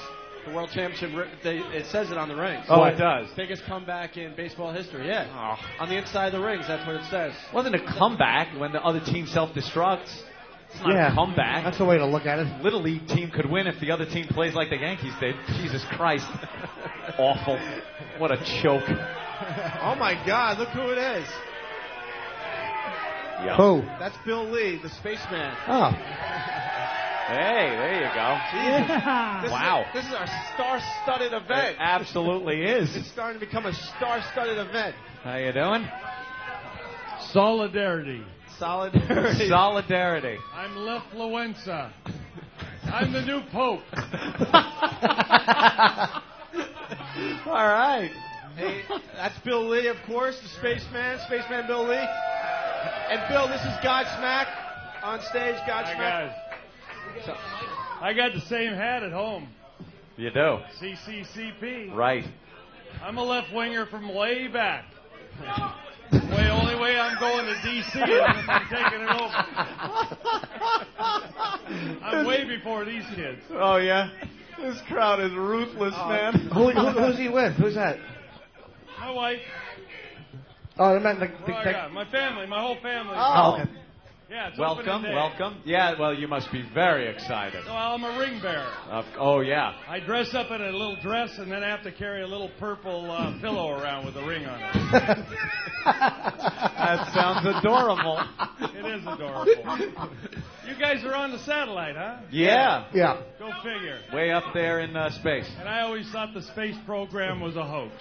The World Championship, it says it on the rings. Oh, it does. Biggest comeback in baseball history, yeah. Oh. On the inside of the rings, that's what it says. It wasn't a comeback when the other team self-destructs. It's not a comeback. That's the way to look at it. Little League team could win if the other team plays like the Yankees did. Jesus Christ. Awful. What a choke. Oh, my God, look who it is. Yep. Who? That's Bill Lee, the spaceman. Oh. Hey, there you go. Yeah. Wow. This is our star-studded event. It absolutely is. It's starting to become a star-studded event. How you doing? Solidarity. Solidarity. I'm Lefluenza. I'm the new Pope. All right. Hey, that's Bill Lee, of course, the Spaceman Bill Lee. And Bill, this is Godsmack on stage. Godsmack. Hi, guys. I got the same hat at home. You do. CCCP. Right. I'm a left winger from way back. Only way I'm going to D.C. is if I'm taking it over. I'm way before these kids. Oh, yeah? This crowd is ruthless, man. Who's he with? Who's that? My wife. Oh, I meant I got my family, my whole family. Oh, okay. Yeah, it's welcome. Yeah, well, you must be very excited. Well, I'm a ring bearer. Oh, yeah. I dress up in a little dress and then I have to carry a little purple pillow around with a ring on it. That sounds adorable. It is adorable. You guys are on the satellite, huh? Yeah. Yeah. Go figure. Way up there in space. And I always thought the space program was a hoax.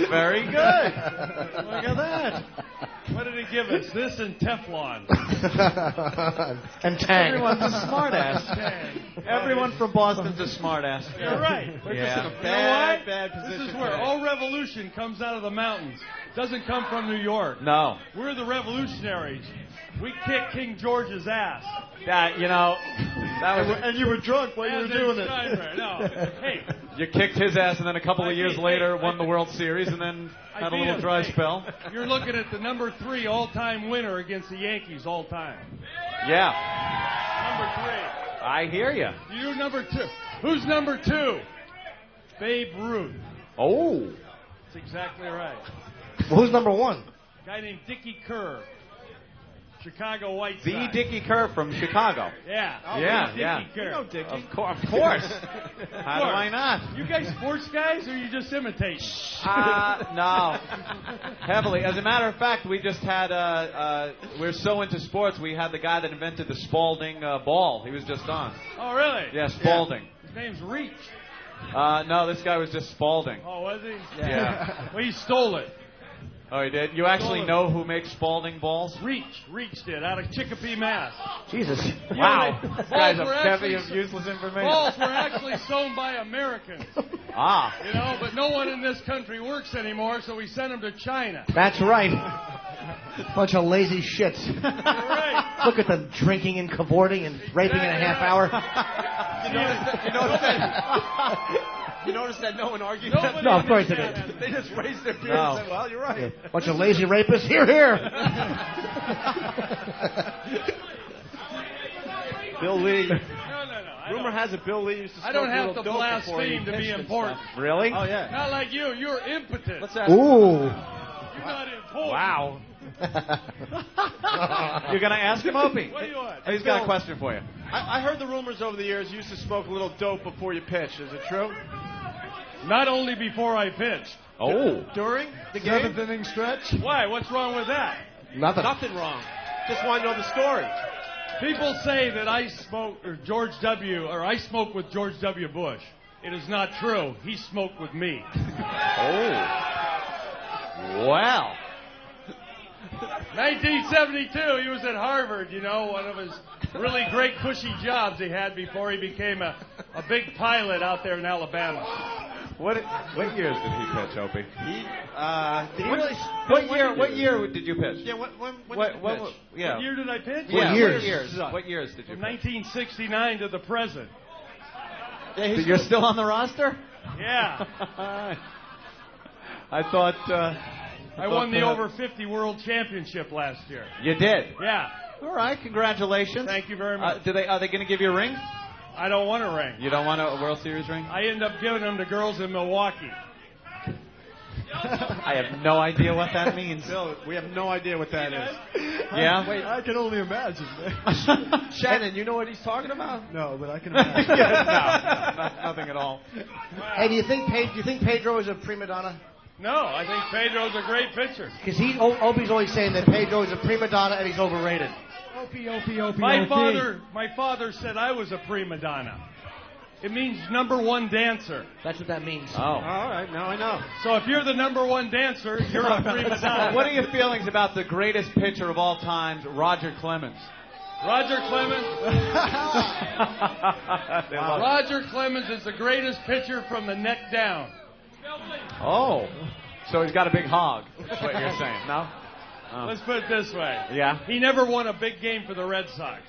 Very good. Look at that. What did he give us? This and Teflon. And Tang. Everyone's a smartass. Everyone from Boston's a smartass. You're right. We're just in a bad position. This is where all revolution comes out of the mountains. It doesn't come from New York. No. We're the revolutionaries. We kicked King George's ass. That was. And you were drunk while you were doing it. No. Hey. You kicked his ass, and then a couple of years later won the World Series, and then had a little dry spell. You're looking at the number 3 all-time winner against the Yankees all time. Yeah. Number 3. I hear you. You're number 2. Who's number 2? Babe Ruth. Oh. That's exactly right. Well, who's number 1? A guy named Dickie Kerr. Chicago White Sox. The Dickie Kerr from Chicago. Yeah. Yeah. Kerr. You know Dickie. Of course. How do I not? You guys sports guys, or you just imitate? No. Heavily. As a matter of fact, we just had, we're so into sports, we had the guy that invented the Spalding ball. He was just on. Oh, really? Yeah, Spalding. His name's Reach. No, this guy was just Spalding. Oh, was he? Yeah. Well, he stole it. Oh, he did? You actually know who makes Spalding balls? Reach did, out of Chicopee, Mass. Jesus. Wow. This guy's a bevy of useless information. Balls were actually sewn by Americans. You know, but no one in this country works anymore, so we sent them to China. That's right. Bunch of lazy shits. Right. Look at them drinking and cavorting and raping in a half hour. You notice that no one argued? No, of course they didn't. They just raised their beard and said, well, you're right. Yeah. Bunch of lazy rapists. Here. Bill Lee. No. Rumor has it Bill Lee used to smoke I don't have little to dope blaspheme to be important. Really? Oh, yeah. Not like you. You're impotent. Let's ask Ooh. You're not important. Wow. You're going to ask him, Opie? What do you want? He's got a question for you. I heard the rumors over the years you used to smoke a little dope before you pitch. Is it true? Not only before I pitched. Oh. During the game? 7th inning stretch? Why? What's wrong with that? Nothing wrong. Just want to know the story. People say that I smoke I smoke with George W. Bush. It is not true. He smoked with me. Oh. Well. 1972, he was at Harvard, one of his really great cushy jobs he had before he became a big pilot out there in Alabama. What years did he pitch, Opie? What year did you pitch? Yeah, when did you pitch? What year did I pitch? Yeah, years? What years did you From pitch? 1969 to the present. Yeah, you're still on the roster? Yeah. I thought... I won the over 50 World Championship last year. You did? Yeah. All right, congratulations. Thank you very much. Are they going to give you a ring? I don't want a ring. You don't want a World Series ring? I end up giving them to girls in Milwaukee. I have no idea what that means. Bill, we have no idea what that is. Yeah? Wait, I can only imagine, man. Shannon, you know what he's talking about? No, but I can imagine. No, nothing at all. Hey, do you think Pedro is a prima donna? No, I think Pedro's a great pitcher. Because Opie's always saying that Pedro is a prima donna and he's overrated. Opie. My father said I was a prima donna. It means number 1 dancer. That's what that means. Oh. All right, now I know. So if you're the number 1 dancer, you're a prima donna. What are your feelings about the greatest pitcher of all time, Roger Clemens? Roger Clemens? Roger Clemens is the greatest pitcher from the neck down. Oh. So he's got a big hog, is what you're saying, no? Let's put it this way. Yeah? He never won a big game for the Red Sox.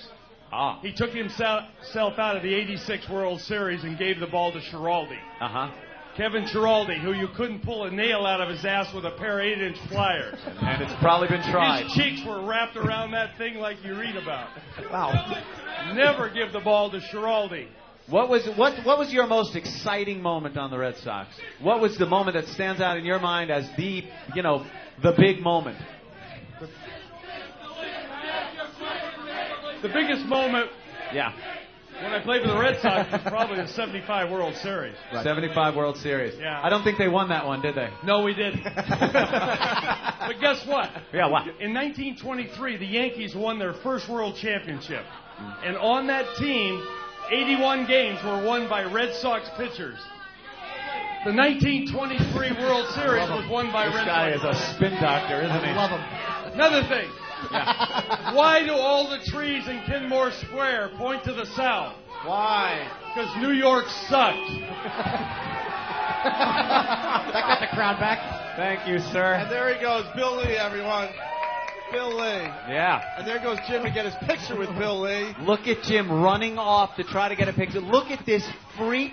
Ah. He took himself out of the '86 World Series and gave the ball to Schiraldi. Uh-huh. Kevin Schiraldi, who you couldn't pull a nail out of his ass with a pair of 8-inch pliers. And it's probably been tried. His cheeks were wrapped around that thing like you read about. Wow. Never give the ball to Schiraldi. What was your most exciting moment on the Red Sox? What was the moment that stands out in your mind as the big moment? The biggest moment Yeah. when I played for the Red Sox was probably the 75 World Series. Right. 75 World Series. Yeah. I don't think they won that one, did they? No, we didn't. But guess what? Yeah, what? In 1923, the Yankees won their first World Championship. And on that team, 81 games were won by Red Sox pitchers. The 1923 World Series was won by Red Sox. This guy is a spin doctor, isn't he? I love him. Another thing. Why do all the trees in Kenmore Square point to the south? Why? Because New York sucked. That got the crowd back. Thank you, sir. And there he goes, Bill Lee, everyone. Bill Lee. Yeah. And there goes Jim to get his picture with Bill Lee. Look at Jim running off to try to get a picture. Look at this freak,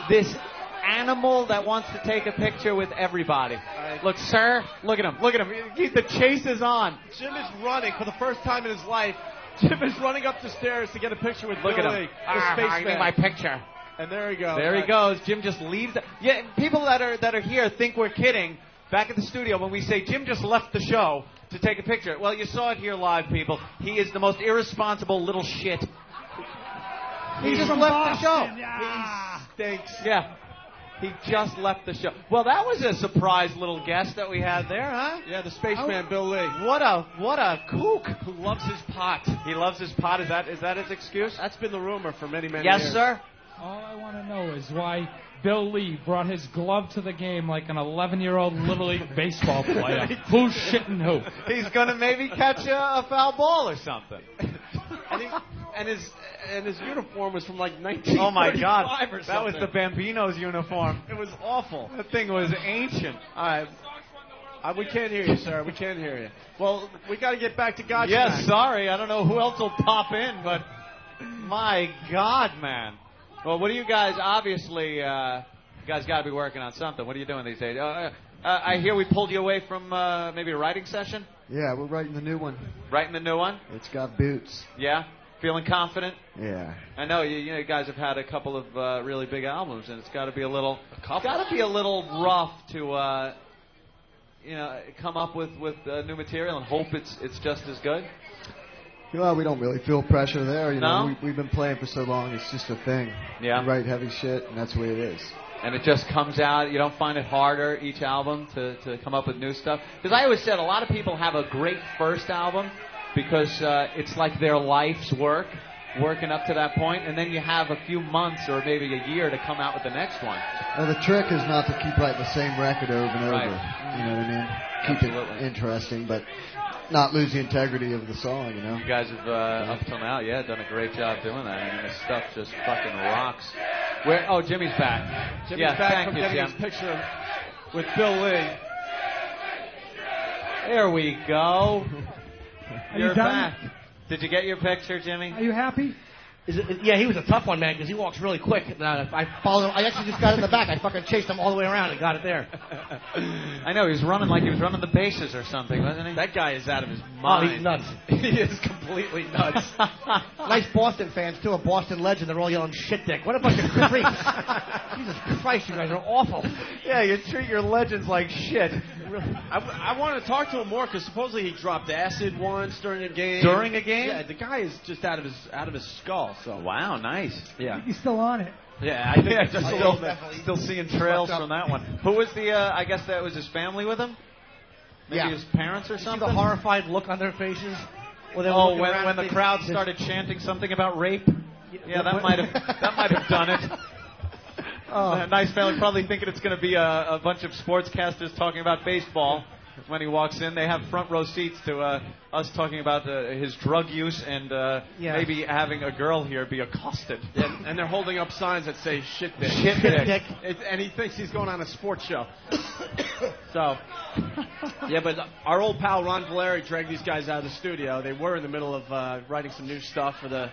this animal that wants to take a picture with everybody. Right. Look, sir, look at him. Look at him. The chase is on. Jim is running for the first time in his life. Jim is running up the stairs to get a picture with Look Bill at him. Lee. The spaceman. My picture. And there he goes. There he goes. Jim just leaves. Yeah, people that are here think we're kidding. Back at the studio, when we say Jim just left the show to take a picture. Well, you saw it here live, people. He is the most irresponsible little shit. He just left the show. Yeah. He stinks. Yeah. He just left the show. Well, that was a surprise little guest that we had there, huh? Yeah, the spaceman, Bill Lee. What a kook. Who loves his pot. He loves his pot. Is that his excuse? That's been the rumor for many, many yes, years. Sir. All I want to know is why Bill Lee brought his glove to the game like an 11-year-old Little League baseball player. Who's shitting who? He's going to maybe catch a foul ball or something. And his uniform was from like 1935 Oh, my God. or something. That was the Bambino's uniform. It was awful. That thing was ancient. All right. We can't hear you, sir. We can't hear you. Well, we got to get back to Gotcha. Yes, sorry. I don't know who else will pop in, but my God, man. Well, what do you guys, obviously, you guys got to be working on something. What are you doing these days? I hear we pulled you away from maybe a writing session? Yeah, we're writing the new one. Writing the new one? It's got boots. Yeah? Feeling confident? Yeah. I know you guys have had a couple of really big albums, and it's got to be a little rough to come up with new material and hope it's just as good. Well, we don't really feel pressure there. You No? know, we've been playing for so long. It's just a thing. Yeah. We write heavy shit, and that's the way it is. And it just comes out. You don't find it harder each album to come up with new stuff? Because I always said a lot of people have a great first album because it's like their life's work, working up to that point, and then you have a few months or maybe a year to come out with the next one. Now, the trick is not to keep writing the same record over and over. Right. You know what I mean? Keep it interesting, but not lose the integrity of the song, you know? You guys have, up till now, done a great job doing that. I mean, this stuff just fucking rocks. Jimmy's back. Jimmy's back thank from you, getting Jim. his picture with Bill Lee. There we go. You're done? back. Did you get your picture, Jimmy? Are you happy? Yeah, he was a tough one, man, because he walks really quick. I followed him. I actually just got in the back. I fucking chased him all the way around and got it there. I know, he was running like he was running the bases or something, wasn't he? That guy is out of his Oh, mind. he's nuts. He is completely nuts. Nice Boston fans, too. A Boston legend. They're all yelling shit dick. What a bunch of freaks. Jesus Christ, you guys are awful. Yeah, you treat your legends like shit. I want to talk to him more because supposedly he dropped acid once during a game. During a game? Yeah, the guy is just out of his skull. So wow, nice. Yeah, He's still on it. yeah. I think Still seeing trails from that one. Who was the? I guess that was his family with him. Maybe Yeah. his parents or You see something. the horrified look on their faces? When they were Oh, looking around when the and crowd they- started chanting something about rape. Yeah, that might have done it. A nice family, probably thinking it's going to be a bunch of sportscasters talking about baseball. When he walks in, they have front row seats to us talking about his drug use and maybe having a girl here be accosted. and they're holding up signs that say "shit dick." Shit dick. And he thinks he's going on a sports show. So, yeah, but our old pal Ron Valeri dragged these guys out of the studio. They were in the middle of writing some new stuff for the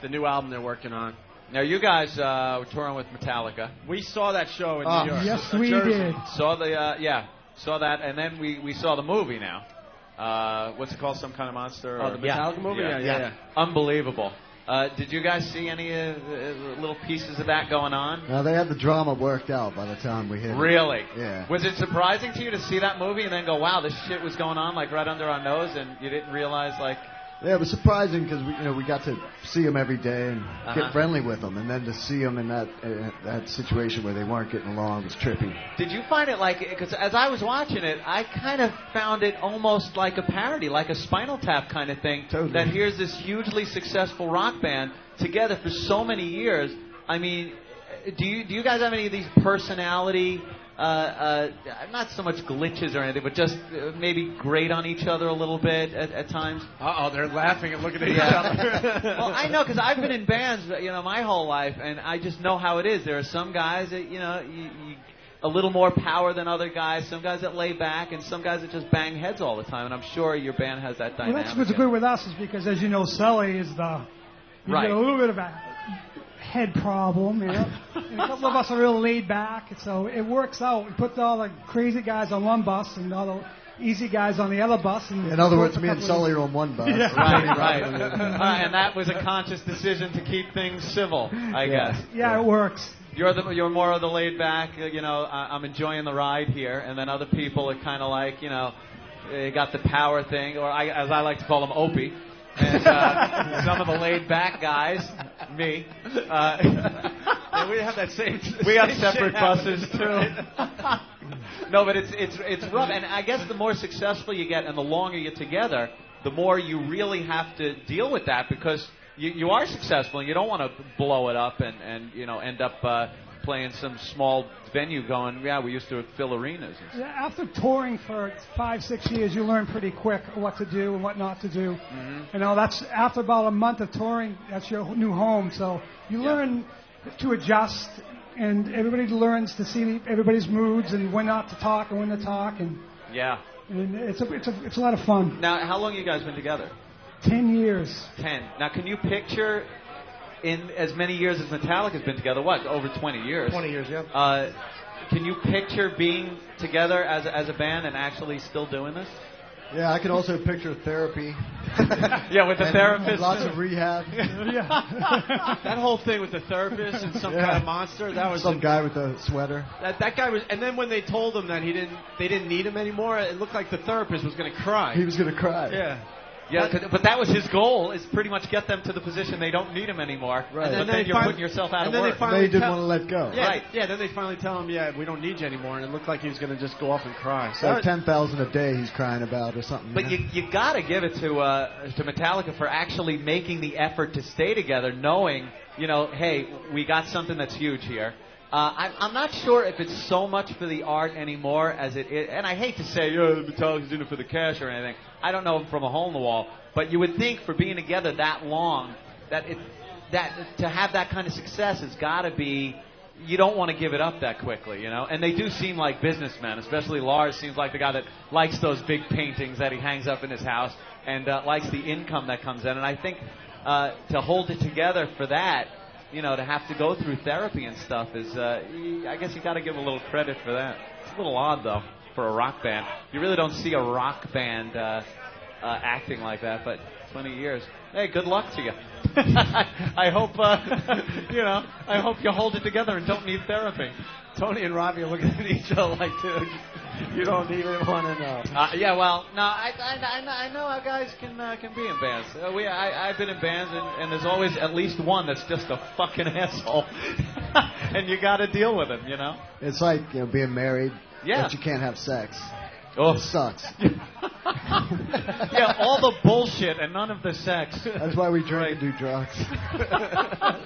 new album they're working on. Now, you guys were touring with Metallica. We saw that show in New York. Yes, we Jersey. did. Saw that, and then we saw the movie now. What's it called? Some Kind of Monster? Oh, the Metallica movie? Yeah. Unbelievable. Did you guys see any little pieces of that going on? Now, they had the drama worked out by the time we hit it. Really? Yeah. Was it surprising to you to see that movie and then go, wow, this shit was going on like right under our nose, and you didn't realize like... Yeah, it was surprising because we got to see them every day and get friendly with them, and then to see them in that situation where they weren't getting along was trippy. Did you find it like, because as I was watching it, I kind of found it almost like a parody, like a Spinal Tap kind of thing. Totally. That here's this hugely successful rock band together for so many years. I mean, do you guys have any of these personality not so much glitches or anything, but just maybe grate on each other a little bit at times? They're laughing and looking at each other. Well, I know, because I've been in bands, my whole life, and I just know how it is. There are some guys that, you a little more power than other guys, some guys that lay back, and some guys that just bang heads all the time, and I'm sure your band has that dynamic. Well, that's what's good with us is because, as you know, Sully is you get a little bit of a head problem, and a couple of us are real laid back, so it works out. We put all the crazy guys on one bus and all the easy guys on the other bus. And in other words, me and Sully are on one bus. Yeah. Right. And that was a conscious decision to keep things civil, I guess. Yeah, it works. You're more of the laid back, I'm enjoying the ride here, and then other people are kind of like, they got the power thing, or as I like to call them, Opie. And some of the laid back guys, me. Yeah, we have that same. We have separate buses too. No, but it's rough, and I guess the more successful you get and the longer you're together, the more you really have to deal with that, because you are successful and you don't want to blow it up and end up playing some small venue going, we used to fill arenas. Yeah, after touring for 5-6 years, you learn pretty quick what to do and what not to do. Mm-hmm. That's after about a month of touring, that's your new home. So you learn to adjust, and everybody learns to see everybody's moods and when not to talk and when to talk. And it's a lot of fun. Now, how long have you guys been together? 10 years. 10. Now, can you picture, in as many years as Metallica's been together, over 20 years? 20 years, yeah. Can you picture being together as a band and actually still doing this? Yeah, I can also picture therapy. With the therapist. Lots of rehab. That whole thing with the therapist and some kind of monster, that was some guy with a sweater. That guy was, and then when they told him that they didn't need him anymore, it looked like the therapist was going to cry. He was going to cry. Yeah. Yeah, but that was his goal, is pretty much get them to the position they don't need him anymore. Right. And then you're putting yourself out of work. They didn't want to let go. Yeah, right. Yeah, then they finally tell him, we don't need you anymore, and it looked like he was going to just go off and cry. So 10,000 a day he's crying about or something. But you got to give it to Metallica for actually making the effort to stay together, knowing, hey, we got something that's huge here. I'm not sure if it's so much for the art anymore as it is, and I hate to say, Metallica's in it for the cash or anything. I don't know from a hole in the wall, but you would think for being together that long, that to have that kind of success has got to be, you don't want to give it up that quickly, And they do seem like businessmen, especially Lars seems like the guy that likes those big paintings that he hangs up in his house and likes the income that comes in. And I think to hold it together for that, to have to go through therapy and stuff is, I guess you got to give a little credit for that. It's a little odd, though, for a rock band. You really don't see a rock band acting like that, but 20 years. Hey, good luck to you. I hope, I hope you hold it together and don't need therapy. Tony and Robbie are looking at each other like, dude, you don't even want to know. I know how guys can be in bands. I've been in bands, and there's always at least one that's just a fucking asshole, and you got to deal with him, It's like being married, but you can't have sex. It sucks. All the bullshit and none of the sex. That's why we drink and do drugs.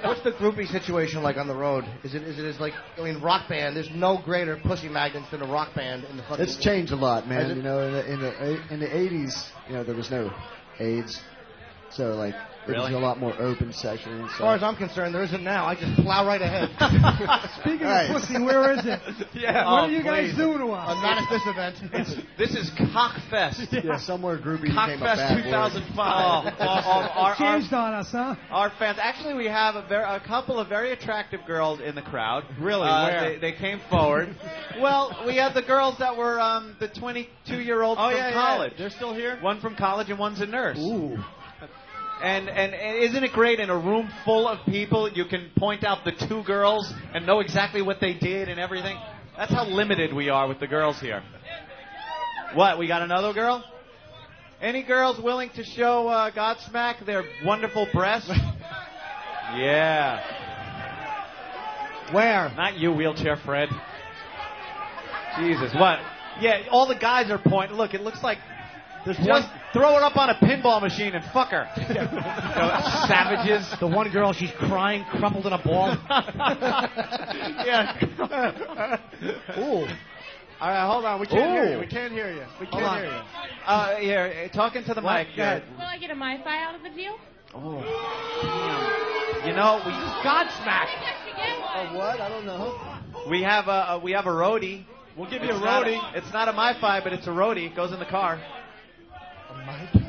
What's the groupie situation like on the road? Is it like, rock band, there's no greater pussy magnets than a rock band in the fucking... It's changed a lot, man. In the 80s, there was no AIDS. So, it was a lot more open section. As far as I'm concerned, there isn't now. I just plow right ahead. Speaking of pussy, where is it? Yeah. What are you guys doing to us? Not at this event. This is Cockfest. Yeah, somewhere groupie became a bad Cockfest 2005. Awesome. Changed on us, huh? Our fans. Actually, we have a couple of very attractive girls in the crowd. Really? Where? They came forward. Well, we have the girls that were the 22-year-olds from college. They're still here? One from college and one's a nurse. Ooh. And isn't it great in a room full of people you can point out the two girls and know exactly what they did and everything? That's how limited we are with the girls here. What, we got another girl? Any girls willing to show Godsmack their wonderful breasts? Yeah. Where? Not you, Wheelchair Fred. Jesus, what? Yeah, all the guys are pointing. Look, it looks like there's Throw her up on a pinball machine and fuck her. Savages. The one girl, she's crying, crumpled in a ball. Yeah. Ooh. All right, hold on. We can't hear you. We can't hear you. We can't hear you. Here, talking to the mic. Will I get a MiFi out of the deal? Oh. You know, we Godsmack. A what? I don't know. We have a roadie. We'll give you a roadie. It's not a MiFi, but it's a roadie. It goes in the car.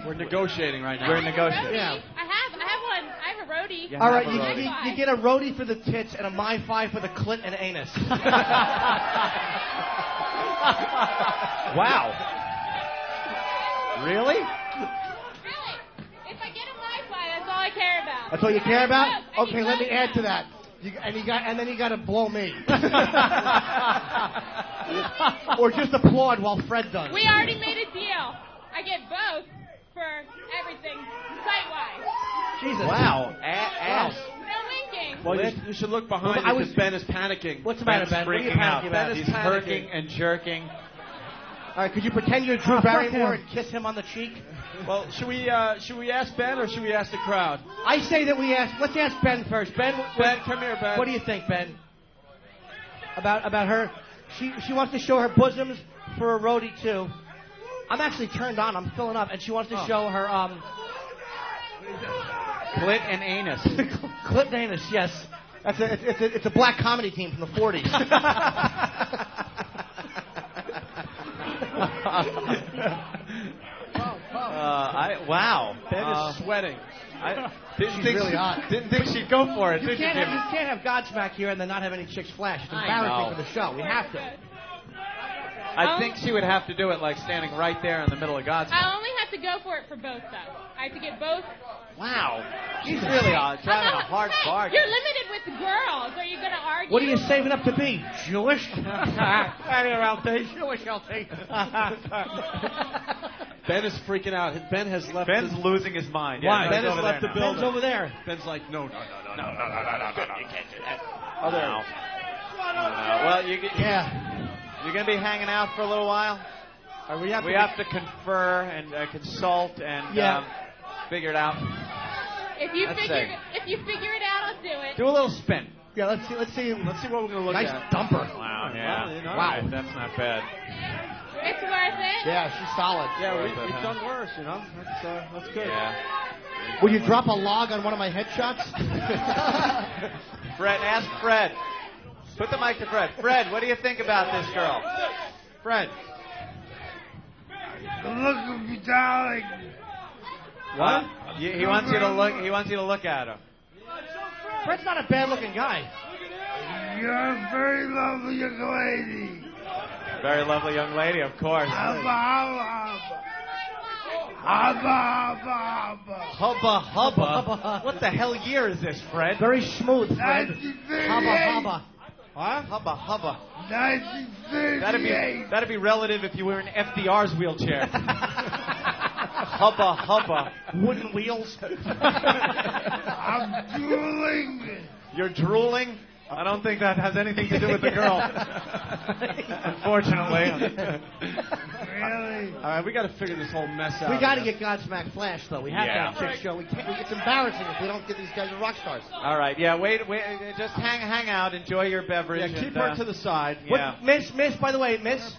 We're negotiating right now. We're negotiating. I Yeah. have one. I have a roadie. All right, you get a roadie for the tits and a MiFi for the clit and anus. Wow. Really? Really? If I get a MiFi, that's all I care about. That's all you care about? I Okay, need let me both. add to that. And then you got to blow me. Or just applaud while Fred does. We already made a deal. I get both for everything, site-wise. Jesus. Wow. No winking. Well, you should look behind you because Ben is panicking. What's the matter, Ben? What are you panicking about? Ben is jerking and jerking. All right, could you pretend you're Drew Barrymore and kiss him on the cheek? Well, should we ask Ben or should we ask the crowd? I say that let's ask Ben first. Ben, come here, Ben. What do you think, Ben? About her? She wants to show her bosoms for a roadie too. I'm actually turned on. I'm filling up, and she wants to show her clit and anus. Clit and anus, yes. It's a black comedy team from the 40s. Wow. Ben is sweating. She's really hot. Didn't think she'd go for it. You can't have Godsmack here and then not have any chicks flash. It's embarrassing for the show. We have to. I think she would have to do it like standing right there in the middle of God's. I only have to go for it for both, though. I have to get both. Wow. She's really driving a hard bargain. You're limited with girls. Are you going to argue? What are you saving up to be? Jewish? Jewish, LT. Ben is freaking out. Ben has left. Ben's losing his mind. Why? Ben has left the building. Ben's over there. Ben's like, no. You can't do that. Oh, there. No. Well, you're going to be hanging out for a little while? We have to confer and consult and figure it out. If you figure it out, I'll do it. Do a little spin. Yeah, let's see what we're going to look at. Nice dumper. Wow, yeah. Well, wow, that's not bad. It's worth it. Yeah, she's solid. Yeah, we've done worse, you know. That's good. Yeah. Will you drop a log on one of my headshots? Fred, ask Fred. Put the mic to Fred. Fred, what do you think about this girl? Fred. Look at me, darling. What? He wants you to look. He wants you to look at her. Fred's not a bad-looking guy. You're a very lovely young lady. Very lovely young lady, of course. Hubba hubba. What the hell year is this, Fred? Very smooth, Fred. Hubba hubba. Huh? Hubba hubba. 1938. That'd be relative if you were in FDR's wheelchair. Hubba hubba. Wooden wheels. I'm drooling. You're drooling? I don't think that has anything to do with the girl. Unfortunately. Really? All right, we got to figure this whole mess out. We got to get Godsmack Flash, though. We have to have a chick show. It's embarrassing if we don't get these guys rock stars. All right, yeah. Wait. Just hang out. Enjoy your beverage. Yeah, keep her to the side. Yeah. Miss. By the way, Miss.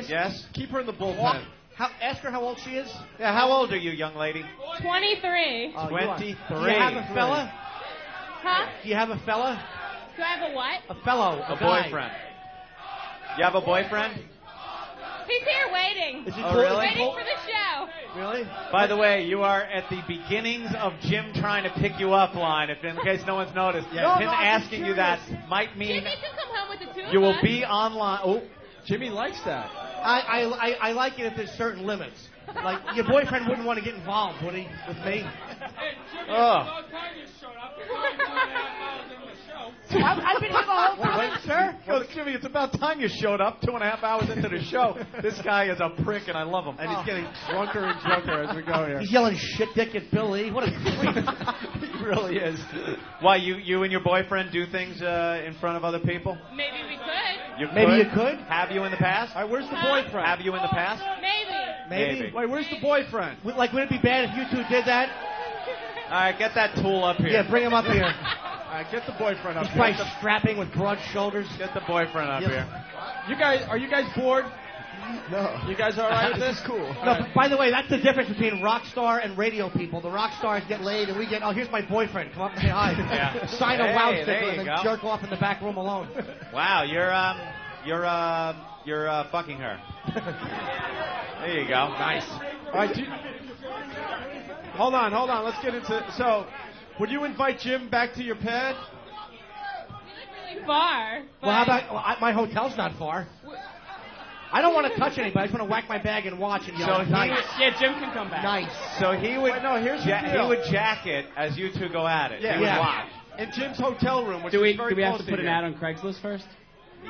Yes. Keep her in the bullpen. Ask her how old she is. Yeah. How old are you, young lady? 23. 23. Do you have a fella? Huh? Do you have a fella? Do I have a what? A fellow. A boyfriend. You have a boyfriend? He's here waiting. Is he really? Waiting for the show. Really? By the way, you are at the beginnings of Jim trying to pick you up line, in case no one's noticed. Yeah. Him asking you that might mean Jimmy can come home with the two of you will us. be online. Oh, Jimmy likes that. I like it if there's certain limits. Like, your boyfriend wouldn't want to get involved, would he, with me? Oh. I've been here the whole time, sir. Well, Jimmy, it's about time you showed up 2.5 hours into the show. This guy is a prick, and I love him. And he's getting drunker and drunker as we go here. He's yelling shit dick at Billy. What a creep. He really is. Why, you and your boyfriend do things in front of other people? Maybe we could. You Maybe you could? Have you in the past? All right, where's the boyfriend? Have you in the past? Maybe. Maybe. Wait, where's the boyfriend? Like, would it be bad if you two did that? All right, get that tool up here. Yeah, bring him up here. All right, get the boyfriend up He's here. probably strapping with broad shoulders. Get the boyfriend up here. Are you guys bored? No. You guys all right with this? This is cool. No, but by the way, that's the difference between rock star and radio people. The rock stars get laid, and we get, oh, here's my boyfriend. Come up and say hi. Yeah. Sign a wow sticker there and you then go. jerk off in the back room alone. Wow, you're fucking her. There you go. Nice. All right, hold on. Let's get into. So, would you invite Jim back to your pad? Really far. Well, how about my hotel's not far. I don't want to touch anybody. I just want to whack my bag and watch and yell. So nice. Yeah, Jim can come back. Nice. So he would. Wait, no, here's the he deal. would jack it as you two go at it. Yeah. He would Yeah. watch. In Jim's hotel room, which Do is very we have close to put an here. ad on Craigslist first?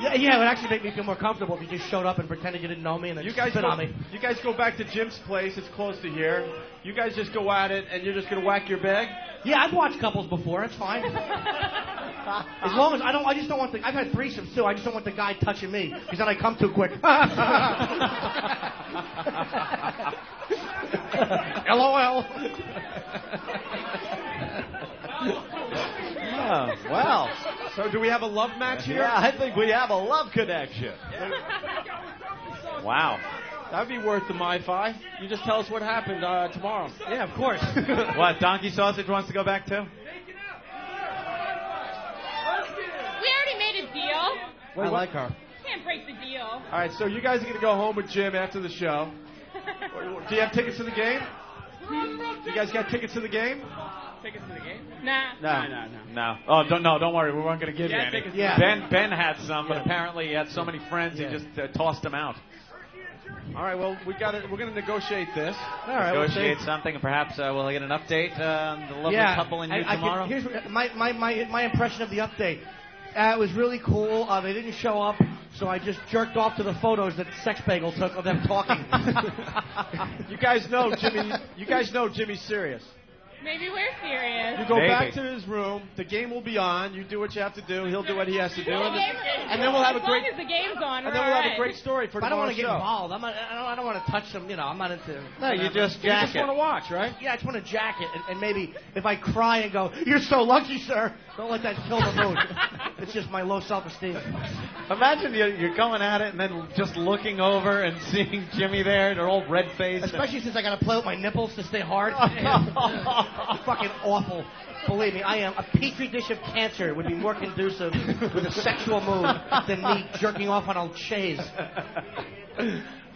Yeah, it would actually make me feel more comfortable if you just showed up and pretended you didn't know me and then You guys spit go, on me. You guys go back to Jim's place. It's close to here. You guys just go at it, and you're just gonna whack your bag. Yeah, I've watched couples before. It's fine. As long as I just don't want the. I've had threesomes too. I just don't want the guy touching me because then I come too quick. LOL. Oh, well. So do we have a love match here? Yeah, I think we have a love connection. Wow. That'd be worth the MiFi. You just tell us what happened tomorrow. Yeah, of course. What, Donkey Sausage wants to go back too? We already made a deal. Wait, I like her. Can't break the deal. All right, so you guys are gonna go home with Jim after the show. Do you have tickets to the game? You guys got tickets to the game? Tickets to the game? Nah. No. Oh, don't worry. We weren't going to give you any. tickets. Yeah. Ben had some, but apparently he had so many friends he just tossed them out. All right, well, we're going to negotiate this. All right, Negotiate something, and perhaps we'll get an update on the lovely couple and you tomorrow. Here's my impression of the update. It was really cool. They didn't show up, so I just jerked off to the photos that Sex Bagel took of them talking. You guys know Jimmy's serious. Maybe we're serious. You go Maybe. back to his room. The game will be on. You do what you have to do. He'll do what he has to do. And then we'll have a great. As long as the game's on, And then we'll have a great story for I don't want tomorrow's to get show. involved. I don't want to touch them. I'm not into. No, you just You jack just it. want to watch, right? Yeah, I just want to jack it, and maybe if I cry and go, "You're so lucky, sir," don't let that kill the mood. It's just my low self-esteem. Imagine you're going at it and then just looking over and seeing Jimmy there, their old red face. Especially since I got to play with my nipples to stay hard. Fucking awful. Believe me, I am. A petri dish of cancer would be more conducive with a sexual mood than me jerking off on a chaise.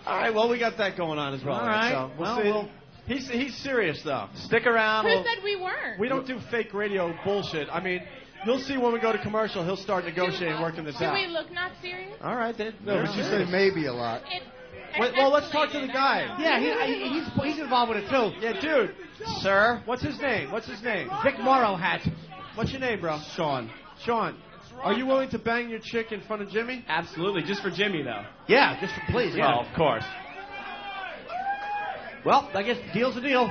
All right, well, we got that going on as well. All right. So we'll see. He's serious, though. Stick around. Who said we weren't? We don't do fake radio bullshit. I mean, you'll see when we go to commercial, he'll start negotiating, working this Do out. we look not serious? All right, then. No, but you say maybe a lot. Well, let's talk to the guy. Yeah, he's involved with it too. Yeah, dude. Sir? What's his name? Vic Morrow hat. What's your name, bro? Sean. Are you willing to bang your chick in front of Jimmy? Absolutely, just for Jimmy, though. Yeah, just please. Yeah. Well, of course. Well, I guess deal's a deal.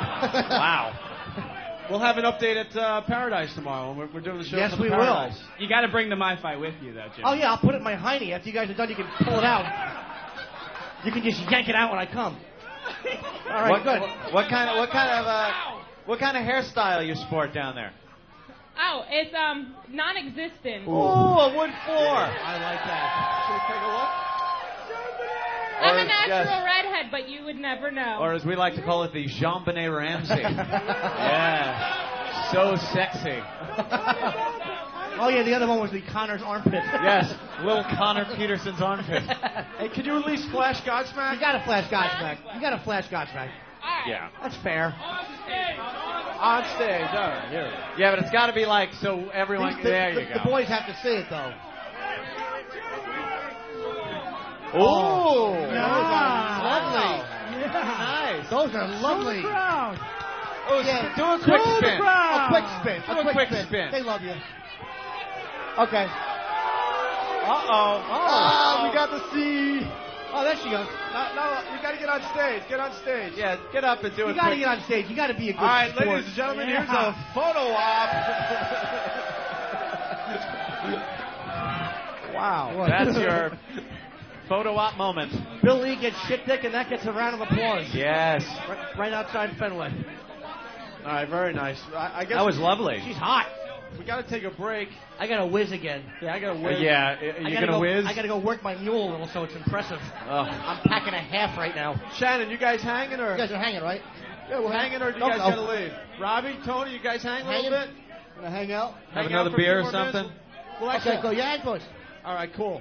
Wow. We'll have an update at Paradise tomorrow when we're doing the show. Yes, from we Paradise. You got to bring the MiFi with you, though, Jimmy. Oh yeah, I'll put it in my hiney. After you guys are done, you can pull it out. You can just yank it out when I come. All right, good. What kind of hairstyle you sport down there? Oh, it's non-existent. Oh, a wood floor. I like that. Should we take a look? I'm a natural redhead, but you would never know. Or as we like to call it, the Jean-Benet Ramsey. Yeah. So sexy. Oh yeah, the other one was the Connor's armpit. Yes, little Connor Peterson's armpit. Hey, could you at least flash Godsmack? You got to flash Godsmack. Yeah. That's fair. On stage. All right, here we go. Yeah, but it's got to be like so everyone. There you go. The boys have to see it though. Oh, lovely. Nice. Those are lovely. Oh, Yeah. do a quick spin. A quick spin. Do a quick spin. They love you. Okay. Oh, we got to see. Oh, there she goes. No, you got to get on stage. Get on stage. Yeah, get up and do it. You got to get on stage. You got to be a good All right, sport. ladies and gentlemen, here's a photo op. Wow. That's your photo op moment. Bill Lee gets shit dick, and that gets a round of applause. Yes. Right outside Fenway. All right, very nice. I guess That was lovely. She's hot. We got to take a break. I got to whiz again. Yeah, I got to whiz. Yeah, you going to whiz? I got to go work my mule a little, so it's impressive. I'm packing a half right now. Shannon, you guys hanging or? You guys are hanging, right? Yeah, we're hanging, or do you guys got to leave? Robbie, Tony, you guys hang a little bit? Gonna hang out? Have another beer or something? Well, Okay, go. Yeah, boys. All right, cool.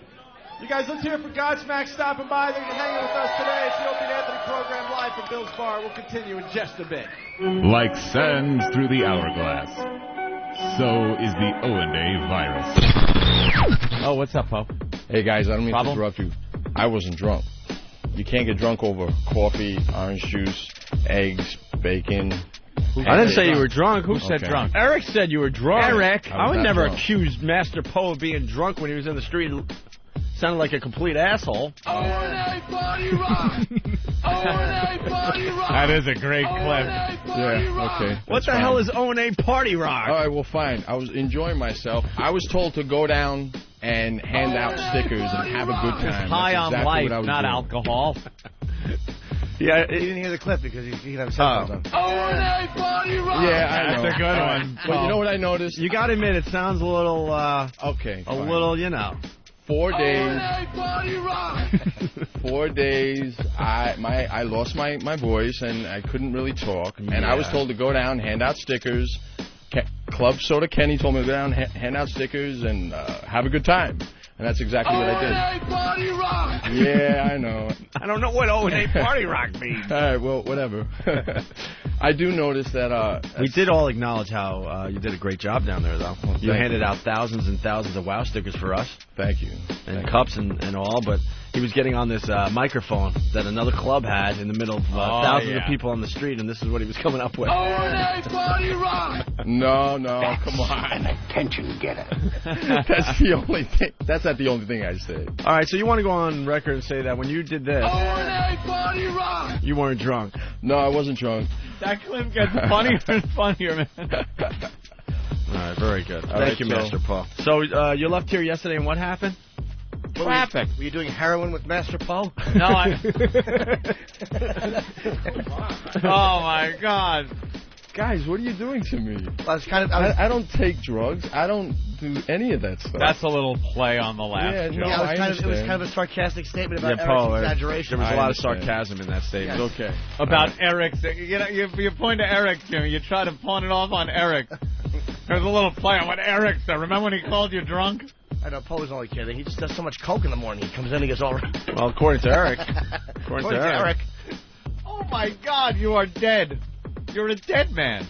You guys, let's hear it for Godsmack stopping by. They're hanging with us today. It's the Opie and Anthony program live from Bill's Bar. We'll continue in just a bit. Like sands through the hourglass, so is the O&A virus. Oh, what's up, Poe? Hey, guys, I don't mean to interrupt you. I wasn't drunk. You can't get drunk over coffee, orange juice, eggs, bacon. I didn't say you were drunk. Who said drunk? Eric said you were drunk. Eric. I would not never drunk. accuse Master Poe of being drunk when he was in the street. Sounded like a complete asshole. O&A Party Rock! O&A Party Rock! That is a great clip. Yeah, okay. What the hell is O&A Party Rock? All right, well, fine. I was enjoying myself. I was told to go down and hand out stickers and have a good time. High That's on exactly life, what I was not doing. alcohol. Yeah, he didn't hear the clip because he didn't have his headphones on. O&A Party Rock! Yeah, I know. That's a good one. But you know what I noticed? You got to admit, it sounds a little, Okay, a fine. little, you know. 4 days. O&A Party Rock! 4 days, I lost my voice and I couldn't really talk. And I was told to go down, hand out stickers. Club Soda Kenny told me to go down, hand out stickers, and have a good time. And that's exactly what I did. O&A Party Rock! Yeah, I know. I don't know what O&A Party Rock means. All right, well, whatever. I do notice that... we did all acknowledge how you did a great job down there, though. Well, You handed out thousands and thousands of WOW stickers for us. Thank you. And cups and all, but he was getting on this microphone that another club had in the middle of thousands of people on the street, and this is what he was coming up with. O&A Party Rock! No, come on. An attention getter. That's the only thing. That's not the only thing I say. All right, so you want to go on record and say that when you did this, O&A Party Rock! you weren't drunk. No, I wasn't drunk. That clip gets funnier and funnier, man. All right, very good. All Thank right, you, so- Master Paul. So you left here yesterday, and what happened? Traffic. Were you doing heroin with Master Poe? No, I... Oh, my God. Guys, what are you doing to me? I was kind of. I don't take drugs. I don't do any of that stuff. That's a little play on the last Yeah, joke. no, Yeah, I it was understand. kind of a sarcastic statement about Paul, Eric's exaggeration. there was a I lot understand. of sarcasm in that statement. Yes. Okay. About Eric's, you point to Eric, Jimmy. You try to pawn it off on Eric. There's a little play on what Eric said. Remember when he called you drunk? I know Poe's only kidding. He just does so much coke in the morning. He comes in and he gets all right. Well, according to Eric. According to Eric. Oh my God, you are dead. You're a dead man.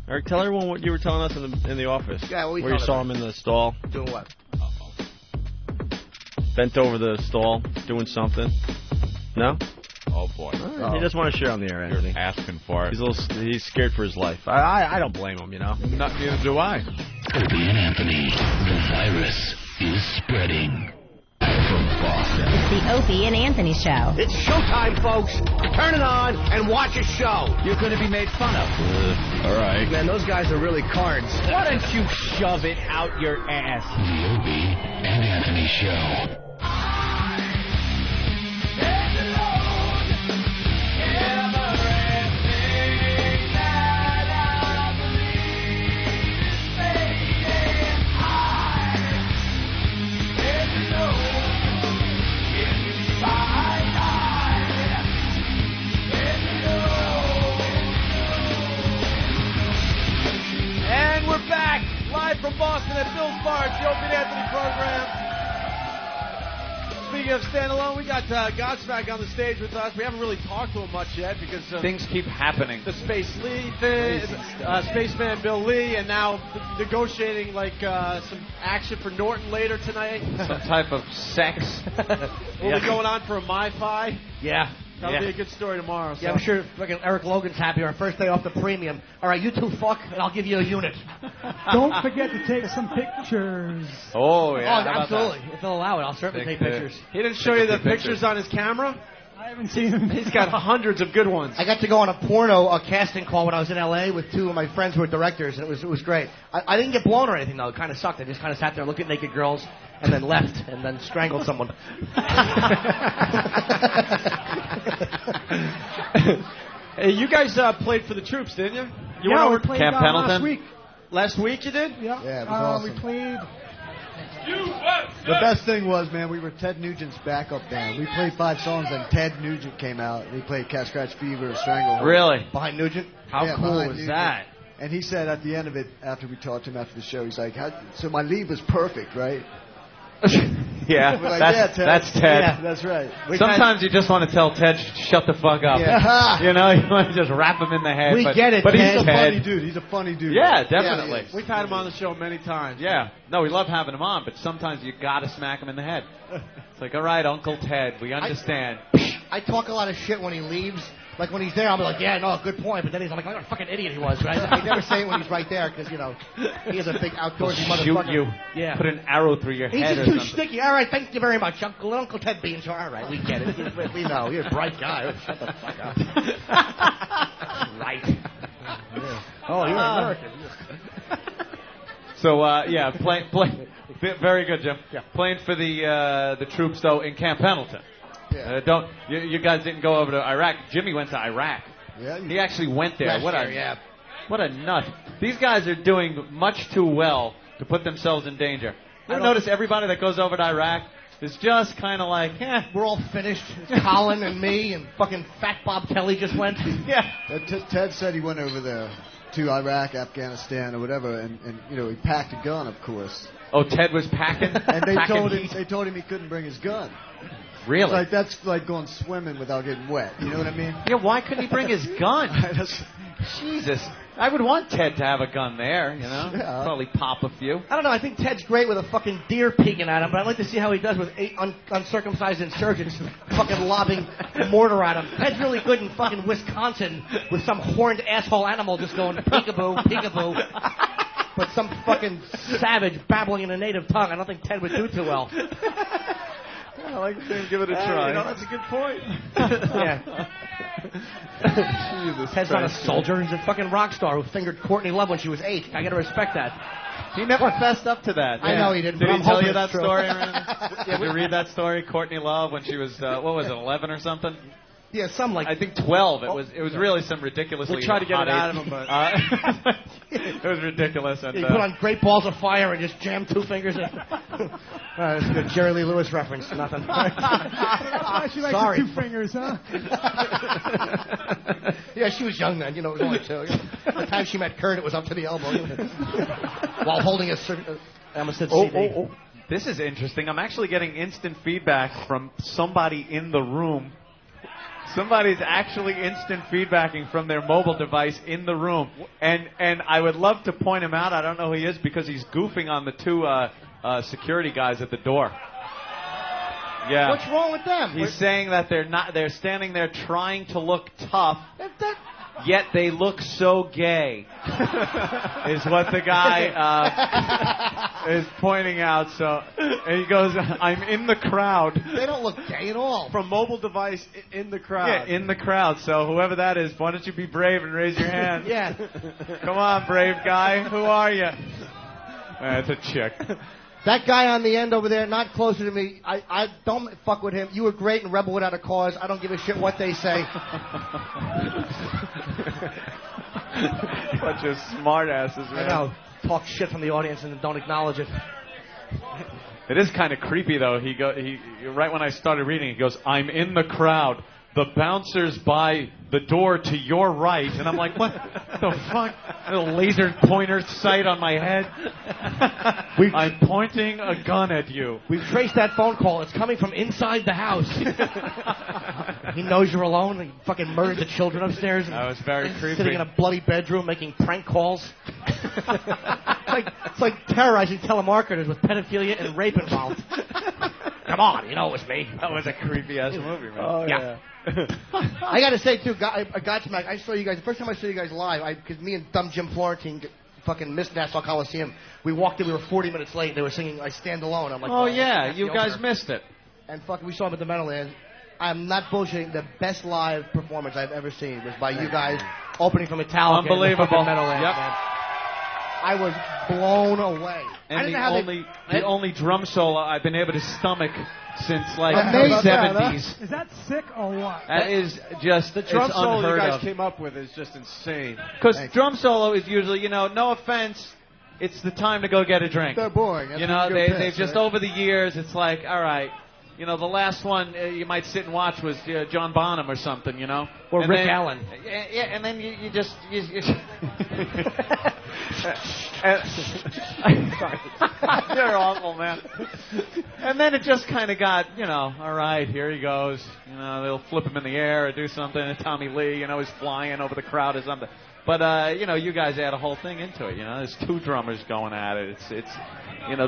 Eric, tell everyone what you were telling us in the office. Yeah, what we where you saw him in the stall. Doing what? Bent over the stall, doing something. No? Oh boy. He doesn't want to share on the air, Anthony. You're asking for it. He's scared for his life. I don't blame him, you know. Neither do I. Opie and Anthony, the virus is spreading. From Boston. It's the Opie and Anthony Show. It's showtime, folks. Turn it on and watch a show. You're going to be made fun of. All right. Man, those guys are really cards. Why don't you shove it out your ass? The Opie and Anthony Show. And we're back live from Boston at Bill's Bar. It's the Opie and Anthony program. Speaking of standalone, we got Godsmack on the stage with us. We haven't really talked to him much yet because Things keep happening. the Space Lee thing, Spaceman Bill Lee, and now negotiating like some action for Norton later tonight. Some type of sex. We'll be going on for a MiFi. Yeah. That'll be a good story tomorrow. Yeah, I'm sure fucking Eric Logan's happy. Our first day off the premium. All right, you two fuck, and I'll give you a unit. Don't forget to take some pictures. Oh, yeah. Oh, how about absolutely. If they'll allow it, I'll certainly take pictures. He didn't show you the pictures on his camera? I haven't seen him. He's got hundreds of good ones. I got to go on a casting call when I was in L.A. with two of my friends who were directors, and it was great. I didn't get blown or anything, though. It kind of sucked. I just kind of sat there and looked at naked girls and then left and then strangled someone. Hey, you guys played for the troops, didn't you? You Yeah, went over we played Camp Pendleton? last week. last week. You did? Yeah. Yeah, it was awesome. We played. The best thing was, man, we were Ted Nugent's backup band. We played 5 songs, and Ted Nugent came out. We played Cat Scratch Fever, Stranglehold. Really? Behind Nugent? How cool was Nugent. that? And he said at the end of it, after we talked to him after the show, he's like, so my lead was perfect, right? Yeah, We're like, that's Ted. Yeah, that's right. Sometimes you just want to tell Ted, shut the fuck up. Yeah. You know, you want to just wrap him in the head. We get it, but Ted. he's He's a funny dude. He's a funny dude. Yeah, definitely. Yeah, We've had him on the show many times. Yeah. No, we love having him on, but sometimes you got to smack him in the head. It's like, all right, Uncle Ted, we understand. I talk a lot of shit when he leaves. Like, when he's there, I'll be like, yeah, no, good point. But then he's like, what a fucking idiot he was, right? I never say it when he's right there because, you know, he is a big outdoorsy motherfucker. Shoot you. Yeah. Put an arrow through your He's head just or too something. sticky. All right, thank you very much, Uncle Ted being so. All right, we get it. We know. You're a bright guy. Shut the fuck up. Right. Oh, you're American. So, yeah, very good, Jim. Yeah. Playing for the troops, though, in Camp Pendleton. Yeah. You guys didn't go over to Iraq. Jimmy went to Iraq. Yeah, he actually went there. What yeah. What a nut. These guys are doing much too well to put themselves in danger. You ever notice everybody that goes over to Iraq is just kind of like, we're all finished. It's Colin and me and fucking Fat Bob Kelly just went. Yeah. Ted said he went over there to Iraq, Afghanistan, or whatever, and you know, he packed a gun, of course. Oh, Ted was packing? And they told him he couldn't bring his gun. Really? It's like, that's like going swimming without getting wet. You know what I mean? Yeah, why couldn't he bring his gun? Jesus. I would want Ted to have a gun there, you know? Yeah. Probably pop a few. I don't know. I think Ted's great with a fucking deer peeking at him, but I'd like to see how he does with 8 uncircumcised insurgents fucking lobbing mortar at him. Ted's really good in fucking Wisconsin with some horned asshole animal just going peekaboo, peekaboo. But some fucking savage babbling in a native tongue. I don't think Ted would do too well. I like to see him give it a try. You know, that's a good point. Yeah. Jesus Ted's not a soldier. He's a fucking rock star who fingered Courtney Love when she was 8. I gotta respect that. He never fessed up to that. I know he didn't. Did but he I'm tell hoping you that it's true. story? Did you read that story? Courtney Love when she was, 11 or something? Yeah, some like. I think 12. It was really some ridiculously. We tried to get hot it out age. of him, but it was ridiculous. And, He put on Great Balls of Fire and just jammed 2 fingers in. That's a good Jerry Lee Lewis reference. Nothing. She likes Sorry. the 2 fingers, huh? Yeah, she was young then. You know, it was only 2. The time she met Kurt, it was up to the elbow. While holding a Amistad CD. This is interesting. I'm actually getting instant feedback from somebody in the room. Somebody's actually instant feedbacking from their mobile device in the room. And I would love to point him out. I don't know who he is because he's goofing on the 2 security guys at the door. Yeah. What's wrong with them? He's saying that they're standing there trying to look tough, yet they look so gay. Is what the guy is pointing out. So and he goes, I'm in the crowd. They don't look gay at all. from mobile device in the crowd. Yeah, in the crowd. So whoever that is, why don't you be brave and raise your hand? Yeah. Come on, brave guy. Who are you? It's a chick. That guy on the end over there, not closer to me, I don't fuck with him. You were great in Rebel Without a Cause. I don't give a shit what they say. Bunch of smart asses, man. I know. Talk shit from the audience and then don't acknowledge it. It is kind of creepy, though. He right when I started reading, he goes, I'm in the crowd. The bouncer's by the door to your right. And I'm like, what the fuck? A laser pointer sight on my head. I'm pointing a gun at you. We've traced that phone call. It's coming from inside the house. He knows you're alone. He fucking murdered the children upstairs. That was very creepy. Sitting in a bloody bedroom making prank calls. It's like terrorizing telemarketers with pedophilia and rape involved. Come on, you know it was me. That was a creepy-ass movie, man. Oh, yeah. I got to say, too, Godsmack, I saw you guys, the first time I saw you guys live, because me and dumb Jim Florentine fucking missed Nassau Coliseum. We walked in, we were 40 minutes late, and they were singing I Stand Alone. I'm like, oh, yeah, you guys missed it. And fucking, we saw him at the Meadowlands. I'm not bullshitting. The best live performance I've ever seen was by you guys opening for Metallica. Unbelievable. Metal Land, Yep. man. I was blown away. I And didn't know how the only drum solo I've been able to stomach since like Amazing. the 70s. Is that sick or what? That is just The drum it's solo you unheard guys of. came up with is just insane. Because drum solo is usually, no offense, it's the time to go get a drink. They're boring. They've just over the years, it's like, all right, the last one you might sit and watch was John Bonham or something, Or and Rick then, Allen. Yeah, and then you just. You're awful, man. And then it just kind of got, all right, here he goes. They'll flip him in the air or do something. And Tommy Lee, he's flying over the crowd or something. But you guys add a whole thing into it. There's two drummers going at it. It's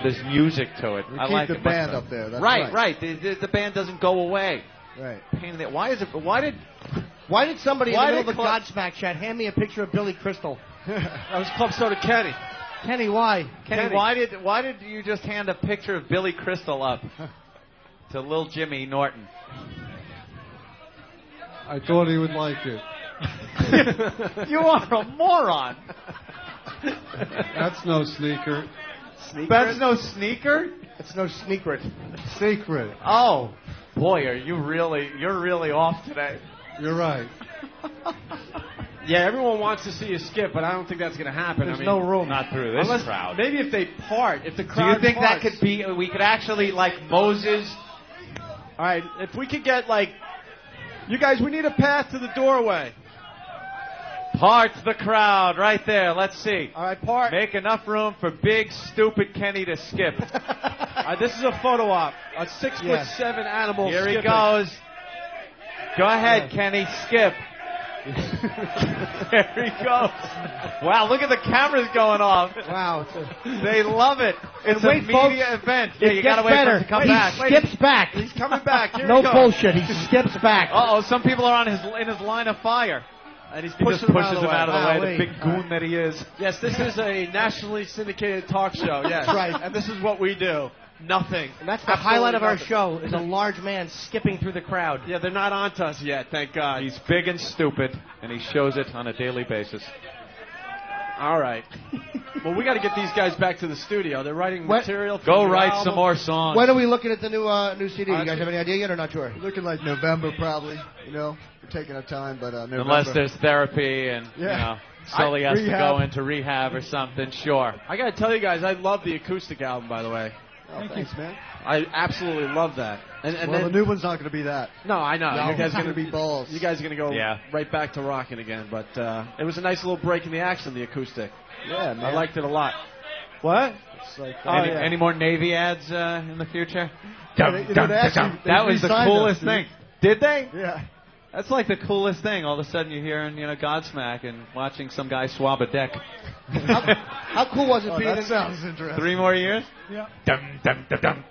there's music to it. We I keep like the it band much up there. That's right. The band doesn't go away. Right. Pain in the. Why did somebody in Why the did middle of a Godsmack chat hand me a picture of Billy Crystal? That was Club Soda Kenny. Kenny, why? Kenny, why did you just hand a picture of Billy Crystal up to Lil Jimmy Norton? I thought he would like it. You are a moron. That's no sneaker. That's no sneaker? It's no secret. Secret. Oh, boy, you're really off today. You're right. Yeah, everyone wants to see you skip, but I don't think that's going to happen. There's no room. Not through this Unless, crowd. Maybe if they part, if the Do crowd you think parts. that could be, we could actually, like Moses... All right, if we could get, you guys, we need a path to the doorway. Part the crowd right there. Let's see. All right, part. Make enough room for big, stupid Kenny to skip. All right, this is a photo op. A 6'7" animal. Here skipping. he goes. Go ahead, Kenny. Skip. There he goes. Wow, look at the cameras going off. Wow. They love it. It's a media event. Yeah, you got to wait for him to come back. He skips back. He's coming back. Here No he goes. bullshit. He skips back. Uh-oh, some people are in his line of fire. And he Just pushes him pushes him out of the way, the big goon Right. that he is. Yes, this is a nationally syndicated talk show. Yes, Right. And this is what we do. Nothing. And that's the Absolutely highlight of our nothing. show is a large man skipping through the crowd. Yeah, they're not onto us yet, thank God. He's big and stupid, and he shows it on a daily basis. All right. Well, we got to get these guys back to the studio. They're writing material. For Go the write album. some more songs. When are we looking at the new CD? You guys have any idea yet or not sure? Looking like November, probably. We're taking our time, but November. Unless there's therapy and, Sully has to rehab. go into rehab or something, sure. I got to tell you guys, I love the acoustic album, by the way. Oh, thanks, man. I absolutely love that. And Well, then, the new one's not going to be that. no, I know. No, You guys it's going to be balls. You guys are going to go Yeah. right back to rocking again. But it was a nice little break in the action, the acoustic. Yeah, man. I liked it a lot. What? It's like, Any more Navy ads in the future? They That was the re-signed coolest us, thing. Did they? Yeah. That's like the coolest thing. All of a sudden you're hearing, Godsmack and watching some guy swab a deck. How cool was it Oh, being that in... sounds interesting. 3 more years? Yeah. Dum, dum, dum, dum.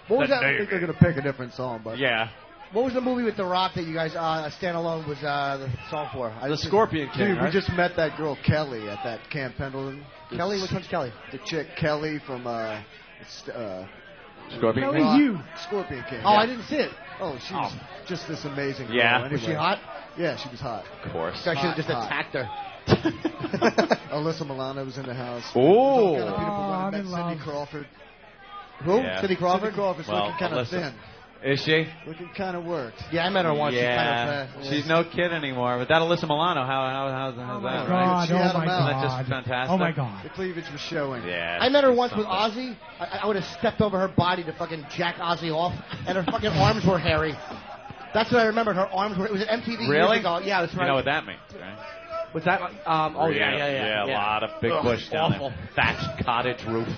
What was I that? think they're going to pick a different song, but Yeah. What was the movie with The Rock that you guys, Standalone was the song for? The Scorpion King, dude, right? we just met that girl Kelly at that Camp Pendleton. Kelly? Which one's Kelly? The chick Kelly from Scorpion Kelly King? Hugh. Scorpion King. Oh, yeah. I didn't see it. Oh, she was just this amazing girl. Yeah. Anyway. Was she hot? Yeah, she was hot. Of course. I should have just Hot. attacked her. Alyssa Milano was in the house. Ooh. Kind of beautiful woman. I'm Met in Cindy love. Crawford. Who? Yeah. Cindy Crawford? Cindy Crawford's Well, looking kind of Alyssa. thin. Is she? Looking kind of worked. Yeah, I met her once. Yeah. She's kind of... She's no kid anymore. But that Alyssa Milano, how's Oh that, my right? God! She Oh had my him out. Isn't that just God! fantastic? Oh my God! The cleavage was showing. Yeah. I met her once something. with Ozzy. I would have stepped over her body to fucking jack Ozzy off, and her fucking arms were hairy. That's what I remembered. Her arms were... It was at MTV Really? years ago. Yeah, that's right. You know what that means, right? Was that... oh, yeah. Yeah, a lot of big bush down awful. there. Thatched cottage roof.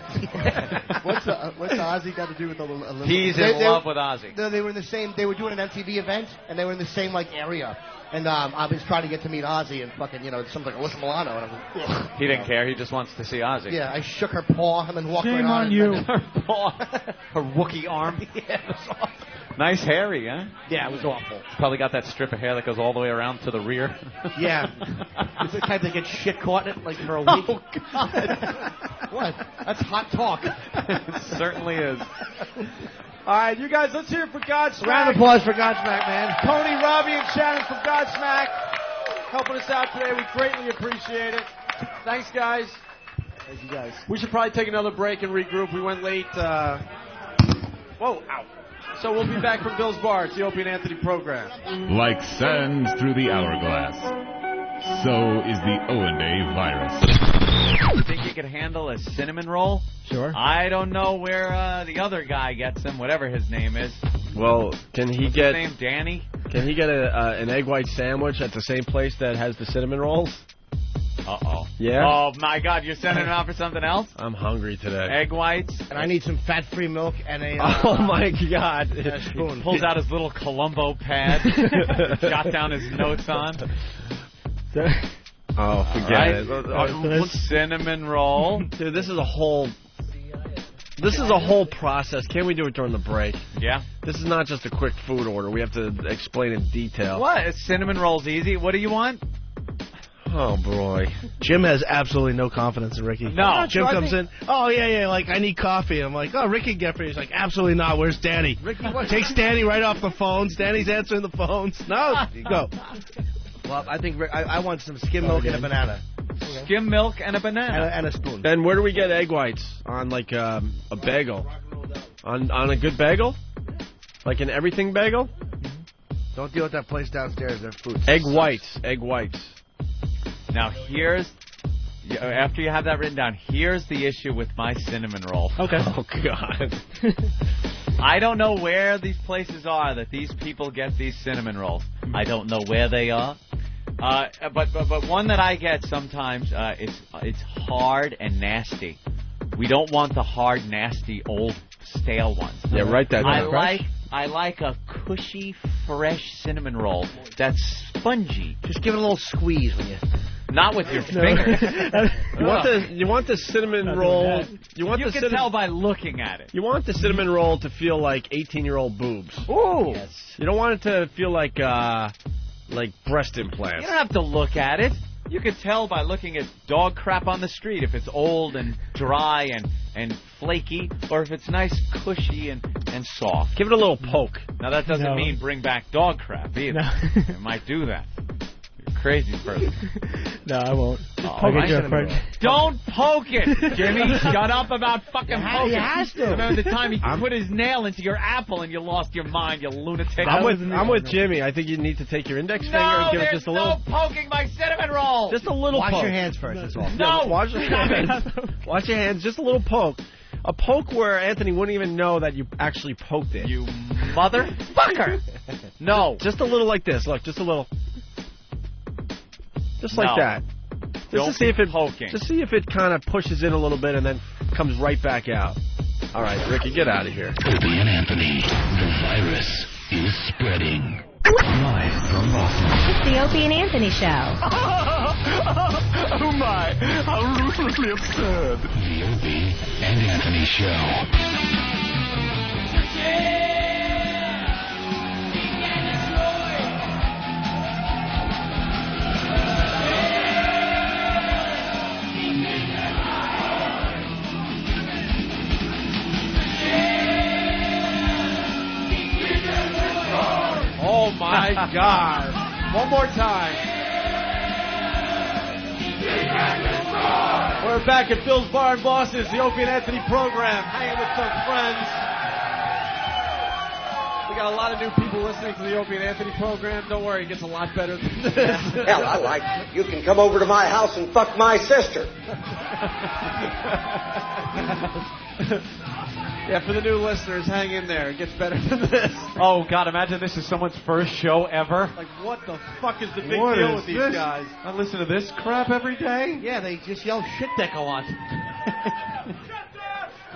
What's the Ozzy got to do with Alyssa? He's in love with Ozzy. They were in the same... They were doing an MTV event, and they were in the same, area. And I was trying to get to meet Ozzy, and fucking, something like Alyssa Milano. And I was like, ugh. He didn't care. He just wants to see Ozzy. Yeah, I shook her paw and then walked right Shame on. on you. Her paw. Her Wookiee arm. Yeah, it was awful. Nice hairy, huh? Yeah, it was awful. Probably got that strip of hair that goes all the way around to the rear. Yeah. It's the type that gets shit caught in it, for a week. Oh, God. What? That's hot talk. It certainly is. All right, you guys, let's hear it for Godsmack. Round of applause for Godsmack, man. Tony, Robbie, and Shannon from Godsmack helping us out today. We greatly appreciate it. Thanks, guys. Thank you, guys. We should probably take another break and regroup. We went late. Whoa, ow. So we'll be back from Bill's Bar. It's the Opie and Anthony program. Like sands through the hourglass, so is the O&A virus. You think you could handle a cinnamon roll? Sure. I don't know where the other guy gets them, whatever his name is. Well, can he What's get his name? Danny? Can he get an egg white sandwich at the same place that has the cinnamon rolls? Uh-oh. Yeah? Oh, my God, you're sending it out for something else? I'm hungry today. Egg whites? And I need some fat-free milk and a... Oh, my God. A spoon. He pulls out his little Columbo pad, jot down his notes on. Oh, forget it. Cinnamon roll. Dude, this is a whole process. Can't we do it during the break? Yeah. This is not just a quick food order. We have to explain in detail. What? Cinnamon roll's easy. What do you want? Oh, boy. Jim has absolutely no confidence in Ricky. No. Jim comes in, oh, yeah, like, I need coffee. I'm like, oh, Ricky can get for you. He's like, absolutely not. Where's Danny? Ricky, takes Danny right off the phones. Danny's answering the phones. No, you go. Well, I think I want some skim milk and a banana. Skim milk and a banana. And a spoon. Then where do we get egg whites? On, like, a bagel? On a good bagel? Like an everything bagel? Don't deal with that place downstairs. Their food. Egg whites. Now, after you have that written down, here's the issue with my cinnamon roll. Okay. Oh, God. I don't know where these places are that these people get these cinnamon rolls. I don't know where they are. But one that I get sometimes, it's hard and nasty. We don't want the hard, nasty, old, stale ones. Yeah, write that down. I like a cushy, fresh cinnamon roll that's spongy. Just give it a little squeeze when you... Not with your fingers. You want the cinnamon roll. You can tell by looking at it. You want the cinnamon roll to feel like 18-year-old boobs. Ooh. Yes. You don't want it to feel like breast implants. You don't have to look at it. You can tell by looking at dog crap on the street if it's old and dry and flaky, or if it's nice, cushy, and soft. Give it a little poke. Now, that doesn't mean bring back dog crap either. No. It might do that. You're a crazy person. No, I won't. Don't poke it, Jimmy. Shut up about fucking poking. He has to. Remember the time he put his nail into your apple and you lost your mind, you lunatic. I'm with Jimmy. I think you need to take your index finger and give it just a little. No, poking my cinnamon roll. Just a little poke. Wash your hands first. That's all. No, wash your hands. Wash your hands. Just a little poke. A poke where Anthony wouldn't even know that you actually poked it. You motherfucker. No. Just a little like this. Look, just a little. Just like that. Just to see if it poking. Just see if it kind of pushes in a little bit and then comes right back out. All right, Ricky, get out of here. Opie and Anthony, the virus is spreading. Live from Boston. It's the Opie and Anthony Show. Oh my, how ruthlessly absurd. The Opie and Anthony Show. Oh, my God. One more time. We're back at Bill's Bar in Boston. It's the Opie and Anthony program. Hanging with some friends. We got a lot of new people listening to the Opie and Anthony program. Don't worry, it gets a lot better than this. Hell, I like it. You can come over to my house and fuck my sister. Yeah, for the new listeners, hang in there. It gets better than this. Oh, God, imagine this is someone's first show ever. Like, what the fuck is the big deal with these guys? I listen to this crap every day? Yeah, they just yell shit deck a lot.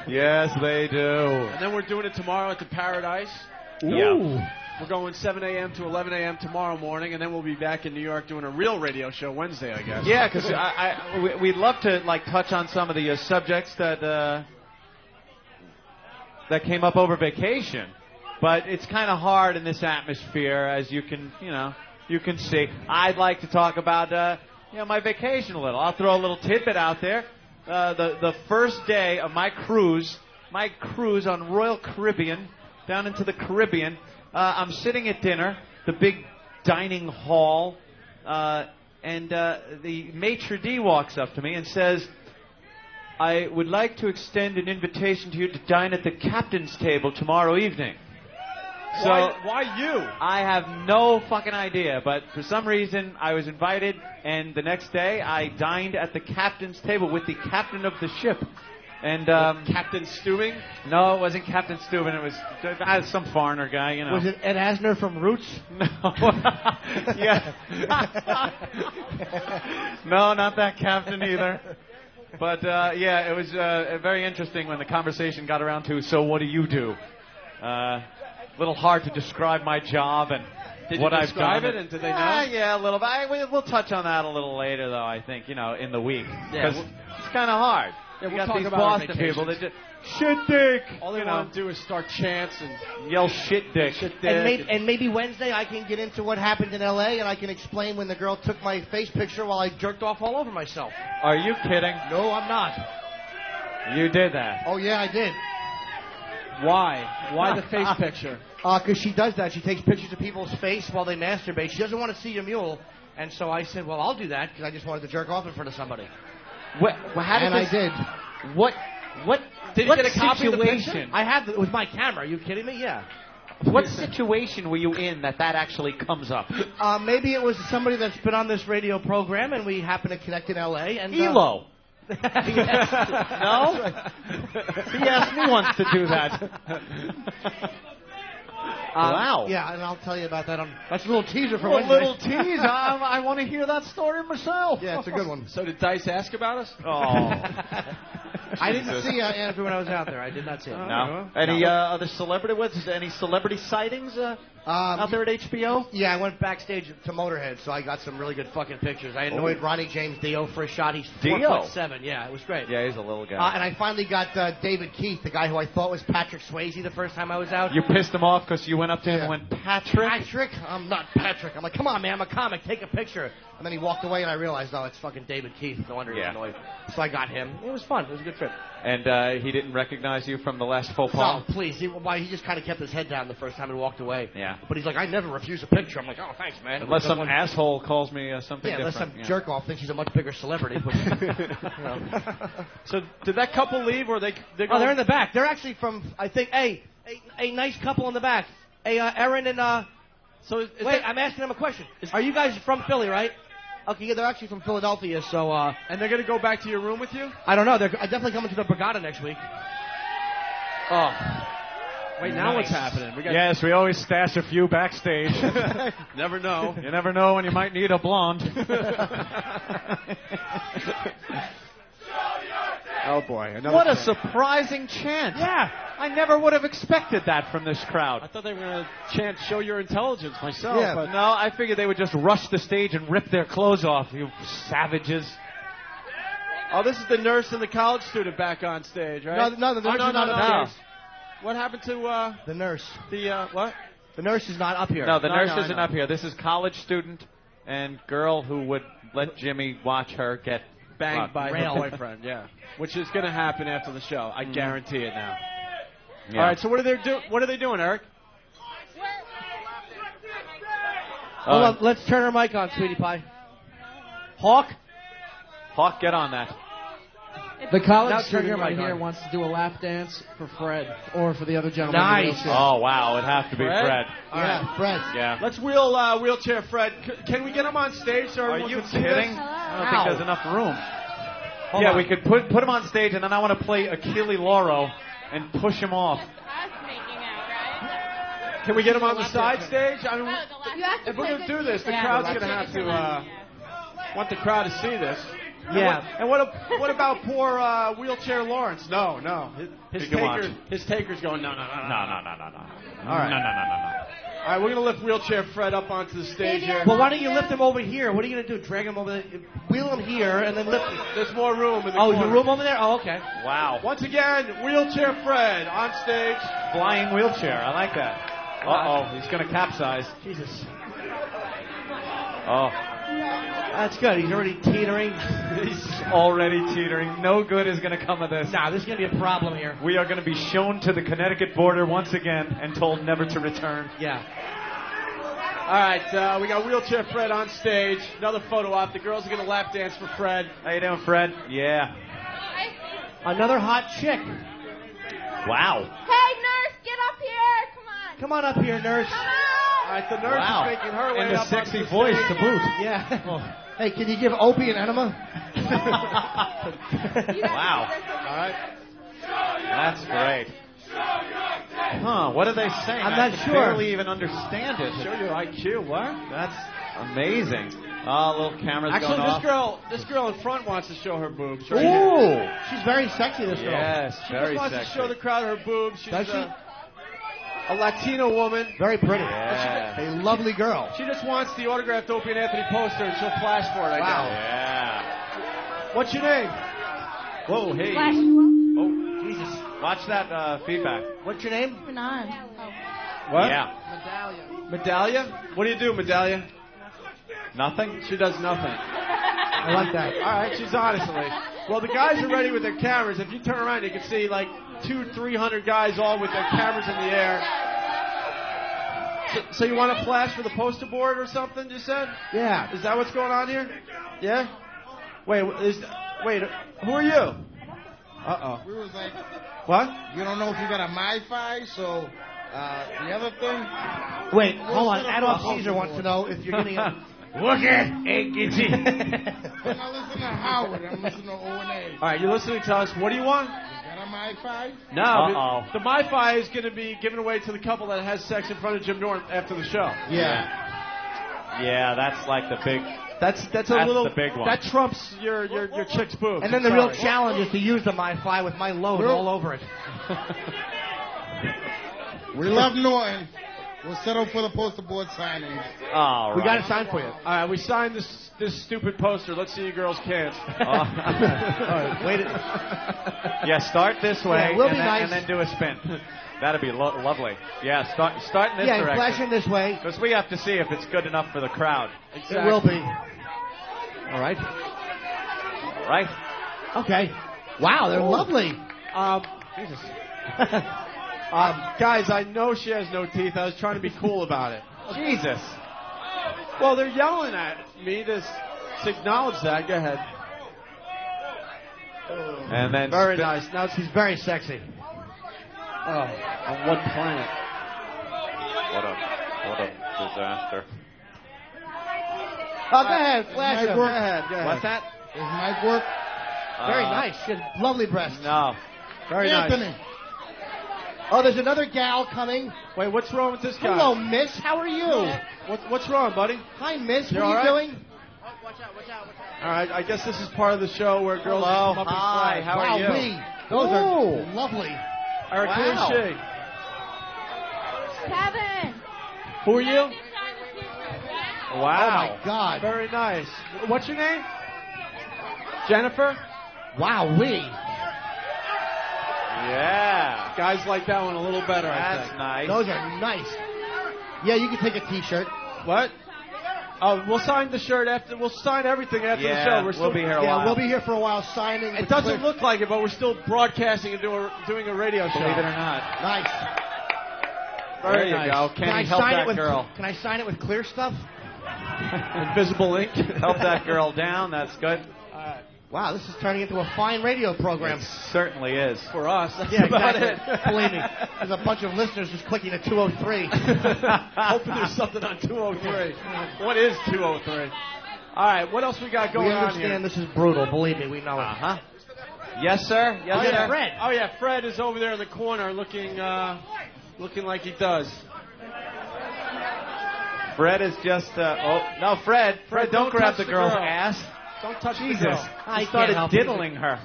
Yes, they do. And then we're doing it tomorrow at the Paradise. Ooh. Yeah. We're going 7 a.m. to 11 a.m. tomorrow morning, and then we'll be back in New York doing a real radio show Wednesday, I guess. Yeah, because we'd love to touch on some of the subjects that came up over vacation, but it's kind of hard in this atmosphere, as you can see. I'd like to talk about my vacation a little. I'll throw a little tidbit out there. The first day of my cruise on Royal Caribbean down into the Caribbean. I'm sitting at dinner, the big dining hall, and the maitre d' walks up to me and says, I would like to extend an invitation to you to dine at the captain's table tomorrow evening. So why you? I have no fucking idea, but for some reason I was invited, and the next day I dined at the captain's table with the captain of the ship. And Captain Stewing? No, it wasn't Captain Steuben. It was some foreigner guy, you know. Was it Ed Asner from Roots? No. Yeah. No, not that captain either. But yeah, it was very interesting when the conversation got around to, so what do you do? A little hard to describe my job and what I've done. Did you describe it, and did they know? Yeah, a little bit. We'll touch on that a little later, though, I think, in the week. Because it's kind of hard. Yeah, we we'll got talk these about Boston people that just, shit dick! All they want to do is start chants and yell shit dick. And maybe Wednesday I can get into what happened in L.A. and I can explain when the girl took my face picture while I jerked off all over myself. Are you kidding? No, I'm not. You did that. Oh, yeah, I did. Why? Why the face picture? Because she does that. She takes pictures of people's face while they masturbate. She doesn't want to see your mule. And so I said, well, I'll do that because I just wanted to jerk off in front of somebody. I did. What Did you get a copy of the picture? I had. It was my camera. Are you kidding me? Yeah. What situation were you in that actually comes up? Maybe it was somebody that's been on this radio program, and we happen to connect in L.A. And Elo. No? He asked me once to do that. Wow. Yeah, and I'll tell you about that. That's a little teaser for a Wednesday. little tease. I want to hear that story myself. Yeah, it's a good one. So did Dice ask about us? Oh. I didn't see Andrew when I was out there. I did not see him. No. Any other celebrity? Any celebrity sightings out there at HBO? Yeah, I went backstage to Motorhead, so I got some really good fucking pictures. I annoyed Ronnie James Dio for a shot. He's 4'7". Yeah, it was great. Yeah, he's a little guy. And I finally got David Keith, the guy who I thought was Patrick Swayze the first time I was out. You pissed him off because you went up to him and went, Patrick? Patrick? I'm not Patrick. I'm like, come on, man, I'm a comic. Take a picture. And then he walked away, and I realized, no, it's fucking David Keith. No wonder he was annoyed. So I got him. It was fun. It was a good trip. And he didn't recognize you from the last faux pas? No, please. He just kind of kept his head down the first time and walked away. Yeah. But he's like, I never refuse a picture. I'm like, oh, thanks, man. Unless some asshole calls me something different. Unless some jerk-off thinks he's a much bigger celebrity. But, So did that couple leave, or they're in the back. They're actually from, I think, a nice couple in the back. Aaron and, wait, I'm asking them a question. Are you guys from Philly, right? Okay, yeah, they're actually from Philadelphia, so... and they're going to go back to your room with you? I don't know. They're definitely coming to the Borgata next week. Oh. Wait, now what's happening? Yes, we always stash a few backstage. Never know. You never know when you might need a blonde. Oh, boy. What a surprising chant. Yeah. I never would have expected that from this crowd. I thought they were going to chant "Show Your Intelligence" myself. Yeah, but no, I figured they would just rush the stage and rip their clothes off, you savages. Oh, this is the nurse and the college student back on stage, right? No, the nurse is not up here. What happened to the nurse? What? The nurse is not up here. No, the nurse isn't up here. This is college student and girl who would let Jimmy watch her get banged by her boyfriend. Yeah, which is going to happen after the show. I guarantee it now. Yeah. All right, so what are they doing, Eric? Hold on, let's turn her mic on, sweetie pie. Hawk, get on that. The college student right here wants to do a lap dance for Fred or for the other gentleman. Nice. Oh wow, it'd have to be Fred. Yeah, Fred. Yeah. Let's wheelchair Fred. Can we get him on stage so everyone can see kidding? this? I don't think there's enough room. Hold on. We could put him on stage, and then I want to play Achille Lauro and push him off. Can we get him on the side stage? I mean, if we're going to do this, the crowd's going to have to want the crowd to see this. Yeah. And what about poor wheelchair Lawrence? No. His taker's going, no. No. All right. No. All right, we're going to lift wheelchair Fred up onto the stage here. Well, why don't you lift him over here? What are you going to do? Drag him over there? Wheel him here and then lift him. There's more room in the corner. The room over there? Oh, okay. Wow. Once again, wheelchair Fred on stage. Flying wheelchair. I like that. Uh-oh, he's going to capsize. Jesus. Oh. That's good. He's already teetering. He's already teetering. No good is going to come of this. Nah, this is going to be a problem here. We are going to be shown to the Connecticut border once again and told never to return. Yeah. All right, we got Wheelchair Fred on stage. Another photo op. The girls are going to lap dance for Fred. How you doing, Fred? Yeah. Another hot chick. Wow. Hey, nurse, get up here. Come on. Come on up here, nurse. Come on. All right, the nurse is making her way and up. And a sexy onto the voice stage. to boot. Yeah. Hey, can you give Opie an enema? Wow. All right. That's great. Huh, what are they saying? I'm I not can sure. barely even understand it. Show your IQ. What? That's amazing. Oh, little camera's Actually, going off. this girl in front wants to show her boobs. Ooh. She's very sexy, this girl. Yes, She very just wants sexy. to show the crowd her boobs. She's Does she? a Latino woman. Very pretty. Yeah. A lovely girl. She just wants the autographed Opie and Anthony poster, and she'll flash for it. I Wow. know. Yeah. What's your name? Whoa, hey. Flash. Oh, Jesus. watch that feedback. What's your name? Renan. What? Yeah. Medallia? What do you do, Medallia? Nothing? She does nothing. I like that. All right, she's honestly. Well, the guys are ready with their cameras. If you turn around, you can see like 200-300 guys all with their cameras in the air. So you want to flash for the poster board or something? You said? Yeah. Is that what's going on here? Yeah. Wait, who are you? Uh-oh. We was like, What? you don't know if you got a MiFi, so the other thing. Wait, hold on. Adolf Caesar wants to know if you're getting a... Look at I'm not listening to Howard. I'm listening to O&A. All right, you're listening to us. What do you want? You got a MiFi? No. The MiFi is going to be given away to the couple that has sex in front of Jim Norton after the show. Yeah, that's like the big. That's That's a little the big one. That trumps your chick's boob. And then the real challenge is to use the MiFi with my load all over it. We love Norton. We'll settle for the poster board signing. All right. We got a sign for you. All right, we signed this stupid poster. Let's see you girls can't. All right, wait. Yeah, start this way Yeah, we'll be and, then, nice. and then do a spin. That'd be lovely. Yeah, start in this Yeah, direction. flashing this way. Because we have to see if it's good enough for the crowd. Exactly. It will be. All right. Right? Okay. Wow, they're lovely. Jesus. Guys, I know she has no teeth. I was trying to be cool about it. Jesus. Well, they're yelling at me to acknowledge that. Go ahead. And then Very nice. Now She's very sexy. Oh, on what planet? What a disaster. Oh, go ahead, flash Mic him. work? Go ahead. What's that? Does mic work? Very nice. She has lovely breasts. No. Very Anthony. nice. Oh, there's another gal coming. Wait, what's wrong with this guy? Hello, miss. How are you? What's wrong, buddy? Hi, miss. You What all are you right? doing? All right, I guess this is part of the show where girls Hello. come up Hi, and flash. how are you? Lee. Those are lovely. Eric, who Wow. is she? Kevin. Who are you? Oh, Wow. my God. Very nice. What's your name? Jennifer? Wow, Lee. Yeah. Guys like that one a little better, I That's think. nice. Those are nice. Yeah, you can take a T-shirt. What? Oh, we'll sign the shirt after. We'll sign everything after the show. We'll be here a while. Yeah, we'll be here for a while signing. It doesn't look like it, but we're still broadcasting and doing a radio show. Believe it or not. Nice. There you nice. go. Kenny, help that girl. Can I sign it with clear stuff? Invisible ink. Help that girl down. That's good. Wow, this is turning into a fine radio program. It certainly is. For us. That's Yeah, about exactly. it. Believe me, there's a bunch of listeners just clicking at 203. Hoping there's something on 203. What is 203? All right, what else we got going We on understand here? this is brutal. Believe me, we know it. Uh-huh. Yes, sir. Yes, Oh, sir. yeah, Fred. Oh, yeah, Fred is over there in the corner looking like he does. Fred is just. No, Fred. Fred, don't grab touch the girl's girl. ass. Don't touch Jesus. the girl. I He can't started help it. diddling her.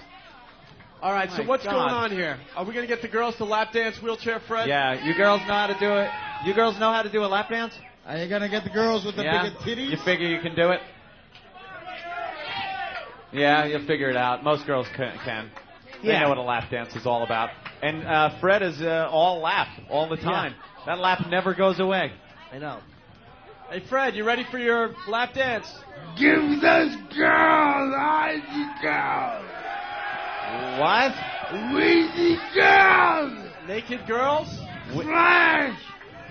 All right, so My what's God. going on here? Are we going to get the girls to lap dance Wheelchair Fred? Yeah, you girls know how to do it. You girls know how to do a lap dance? Are you gonna get the girls with the Yeah. bigger titties? You figure you can do it? Yeah, you'll figure it out. Most girls can. They Yeah. know what a lap dance is all about. And Fred is all lap all the time. That lap never goes away. I know. Hey, Fred, you ready for your lap dance? Give those girls, I need girls. What? We need girls. Naked girls? Flash.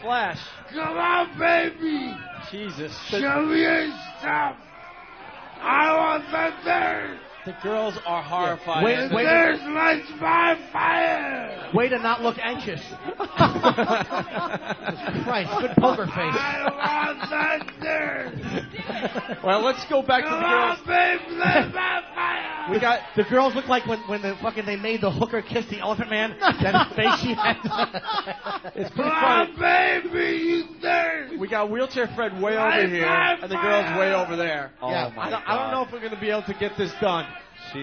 Flash. Come on, baby. Jesus. Show me your stuff. I want the dirt. The girls are horrified. Yeah. There's lights by fire. Way to not look anxious. Christ, good poker face. I want that dirt. Well, let's go back to the girls. Come on, baby, lights by fire. We got the girls look like when they made the hooker kiss the Elephant Man. That face she had. It's pretty Come funny. on, baby, you dirt. We got Wheelchair Fred way over Lights here, by and the girls way over there. Oh, yeah, my I don't know if we're going to be able to get this done.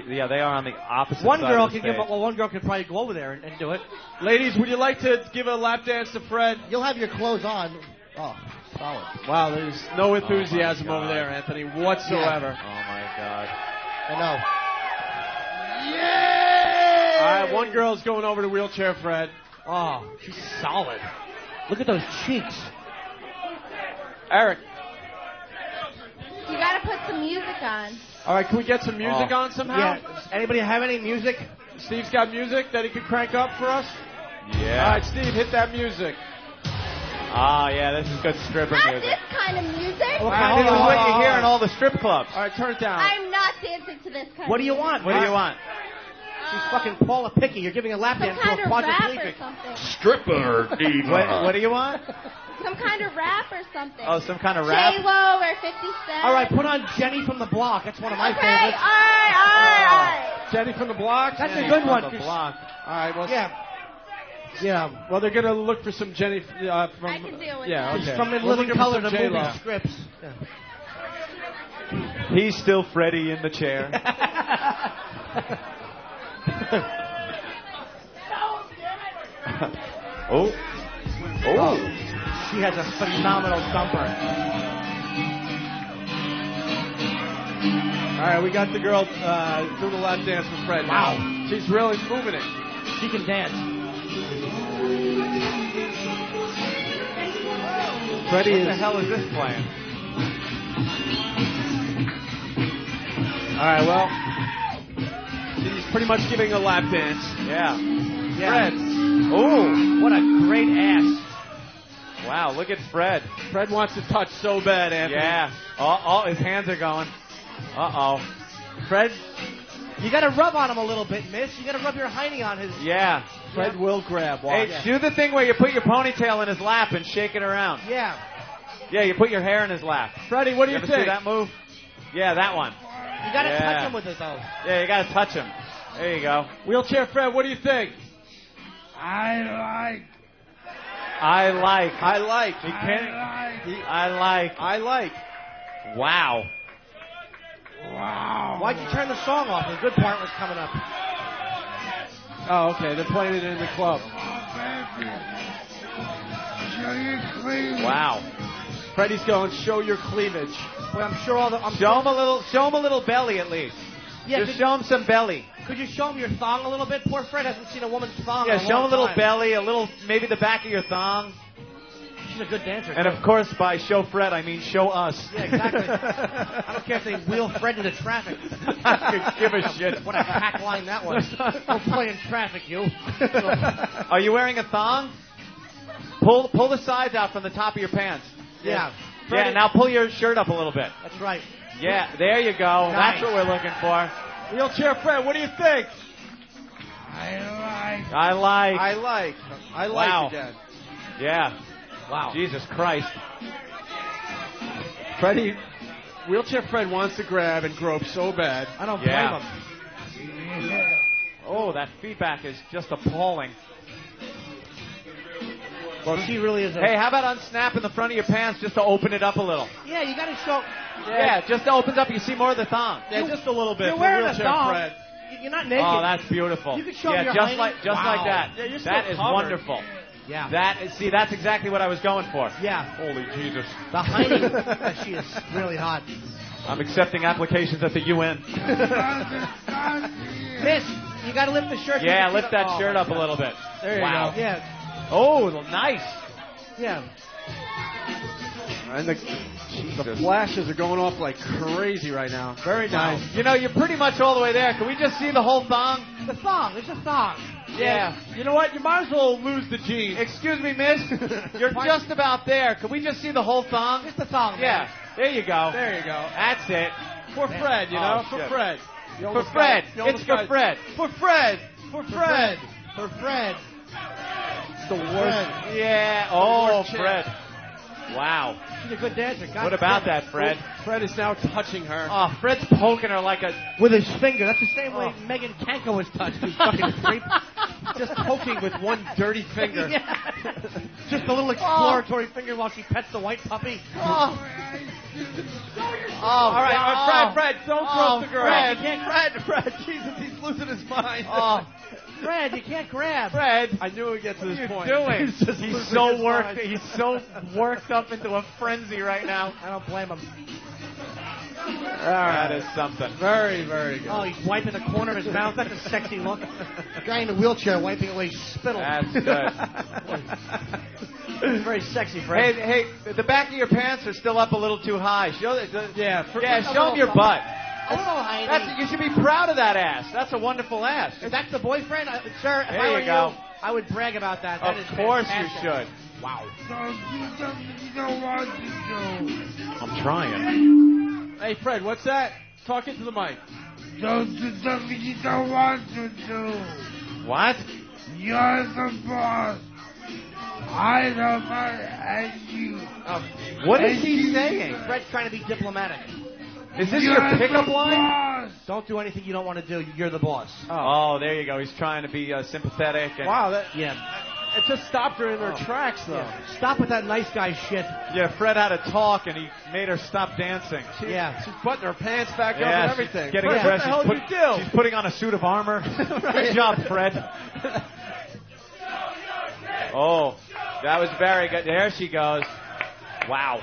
Yeah, they are on the opposite One side girl of the can stage. one girl could probably go over there and do it. Ladies, would you like to give a lap dance to Fred? You'll have your clothes on. Oh, solid. Wow, there's no enthusiasm over there, Anthony, whatsoever. Oh, my God. I know. Yeah. All right, one girl's going over to Wheelchair Fred. Oh, she's solid. Look at those cheeks. Eric. You gotta put some music on. All right, can we get some music on somehow? Yeah. Anybody have any music? Steve's got music that he could crank up for us? Yeah. All right, Steve, hit that music. Ah, yeah, this is good stripper Not music. this kind of music. This is what you hear in all the strip clubs. All right, turn it down. I'm not dancing to this kind What of do you music. want? What do you want? She's fucking Paula Picky. You're giving a lap Some dance kind to a of rap or quadriplegic. something. Stripper diva. What do you want? Some kind of rap or something. Oh, some kind of rap? J-Lo or 50 Cent. All right, put on Jenny from the Block. That's one of my Okay, favorites. all right. Jenny from the Block? That's Jenny a good from one. the Block. All right, well, Yeah. Yeah. Well, they're going to look for some Jenny from... I can deal with Yeah, that. okay. From In We're Living looking for Color, some the movie J-Lo. strips. Yeah. He's still Freddy in the chair. Oh. Oh. She has a phenomenal thumper. All right, we got the girl doing the lap dance with Fred. Wow. Now. She's really moving it. She can dance. Freddie What the hell is this playing? All right, well, she's pretty much giving a lap dance. Yeah. Yeah. Fred. Oh. What a great ass. Wow, look at Fred. Fred wants to touch so bad, Anthony. Yeah. Oh, his hands are going. Uh-oh. Fred, you got to rub on him a little bit, miss. You got to rub your hiney on his... Yeah. Fred will grab. Hey, do the thing where you put your ponytail in his lap and shake it around. Yeah. Yeah, you put your hair in his lap. Freddie, what do you ever think? see that move? Yeah, that one. You got to touch him with it, though. Yeah, you got to touch him. There you go. Wheelchair Fred, what do you think? I like. Wow. Wow. Why'd you turn the song off? The good part was coming up. Oh, okay. They're playing it in the club. Show your cleavage. Wow. Freddie's going, show your cleavage. Well, I'm sure all the... Show him a little belly at least. Yeah, just show him some belly. Could you show him your thong a little bit? Poor Fred hasn't seen a woman's thong in Yeah, a show him a long little time. belly, a little, maybe the back of your thong. She's a good dancer. And too. of course, by show Fred, I mean show us. Yeah, exactly. I don't care if they wheel Fred into traffic. I could give a shit. What a hack line that was. Don't play in traffic, you. Are you wearing a thong? Pull the sides out from the top of your pants. Yeah. Yeah, now pull your shirt up a little bit. That's right. Yeah, there you go. Nice. That's what we're looking for. Wheelchair Fred, what do you think? I like. Wow. Again. Yeah. Wow. Jesus Christ. Freddie, Wheelchair Fred wants to grab and grope so bad. I don't blame him. Oh, that feedback is just appalling. Well, she really is a... Hey, how about unsnapping the front of your pants just to open it up a little? Yeah, you got to show... Yeah, just opens up. You see more of the thong. Yeah, just a little bit. You're for wearing a Wheelchair thong. Fred. You're not naked. Oh, that's beautiful. You can show yeah, your just hiney. like that. Yeah, you're still that is covered. wonderful. Yeah. That's exactly what I was going for. Yeah. Holy Jesus. The hiney, she is really hot. I'm accepting applications at the UN. Miss, you got to lift the shirt. Yeah, lift that shirt up a little bit. There you wow. go. Yeah. Oh, nice. Yeah. And the flashes are going off like crazy right now. Very nice. You know, you're pretty much all the way there. Can we just see the whole thong? The thong. It's a thong. Yeah. You know what? You might as well lose the jeans. Excuse me, miss. You're just about there. Can we just see the whole thong? Just the thong, man. Yeah. There you go. There you go. That's it. For Fred, you know? For Fred. For Fred. It's for Fred. For Fred. For Fred. For Fred. It's the worst. Yeah. Oh, Fred. Wow. She's a good dancer. What about that, Fred? Fred is now touching her. Oh, Fred's poking her like a... With his finger. That's the same way Megan Kanko was touched, you fucking creep. Just poking with one dirty finger. Yeah. Just a little exploratory finger while she pets the white puppy. All right, Fred, don't throw the girl. Fred, Jesus, he's losing his mind. Oh, Fred, you can't grab. Fred, I knew we'd get to this point. What are you doing? He's so worked. Mind. He's so worked up into a frenzy right now. I don't blame him. That is something. Very, very good. Oh, he's wiping the corner of his mouth. That's a sexy look. A guy in a wheelchair wiping away spittle. That's good. Very sexy, Fred. Hey, the back of your pants are still up a little too high. Show them your butt. You should be proud of that ass. That's a wonderful ass. If that's the boyfriend, sir, if There I you were go. you, I would brag about that. That Of is course fantastic. you should. Wow. I'm trying. Hey, Fred, what's that? Talk into the mic. Don't do something you don't want to do. What? You're the boss. I don't mind and you. What is he saying? Fred's trying to be diplomatic. Is this your pickup line? Boss. Don't do anything you don't want to do. You're the boss. Oh, there you go. He's trying to be sympathetic. And Wow, Yeah. it just stopped her in her tracks, though. Yeah. Stop with that nice guy shit. Yeah, Fred had to talk, and he made her stop dancing. She's butting her pants back up and Yeah, everything. she's getting Fred, dressed. What the hell did you do? She's putting on a suit of armor. Good job, Fred. Oh, that was very good. There she goes. Wow.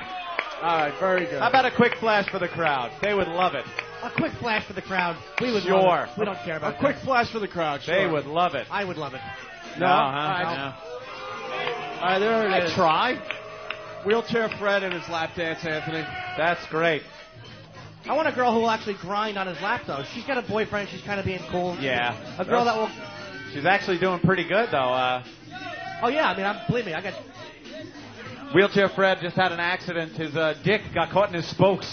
All right, very good. How about a quick flash for the crowd? They would love it. A quick flash for the crowd. We would Sure. love it. We don't care about A quick flash for the crowd. Sure. They would love it. I would love it. No, All huh? right. No. All right, there it is. Try. Wheelchair Fred and his lap dance, Anthony. That's great. I want a girl who will actually grind on his lap, though. She's got a boyfriend. She's kind of being cool. Yeah. A girl that will... She's actually doing pretty good, though. Oh, yeah. I mean, believe me, I got... Wheelchair Fred just had an accident. His dick got caught in his spokes.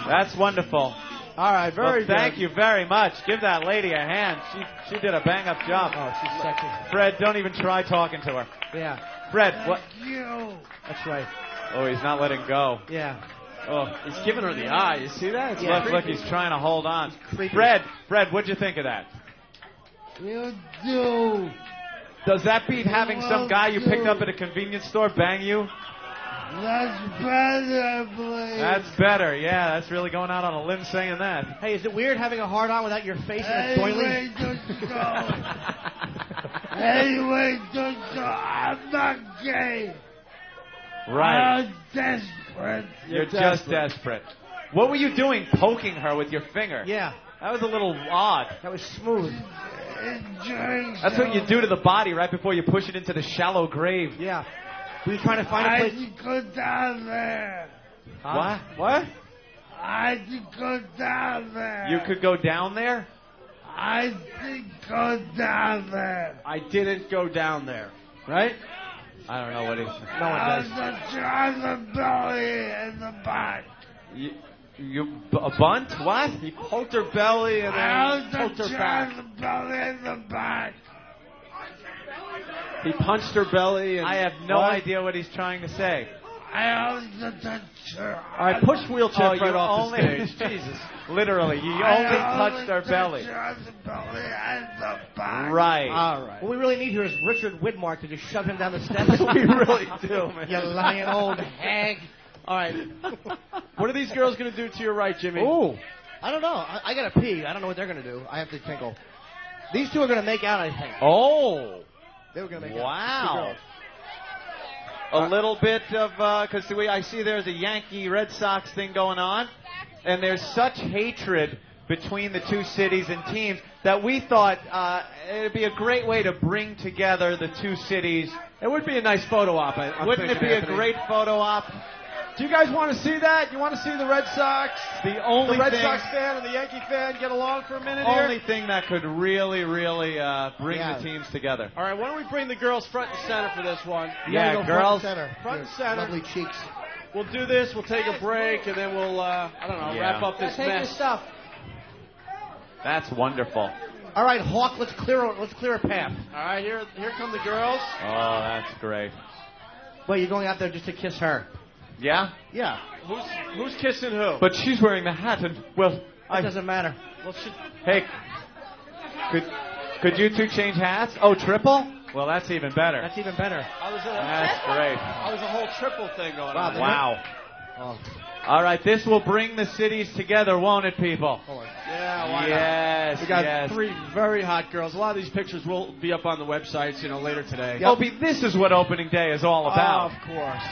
That's wonderful. All right, very good. Thank you very much. Give that lady a hand. She did a bang-up job. Oh, she's sexy. Fred, don't even try talking to her. Yeah. Fred, what? You. That's right. Oh, he's not letting go. Yeah. Oh, He's giving her the eye. You see that? It's look, he's trying to hold on. Creepy. Fred, what'd you think of that? You do. Does that beat having some guy you picked up at a convenience store bang you? That's better, please. That's better. Yeah, that's really going out on a limb saying that. Hey, is it weird having a hard-on without your face in a doily? Anyway, don't go. Anyway, don't go. I'm not gay. Right. I'm desperate. You're just desperate. What were you doing poking her with your finger? Yeah. That was a little odd. That was smooth. That's what you do to the body right before you push it into the shallow grave. Yeah. Were you trying to find a I place? can go down there. Huh? What? I can go down there. You could go down there? I did go down there. I didn't go down there. Right? I don't know what he's... No one does. On the belly and the back. A bunt? What? He poked her belly and then poked her back. The belly and the back. He punched her belly and... I have no idea what he's trying to say. I also touched her. All right, push Wheelchair Fred you off the only- stage. Jesus. Literally, you only touched her belly. On the belly and the back. Right. All right. What we really need here is Richard Widmark to just shove him down the steps. We really do, man. You lying old hag. All right. What are these girls going to do to your right, Jimmy? Ooh. I don't know. I got to pee. I don't know what they're going to do. I have to tinkle. These two are going to make out, I think. Oh. They were going to make out. Wow. A little bit of, because I see there's a Yankee Red Sox thing going on, and there's such hatred between the two cities and teams that we thought it would be a great way to bring together the two cities. It would be a nice photo op. Wouldn't it be a great photo op? Do you guys want to see that? You want to see the Red Sox? The Red Sox fan and the Yankee fan get along for a minute here? Only thing that could really bring the teams together. All right, why don't we bring the girls front and center for this one? Yeah, girls. Front and center. Lovely cheeks. We'll do this. We'll take a break, and then we'll, wrap up this Take your mess. stuff. That's wonderful. All right, Hawk, let's clear a path. All right, here come the girls. Oh, that's great. Wait, you're going out there just to kiss her? Yeah? Yeah. Who's kissing who? But she's wearing the hat, and, well... It doesn't matter. Well, Hey, could you two change hats? Oh, triple? Well, that's even better. That's even better. That's great. That was a whole triple thing going on. Wow. All right, this will bring the cities together, won't it, people? Yeah, why yes, not? We got three very hot girls. A lot of these pictures will be up on the websites, later today. Yep. Opie, this is what opening day is all about. Of course.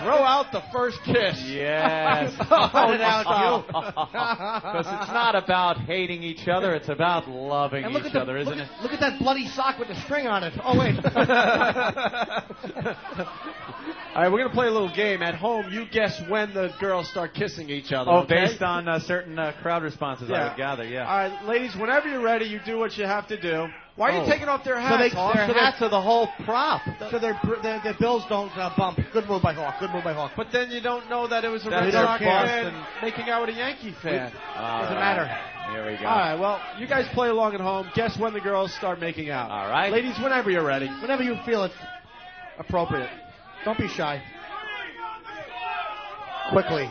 Throw out the first kiss. Yes. Cut it out, Because it's not about hating each other, it's about loving each other, isn't it? Look at that bloody sock with the string on it. Oh, wait. All right, we're going to play a little game. At home, you guess when the girls start kissing each other. Oh, okay? based on certain crowd responses, I would gather, yeah. All right, ladies, whenever you're ready, you do what you have to do. Why are you taking off their hats? Their hats are the whole prop. So their bills don't bump. Good move by Hawk. Good move by Hawk. But then you don't know that it was a Red Sox fan making out with a Yankee fan. Doesn't matter. Here we go. All right, well, you guys play along at home. Guess when the girls start making out. All right. Ladies, whenever you're ready. Whenever you feel it appropriate. Don't be shy. Quickly.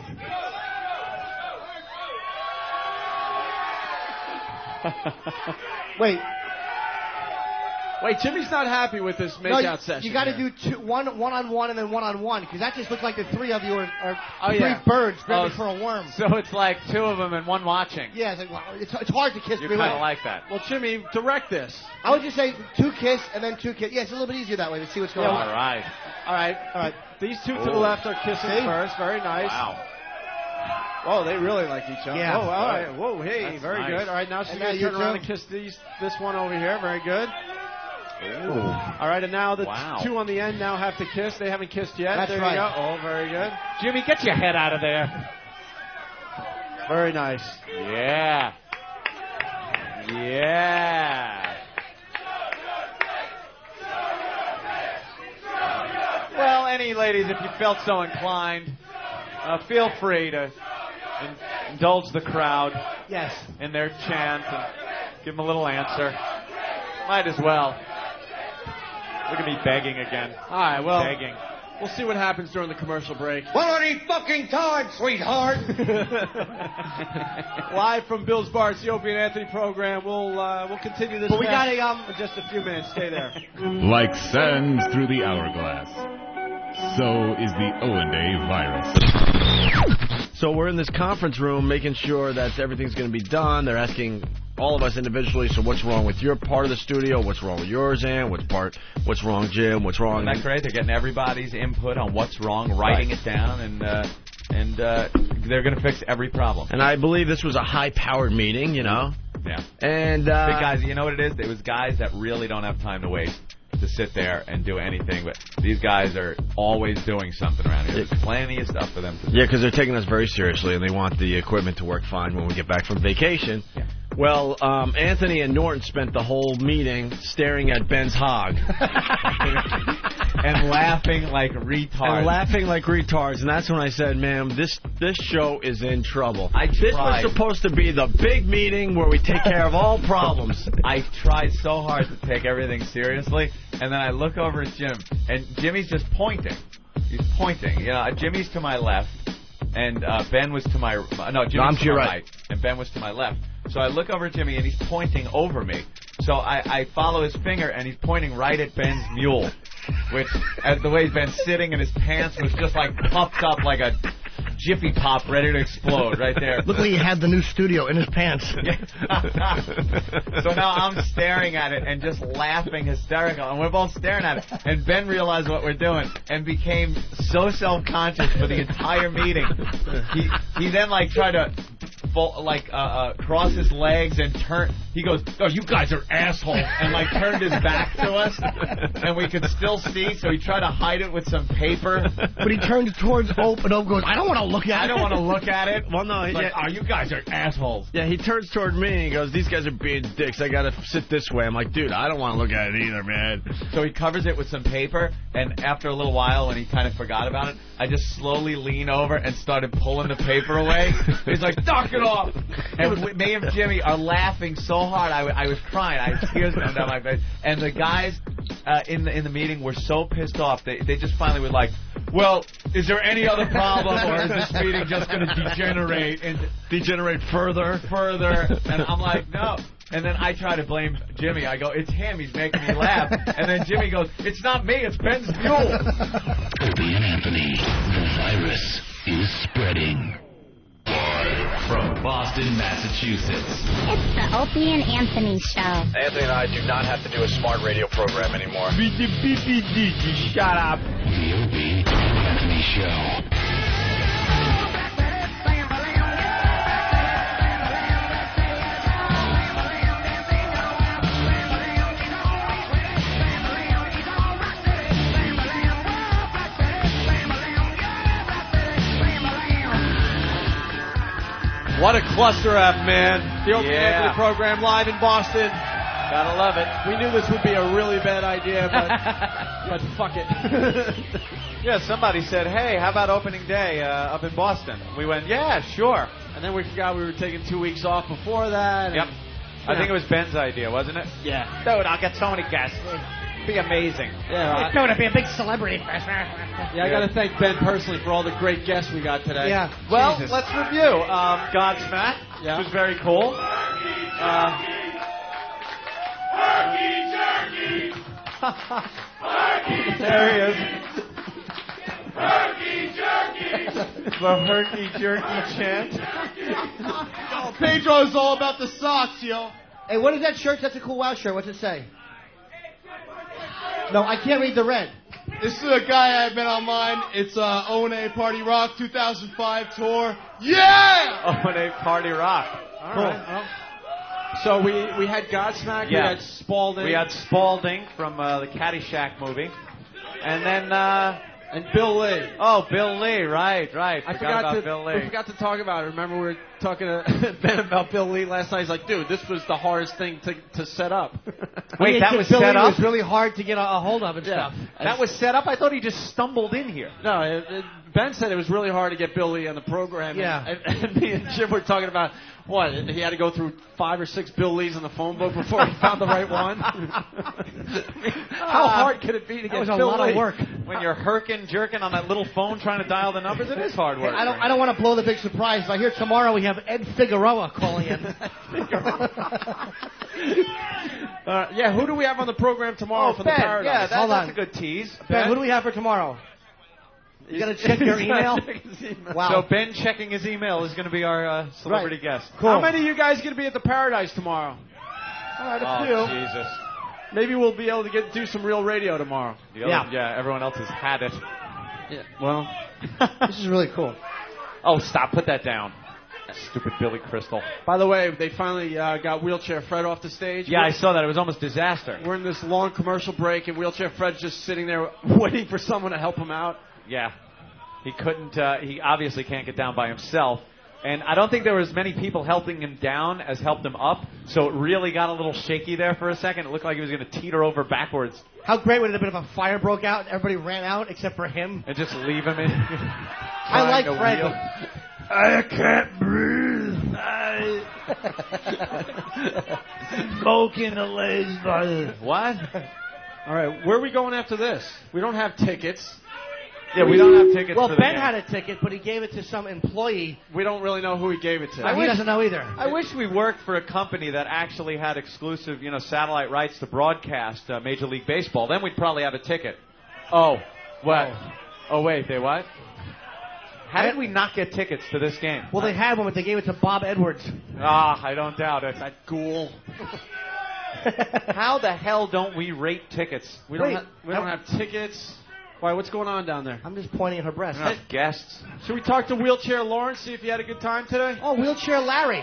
Wait, Jimmy's not happy with this make-out session. You got to do one-on-one and then one-on-one, because that just looks like the three of you are three yeah. birds ready for a worm. So it's like two of them and one watching. Yeah, it's hard to kiss. You kind of like that. Well, Jimmy, direct this. I would just say two kiss and then two kiss. Yeah, it's a little bit easier that way to see what's going on. All right. These two to the left are kissing first. Very nice. Wow. Oh, all they really like each other. Yeah. Oh, all right. Whoa, hey, That's very nice. good. All right, now she's And going to now turn you around too. and kiss this one over here. Very good. Ooh. All right, and now the Wow. two on the end now have to kiss. They haven't kissed yet. That's there right. you go. Oh, very good. Jimmy, get your head out of there. Very nice. Yeah. Yeah. Well, any ladies, if you felt so inclined, feel free to indulge the crowd Yes. in their chant and give them a little answer. Might as well. Look at me begging again. All right, well, Begging. we'll see what happens during the commercial break. Well, any fucking time, sweetheart. Live from Bill's Bar, it's the Opie and Anthony program. We'll continue this. But we got in just a few minutes. Stay there. Like sands through the hourglass, so is the Owen-Day virus. So we're in this conference room making sure that everything's going to be done. They're asking all of us individually, so what's wrong with your part of the studio? What's wrong with yours, Ann? What's wrong, Jim? What's wrong? Isn't that great? They're getting everybody's input on what's wrong, writing it down, and they're going to fix every problem. And I believe this was a high-powered meeting, Yeah. And Big guys, you know what it is? It was guys that really don't have time to waste to sit there and do anything. But these guys are always doing something around here. There's plenty of stuff for them to do. Yeah, because they're taking us very seriously, and they want the equipment to work fine when we get back from vacation. Yeah. Well, Anthony and Norton spent the whole meeting staring at Ben's hog. And laughing like retards. And that's when I said, man, this show is in trouble. tried. This was supposed to be the big meeting where we take care of all problems. I tried so hard to take everything seriously, and then I look over at Jim, and Jimmy's just pointing. He's pointing. Jimmy's to my left, and Ben was to my Jimmy's to my right, and Ben was to my left. So I look over at Jimmy, and he's pointing over me. So I follow his finger, and he's pointing right at Ben's mule, which, as the way he's been sitting in his pants, was just like puffed up like a Jiffy Pop ready to explode right there. Look like he had the new studio in his pants. So now I'm staring at it and just laughing hysterical, and we're both staring at it. And Ben realized what we're doing and became so self-conscious for the entire meeting. He then tried to cross his legs and turn. He goes, "Oh, you guys are assholes," and like turned his back to us, and we could still see. So he tried to hide it with some paper. But he turns towards Ope, and Ope goes, "I don't want to look at it. I don't want to look at it." Well, no, "Oh, you guys are assholes." Yeah, he turns toward me and he goes, "These guys are being dicks. I gotta sit this way." I'm like, "Dude, I don't want to look at it either, man." So he covers it with some paper, and after a little while, when he kind of forgot about it, I just slowly lean over and started pulling the paper away. He's like, "Knock it off!" And me and Jimmy are laughing so hard, I was crying. I had tears coming down my face. And the guys in the meeting were so pissed off. They just finally were like, "Well, is there any other problem, or is this meeting just going to degenerate further?" And I'm like, "No." And then I try to blame Jimmy. I go, "It's him. He's making me laugh." And then Jimmy goes, "It's not me. It's Ben's mule." Opie and Anthony, the virus is spreading. Live from Boston, Massachusetts. It's the Opie and Anthony Show. Anthony and I do not have to do a smart radio program anymore. Shut up. The Opie and Anthony Show. What a cluster F, man. The Opie and Anthony program live in Boston. Gotta love it. We knew this would be a really bad idea, but fuck it. Yeah, somebody said, "Hey, how about opening day up in Boston?" We went, "Yeah, sure." And then we forgot we were taking 2 weeks off before that. Yep. I think it was Ben's idea, wasn't it? Yeah. Dude, I'll get so many guests. It'd be amazing. Yeah, It's going to be a big celebrity fest. I got to thank Ben personally for all the great guests we got today. Yeah. Well, Jesus. let's review. Godsmack, Yeah. which was very cool. There he is. The herky jerky chant. Oh, Pedro's all about the socks, yo. Hey, what is that shirt? That's a cool wow shirt. What's it say? No, I can't read the red. This is a guy I've been online. It's O&A Party Rock 2005 tour. Yeah! O&A Party Rock. Cool. Right. So we had Godsmack, we had Spalding. We had Spalding from the Caddyshack movie. And then... and Bill Lee. Oh, Bill Lee, right. I forgot about Bill Lee. We forgot to talk about it. Remember we were talking to Ben about Bill Lee last night. He's like, "Dude, this was the hardest thing to set up." Wait, that was Bill set Lee up? was really hard to get a hold of and stuff. That was set up? I thought he just stumbled in here. No, Ben said it was really hard to get Bill Lee on the program. Yeah. And me and Jim were talking about what he had to go through 5 or 6 Bill Lees in the phone book before he found the right one. How hard could it be to get was Bill a lot Lee? of work. When you're jerking on that little phone trying to dial the numbers, it is hard work. I don't want to blow the big surprise, but I hear tomorrow we have Ed Figueroa calling in. Yeah, who do we have on the program tomorrow for Ben, the Paradise? yeah, Hold that's on. a good tease. Ben, who do we have for tomorrow? You got to check your email? Wow. So Ben checking his email is going to be our celebrity guest. Cool. How many of you guys going to be at the Paradise tomorrow? All right, a few. Jesus. Maybe we'll be able to do some real radio tomorrow. Yeah, everyone else has had it. Yeah. Well, this is really cool. Oh, stop. Put that down. Stupid Billy Crystal. by the way, they finally got Wheelchair Fred off the stage. Yeah, I saw that. It was almost disaster. We're in this long commercial break, and Wheelchair Fred's just sitting there waiting for someone to help him out. Yeah. He couldn't, he obviously can't get down by himself. And I don't think there were as many people helping him down as helped him up. So it really got a little shaky there for a second. It looked like he was going to teeter over backwards. How great would it have been if a fire broke out and everybody ran out except for him? And just leave him in. I like Fred. I can't breathe. Smoke in the legs, brother. What? All right, where are we going after this? We don't have tickets. Yeah, we don't have tickets. Well, for the Ben game. had a ticket, but he gave it to some employee. We don't really know who he gave it to. He doesn't know either. I wish we worked for a company that actually had exclusive, satellite rights to broadcast Major League Baseball. Then we'd probably have a ticket. Oh, what? Oh, wait, they what? How did we not get tickets to this game? Well, they had one, but they gave it to Bob Edwards. I don't doubt it. That ghoul. How the hell don't we rate tickets? We don't have tickets. Why? What's going on down there? I'm just pointing at her breast. Hey, guests. Should we talk to Wheelchair Lawrence, see if he had a good time today? Oh, Wheelchair Larry.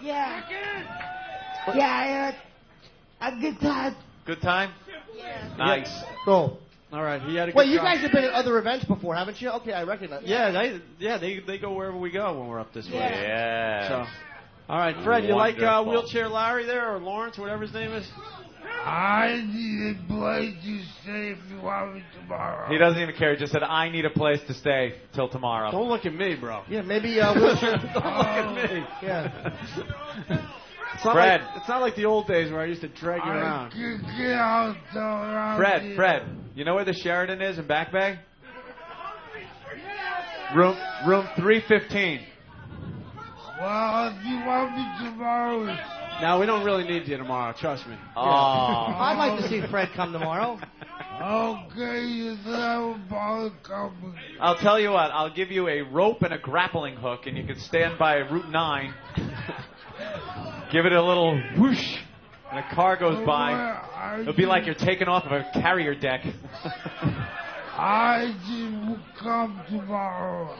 Yeah. Yeah, I had a good time. Good time? Yeah. Nice. Cool. All right, he had a good Wait, you time. guys have been at other events before, haven't you? Okay, I recognize. Yeah, they go wherever we go when we're up this way. Yeah. So, all right, Fred, you like Wonderful. Wheelchair Larry there, or Lawrence, whatever his name is? I need a place to stay if you want me tomorrow. He doesn't even care. He just said, I need a place to stay till tomorrow. Don't look at me, bro. Yeah, maybe Wheelchair. Don't look at me. Yeah. Fred. It's not like the old days where I used to drag you around. Get out around here. Fred, you know where the Sheridan is in Back Bay? Room 315. Well, if you want me tomorrow. No, we don't really need you tomorrow. Trust me. Oh. I'd like to see Fred come tomorrow. Okay, you have a ball coming. I'll tell you what. I'll give you a rope and a grappling hook, and you can stand by Route 9. Give it a little whoosh, and a car goes by. It'll be like you're taking off of a carrier deck. I will come tomorrow.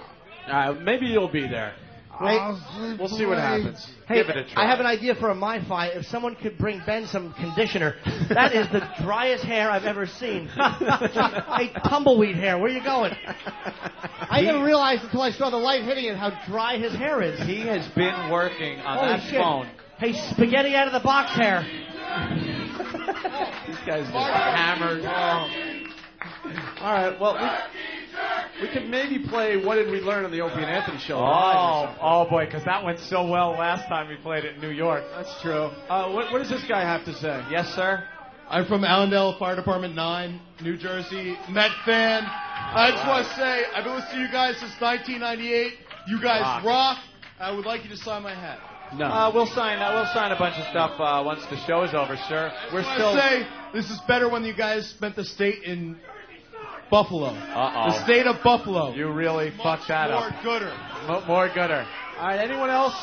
Maybe you'll be there. We'll see what happens. Hey, Give it a try. I have an idea for a My Fi. If someone could bring Ben some conditioner, that is the driest hair I've ever seen. Hey, tumbleweed hair, where are you going? I didn't realize until I saw the light hitting it how dry his hair is. He has been working on Holy that shit. phone. Hey, spaghetti out of the box hair. These guys are hammered. All right, well, we could maybe play What Did We Learn on the Opie and Anthony show. Oh boy, because that went so well last time we played it in New York. That's true. What does this guy have to say? Yes, sir. I'm from Allendale Fire Department 9, New Jersey. Met fan. I just want to say, I've been listening to you guys since 1998. You guys rock. I would like you to sign my hat. No. We'll sign a bunch of stuff once the show is over, sir. We're still. Say this is better when you guys spent the state in Buffalo. The state of Buffalo. You really fucked that up. More gooder. More gooder. All right, anyone else?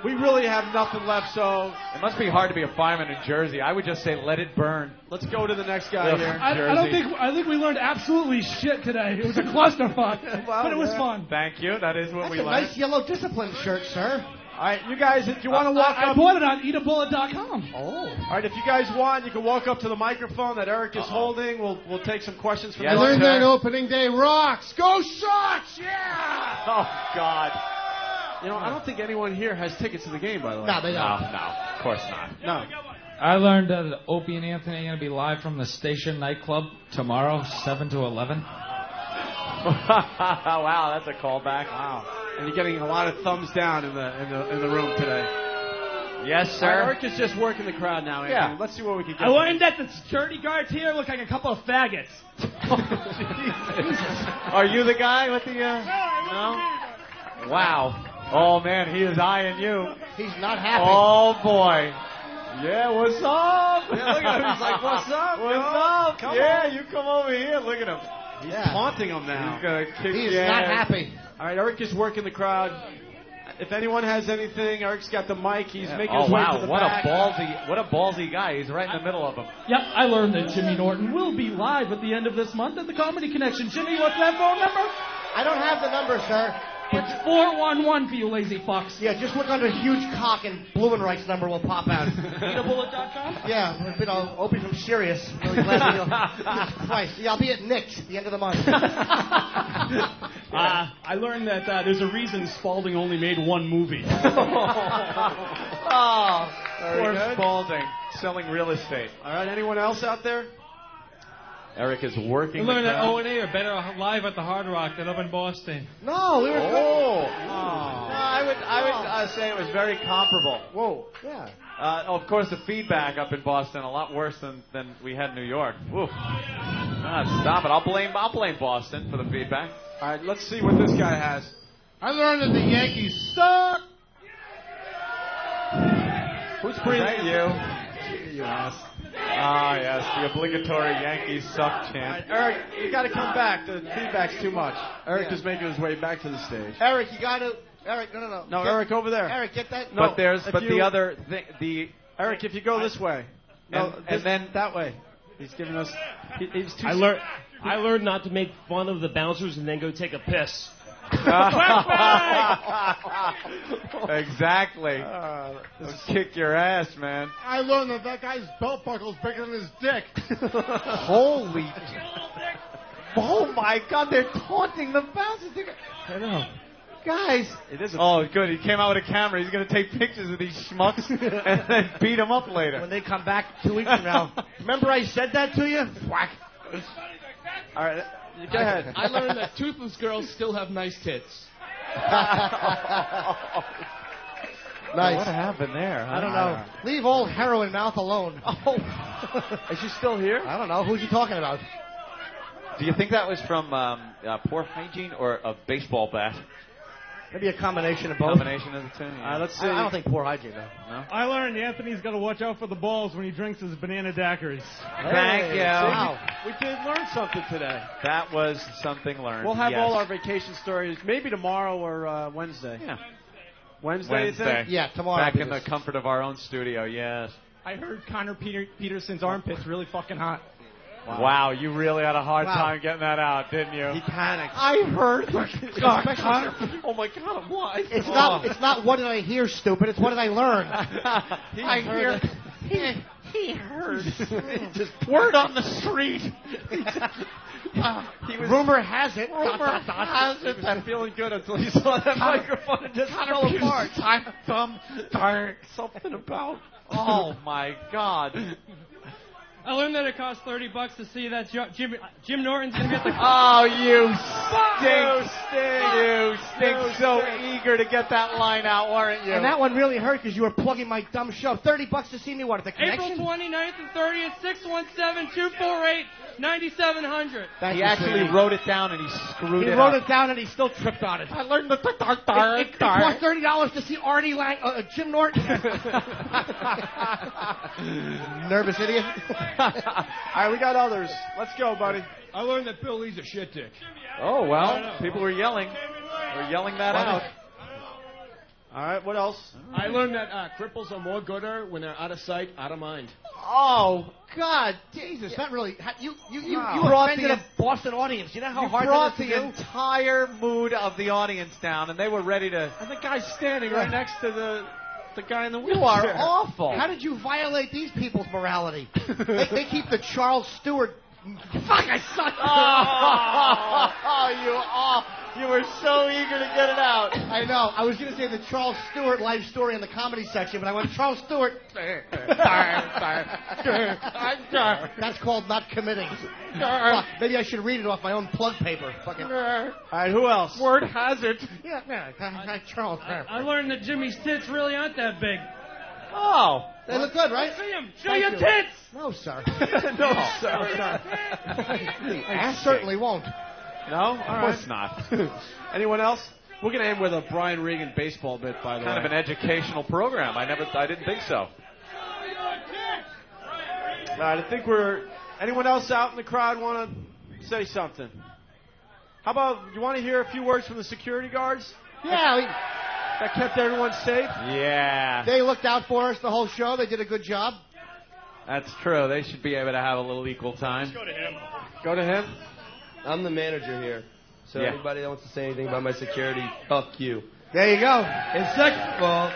We really have nothing left, so it must be hard to be a fireman in Jersey. I would just say let it burn. Let's go to the next guy here. I think we learned absolutely shit today. It was a clusterfuck, but it was fun. Thank you. That is what That's we a learned. nice yellow discipline shirt, sir. All right, you guys, if you want to walk I up... bought it on eatabullet.com. Oh. All right, if you guys want, you can walk up to the microphone that Eric is holding. We'll take some questions from I learned that opening day rocks. Go Sox! Yeah! Oh, God. You know, I don't think anyone here has tickets to the game, by the way. No, they don't. No, of course not. No. I learned that Opie and Anthony are going to be live from the Station nightclub tomorrow, 7 to 11. Wow, that's a callback. Wow. And you're getting a lot of thumbs down in the room today. Yes, sir. Eric is just working the crowd now, Anthony. Yeah. Let's see what we can get. I learned that the security guards here look like a couple of faggots. Are you the guy with the... No? Wow. Oh, man, he is eyeing you. He's not happy. Oh, boy. Yeah, what's up? Yeah, look at him. He's like, what's up? What's up? Come yeah, on. you come over here. Look at him. He's taunting him now. He's going to kick He's your not ass. happy. All right, Eric is working the crowd. If anyone has anything, Eric's got the mic. He's making his way to the back. What a ballsy guy. He's right in the middle of them. Yep, I learned that Jimmy Norton will be live at the end of this month at the Comedy Connection. Jimmy, what's that phone number? I don't have the number, sir. It's 411 for you lazy fucks. Yeah, just look under huge cock and Blumenreich's number will pop out. Eatabullet.com? Yeah, you know, Opie from Sirius. Really glad to Jesus Christ. Yeah, I'll be at Nick's at the end of the month. I learned that there's a reason Spalding only made one movie. Oh, poor Spalding. Selling real estate. All right, anyone else out there? Eric is working. I learned that O&A are better live at the Hard Rock than up in Boston. No, we were good. No, I would say it was very comparable. Whoa. Yeah. Of course, the feedback up in Boston a lot worse than we had in New York. Woo. Stop it! I'll blame Boston for the feedback. All right, let's see what this guy has. I learned that the Yankees suck. Who's breathing? You ass. Ah, yes, the obligatory Yankees suck chant. Eric, you got to come back. The feedback's too much. Eric is making his way back to the stage. Eric, you got to... Eric, no. No, Eric, over there. Eric, get that... No, the other thing, Eric, if you go this way. No, and then that way. He's giving us... He's too... I learned not to make fun of the bouncers and then go take a piss. Exactly. Just kick your ass, man. I learned that guy's belt buckle's bigger than his dick. Holy. Oh, my God. They're taunting the bouncers. I know. Guys. Oh, good. He came out with a camera. He's going to take pictures of these schmucks and then beat them up later. When they come back 2 weeks from now. Remember I said that to you? Whack. All right. Go ahead. I learned that toothless girls still have nice tits. Nice. What happened there? I don't know. Leave old heroin mouth alone. Oh. Is she still here? I don't know. Who's he talking about? Do you think that was from poor hygiene or a baseball bat? Maybe a combination of both. Combination of the two. Yeah. Let's see. I don't think poor hygiene, though. No? I learned Anthony's got to watch out for the balls when he drinks his banana daiquiris. Thank you. Wow. We did learn something today. That was something learned. We'll have yes. all our vacation stories maybe tomorrow or Wednesday. Yeah. Wednesday, you think? Yeah, tomorrow. Back in the comfort of our own studio, yes. I heard Connor Peterson's armpit's really fucking hot. Wow, you really had a hard time getting that out, didn't you? He panicked. I heard. Connor. Oh my God, what? It's not what did I hear, stupid. It's what did I learn. I hear. He heard. Just word on the street. Rumor has it. Has it. I'm feeling good until he saw that microphone and just fell apart. Something about. Oh my God. I learned that it costs $30 to see that Jim Norton's going to be at the... Oh, you stink. So eager to get that line out, weren't you? And that one really hurt because you were plugging my dumb show. $30 to see me, what, at the Connection? April 29th and 30th, 617-248-9700. He actually wrote it down and he screwed it up. He wrote it down and he still tripped on it. I learned the It cost $30 to see Artie Jim Norton. Nervous idiot. All right, we got others. Let's go, buddy. I learned that Bill Lee's a shit dick. Oh, well, people were yelling. We're yelling that out. All right, what else? I learned that cripples are more gooder when they're out of sight, out of mind. Oh, God, Jesus, that really... You offended a Boston audience. You know how hard that is to do? You brought the entire mood of the audience down, and they were ready to... And the guy's standing right next to the guy in the wheelchair. You are awful. How did you violate these people's morality? they keep the Charles Stewart... Fuck, I suck. You were so eager to get it out. I know. I was going to say the Charles Stewart life story in the comedy section, but I went Charles Stewart. That's called not committing. Fuck, maybe I should read it off my own plug paper. Fucking. All right, who else? Word hazard. Yeah, Charles. I learned that Jimmy's tits really aren't that big. Oh. They look good, right? See them. Show your tits. No, sir. No, sir. I certainly won't. No? Of course not. Anyone else? We're going to end with a Brian Regan baseball bit, by the way. Kind of an educational program. I didn't think so. All right, I think anyone else out in the crowd want to say something? How about, you want to hear a few words from the security guards? Yeah. That kept everyone safe? Yeah. They looked out for us the whole show. They did a good job. That's true. They should be able to have a little equal time. Let's go to him. Go to him? I'm the manager here. So anybody that wants to say anything about my security, fuck you. There you go. And second of all,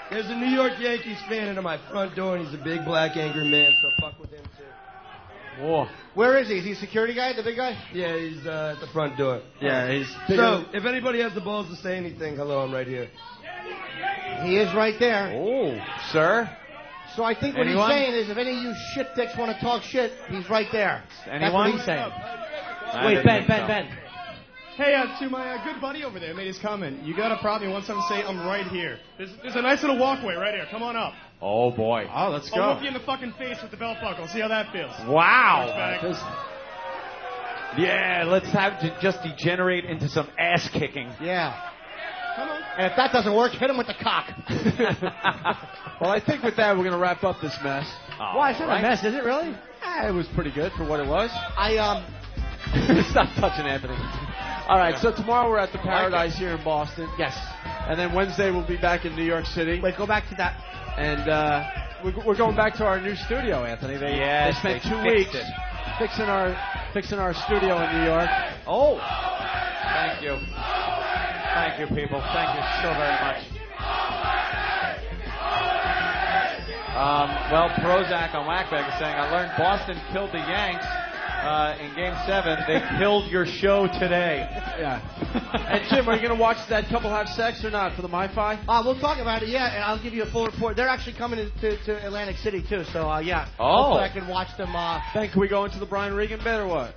there's a New York Yankees fan at my front door, and he's a big black angry man, so fuck with him too. Whoa. Where is he? Is he a security guy, the big guy? Yeah, he's at the front door. Yeah, he's... So, if anybody has the balls to say anything, hello, I'm right here. He is right there. Oh, sir. So I think what he's saying is if any of you shit dicks want to talk shit, he's right there. Anyone? That's what he's saying. Wait, Ben. Hey, to my good buddy over there made his comment. You got a problem, you want something to say, I'm right here. There's a nice little walkway right here. Come on up. Oh, boy. Oh, let's go. I'll whoop you in the fucking face with the belt buckle. See how that feels. Wow. Yeah, let's have to just degenerate into some ass kicking. Yeah. Come on. And if that doesn't work, hit him with the cock. Well, I think with that, we're going to wrap up this mess. Oh, Why? It's not a mess, is it really? It was pretty good for what it was. Stop touching Anthony. All right, so tomorrow we're at the Paradise here in Boston. Yes. And then Wednesday we'll be back in New York City. Wait, go back to that. And we're going back to our new studio, Anthony. They spent 2 weeks fixing our fixing our studio in New York. Oh, thank you. Thank you, people. Thank you so very much. Well, Prozac on Whackbag is saying, I learned Boston killed the Yanks in Game 7. They killed your show today. Yeah. And Jim, are you going to watch that couple have sex or not for the MiFi? We'll talk about it, yeah, and I'll give you a full report. They're actually coming to Atlantic City, too, so, yeah. Oh. Hopefully I can watch them. Then can we go into the Brian Regan bit or what?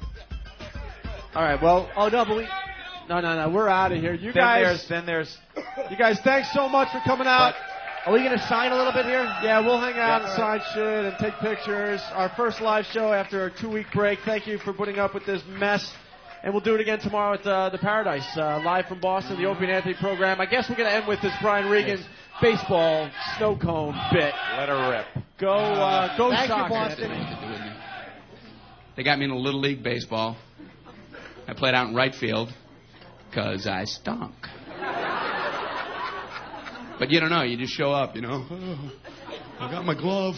All right, well. Oh, no, but we... No, we're out of here. You there's... You guys, thanks so much for coming out. Are we going to sign a little bit here? Yeah, we'll hang out and sign shit and take pictures. Our first live show after a 2-week break. Thank you for putting up with this mess. And we'll do it again tomorrow at the Paradise, live from Boston, the Opie and Anthony program. I guess we're going to end with this Brian Regan baseball snow cone bit. Let her rip. Go Thank Sox, you, Boston. Anthony. They got me into Little League Baseball. I played out in right field because I stunk. But you don't know. You just show up, you know. Oh, I got my glove.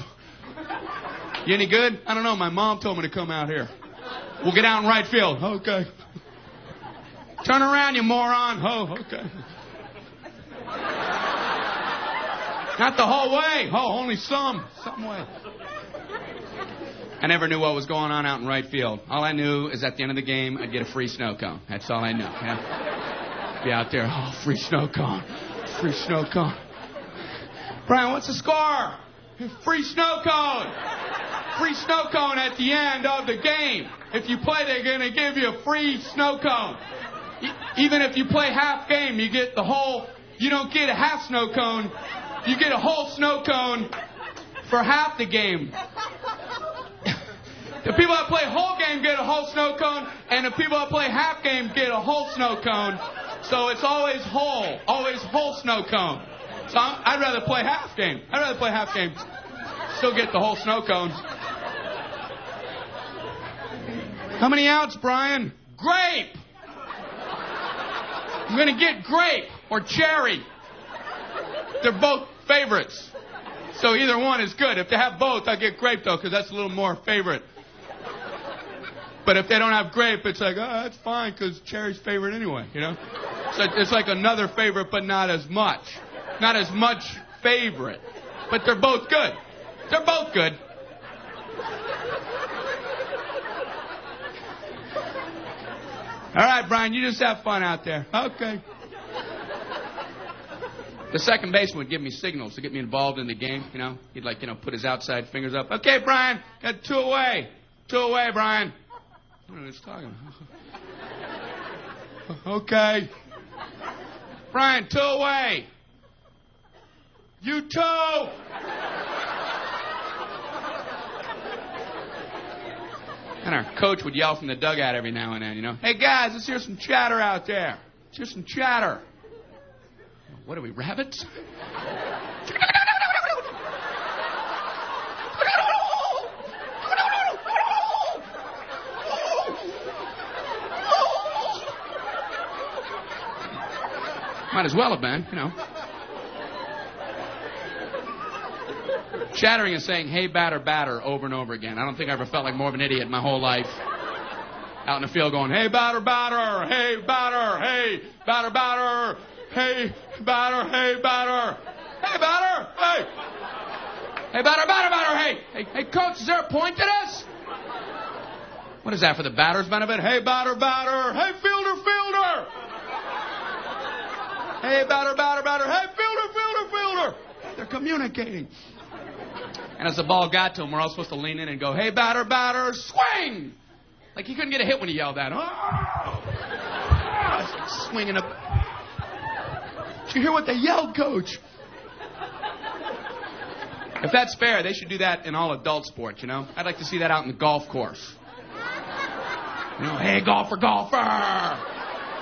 You any good? I don't know. My mom told me to come out here. We'll get out in right field. Okay. Turn around, you moron. Oh, okay. Not the whole way. Oh, only some way. I never knew what was going on out in right field. All I knew is at the end of the game, I'd get a free snow cone. That's all I knew. Yeah? Be out there. Oh, free snow cone. Free snow cone. Brian, what's the score? Free snow cone. Free snow cone at the end of the game. If you play, they're going to give you a free snow cone. Even if you play half game, you get the whole... You don't get a half snow cone. You get a whole snow cone for half the game. The people that play whole game get a whole snow cone, and the people that play half game get a whole snow cone. So it's always whole snow cone. So I'd rather play half game. Still get the whole snow cone. How many outs, Brian? Grape. I'm going to get grape or cherry. They're both favorites. So either one is good. If they have both, I get grape, though, because that's a little more favorite. But if they don't have grape, it's like, oh, that's fine, because cherry's favorite anyway, you know? So it's like another favorite, but not as much. Not as much favorite. But they're both good. They're both good. All right, Brian, you just have fun out there. Okay. The second baseman would give me signals to get me involved in the game, you know. He'd put his outside fingers up. Okay, Brian, got 2 away. 2 away, Brian. I don't know what he's talking about. Okay. Brian, 2 away. You 2. And our coach would yell from the dugout every now and then, you know. Hey, guys, let's hear some chatter out there. Let's hear some chatter. What are we, rabbits? Might as well have been, you know. Chattering is saying, hey, batter, batter, over and over again. I don't think I ever felt like more of an idiot my whole life. Out in the field going, hey, batter, batter, hey, batter, hey, batter, batter, hey, batter, hey, batter, hey, batter, hey. Hey, batter, batter, batter, hey. Hey, coach, is there a point to this? What is that, for the batter's benefit? Hey, batter, batter, hey, fielder, fielder. Hey, batter, batter, batter, hey, fielder, fielder, fielder. They're communicating. And as the ball got to him, we're all supposed to lean in and go, hey, batter, batter, swing! Like he couldn't get a hit when he yelled that. Oh! Swinging up. Did you hear what they yelled, Coach? If that's fair, they should do that in all adult sports, you know? I'd like to see that out in the golf course. You know, hey, golfer, golfer!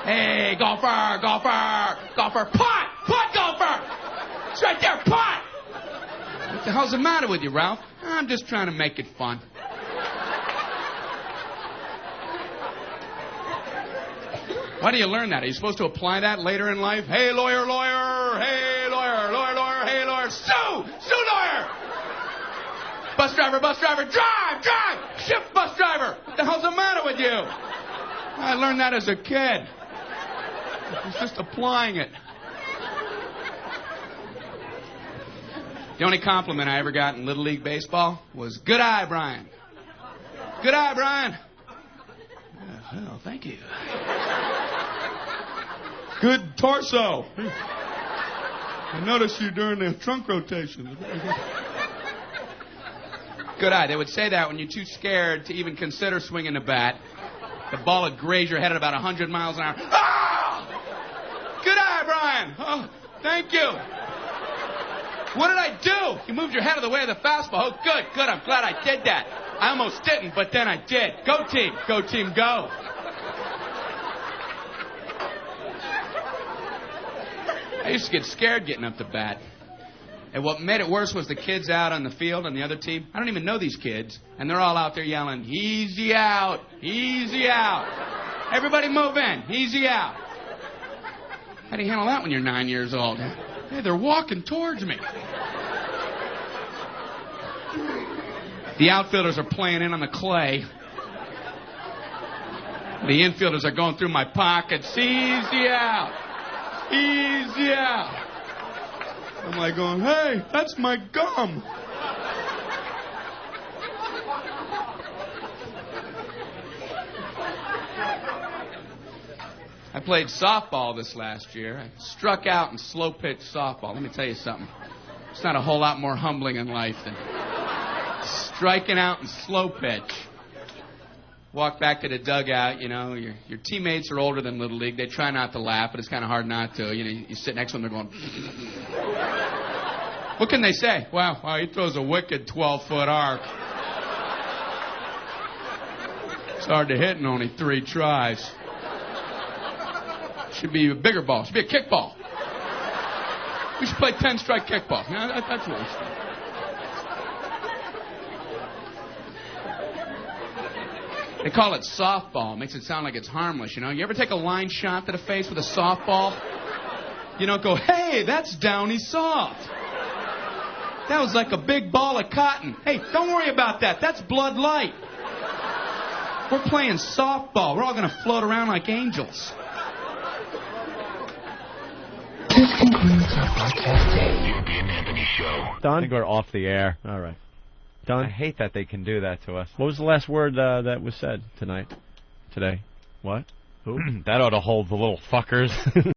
Hey, golfer, golfer, golfer, putt! Putt, golfer! It's right there, putt! What the hell's the matter with you, Ralph? I'm just trying to make it fun. Why do you learn that? Are you supposed to apply that later in life? Hey, lawyer, lawyer. Hey, lawyer, lawyer, lawyer. Hey, lawyer. Sue! Sue, lawyer! Bus driver, drive! Drive! Shift, bus driver! What the hell's the matter with you? you. I learned that as a kid. I was just applying it. The only compliment I ever got in Little League Baseball was, "Good eye, Brian." Good eye, Brian. Oh, thank you. Good torso. I noticed you during the trunk rotation. Good eye. They would say that when you're too scared to even consider swinging the bat. The ball would graze your head at about 100 miles an hour. Ah! Good eye, Brian. Oh, thank you. What did I do? You moved your head out of the way of the fastball. Oh, good. I'm glad I did that. I almost didn't, but then I did. Go, team. Go, team, go. I used to get scared getting up to bat. And what made it worse was the kids out on the field on the other team. I don't even know these kids. And they're all out there yelling, "Easy out, easy out. Everybody move in, easy out." How do you handle that when you're 9 years old? Hey, they're walking towards me. The outfielders are playing in on the clay. The infielders are going through my pockets. Easy out. Easy out. I'm like going, "Hey, that's my gum." I played softball this last year. I struck out in slow pitch softball. Let me tell you something. It's not a whole lot more humbling in life than striking out in slow pitch. Walk back to the dugout, you know, your teammates are older than Little League. They try not to laugh, but it's kind of hard not to. You know, you sit next to them, they're going, what can they say? Wow, he throws a wicked 12-foot arc. It's hard to hit in only 3 tries. Should be a bigger ball. Should be a kickball. We should play 10-strike kickball. You know, that's what we should do. They call it softball. It makes it sound like it's harmless, you know. You ever take a line shot to the face with a softball? You don't go, "Hey, that's downy soft. That was like a big ball of cotton. Hey, don't worry about that. That's Blood Light. We're playing softball. We're all going to float around like angels." This concludes our podcast day. The Opie and Anthony Show. Done? I think we're off the air. All right. Done? I hate that they can do that to us. What was the last word that was said tonight? Today? What? Who? That ought to hold the little fuckers.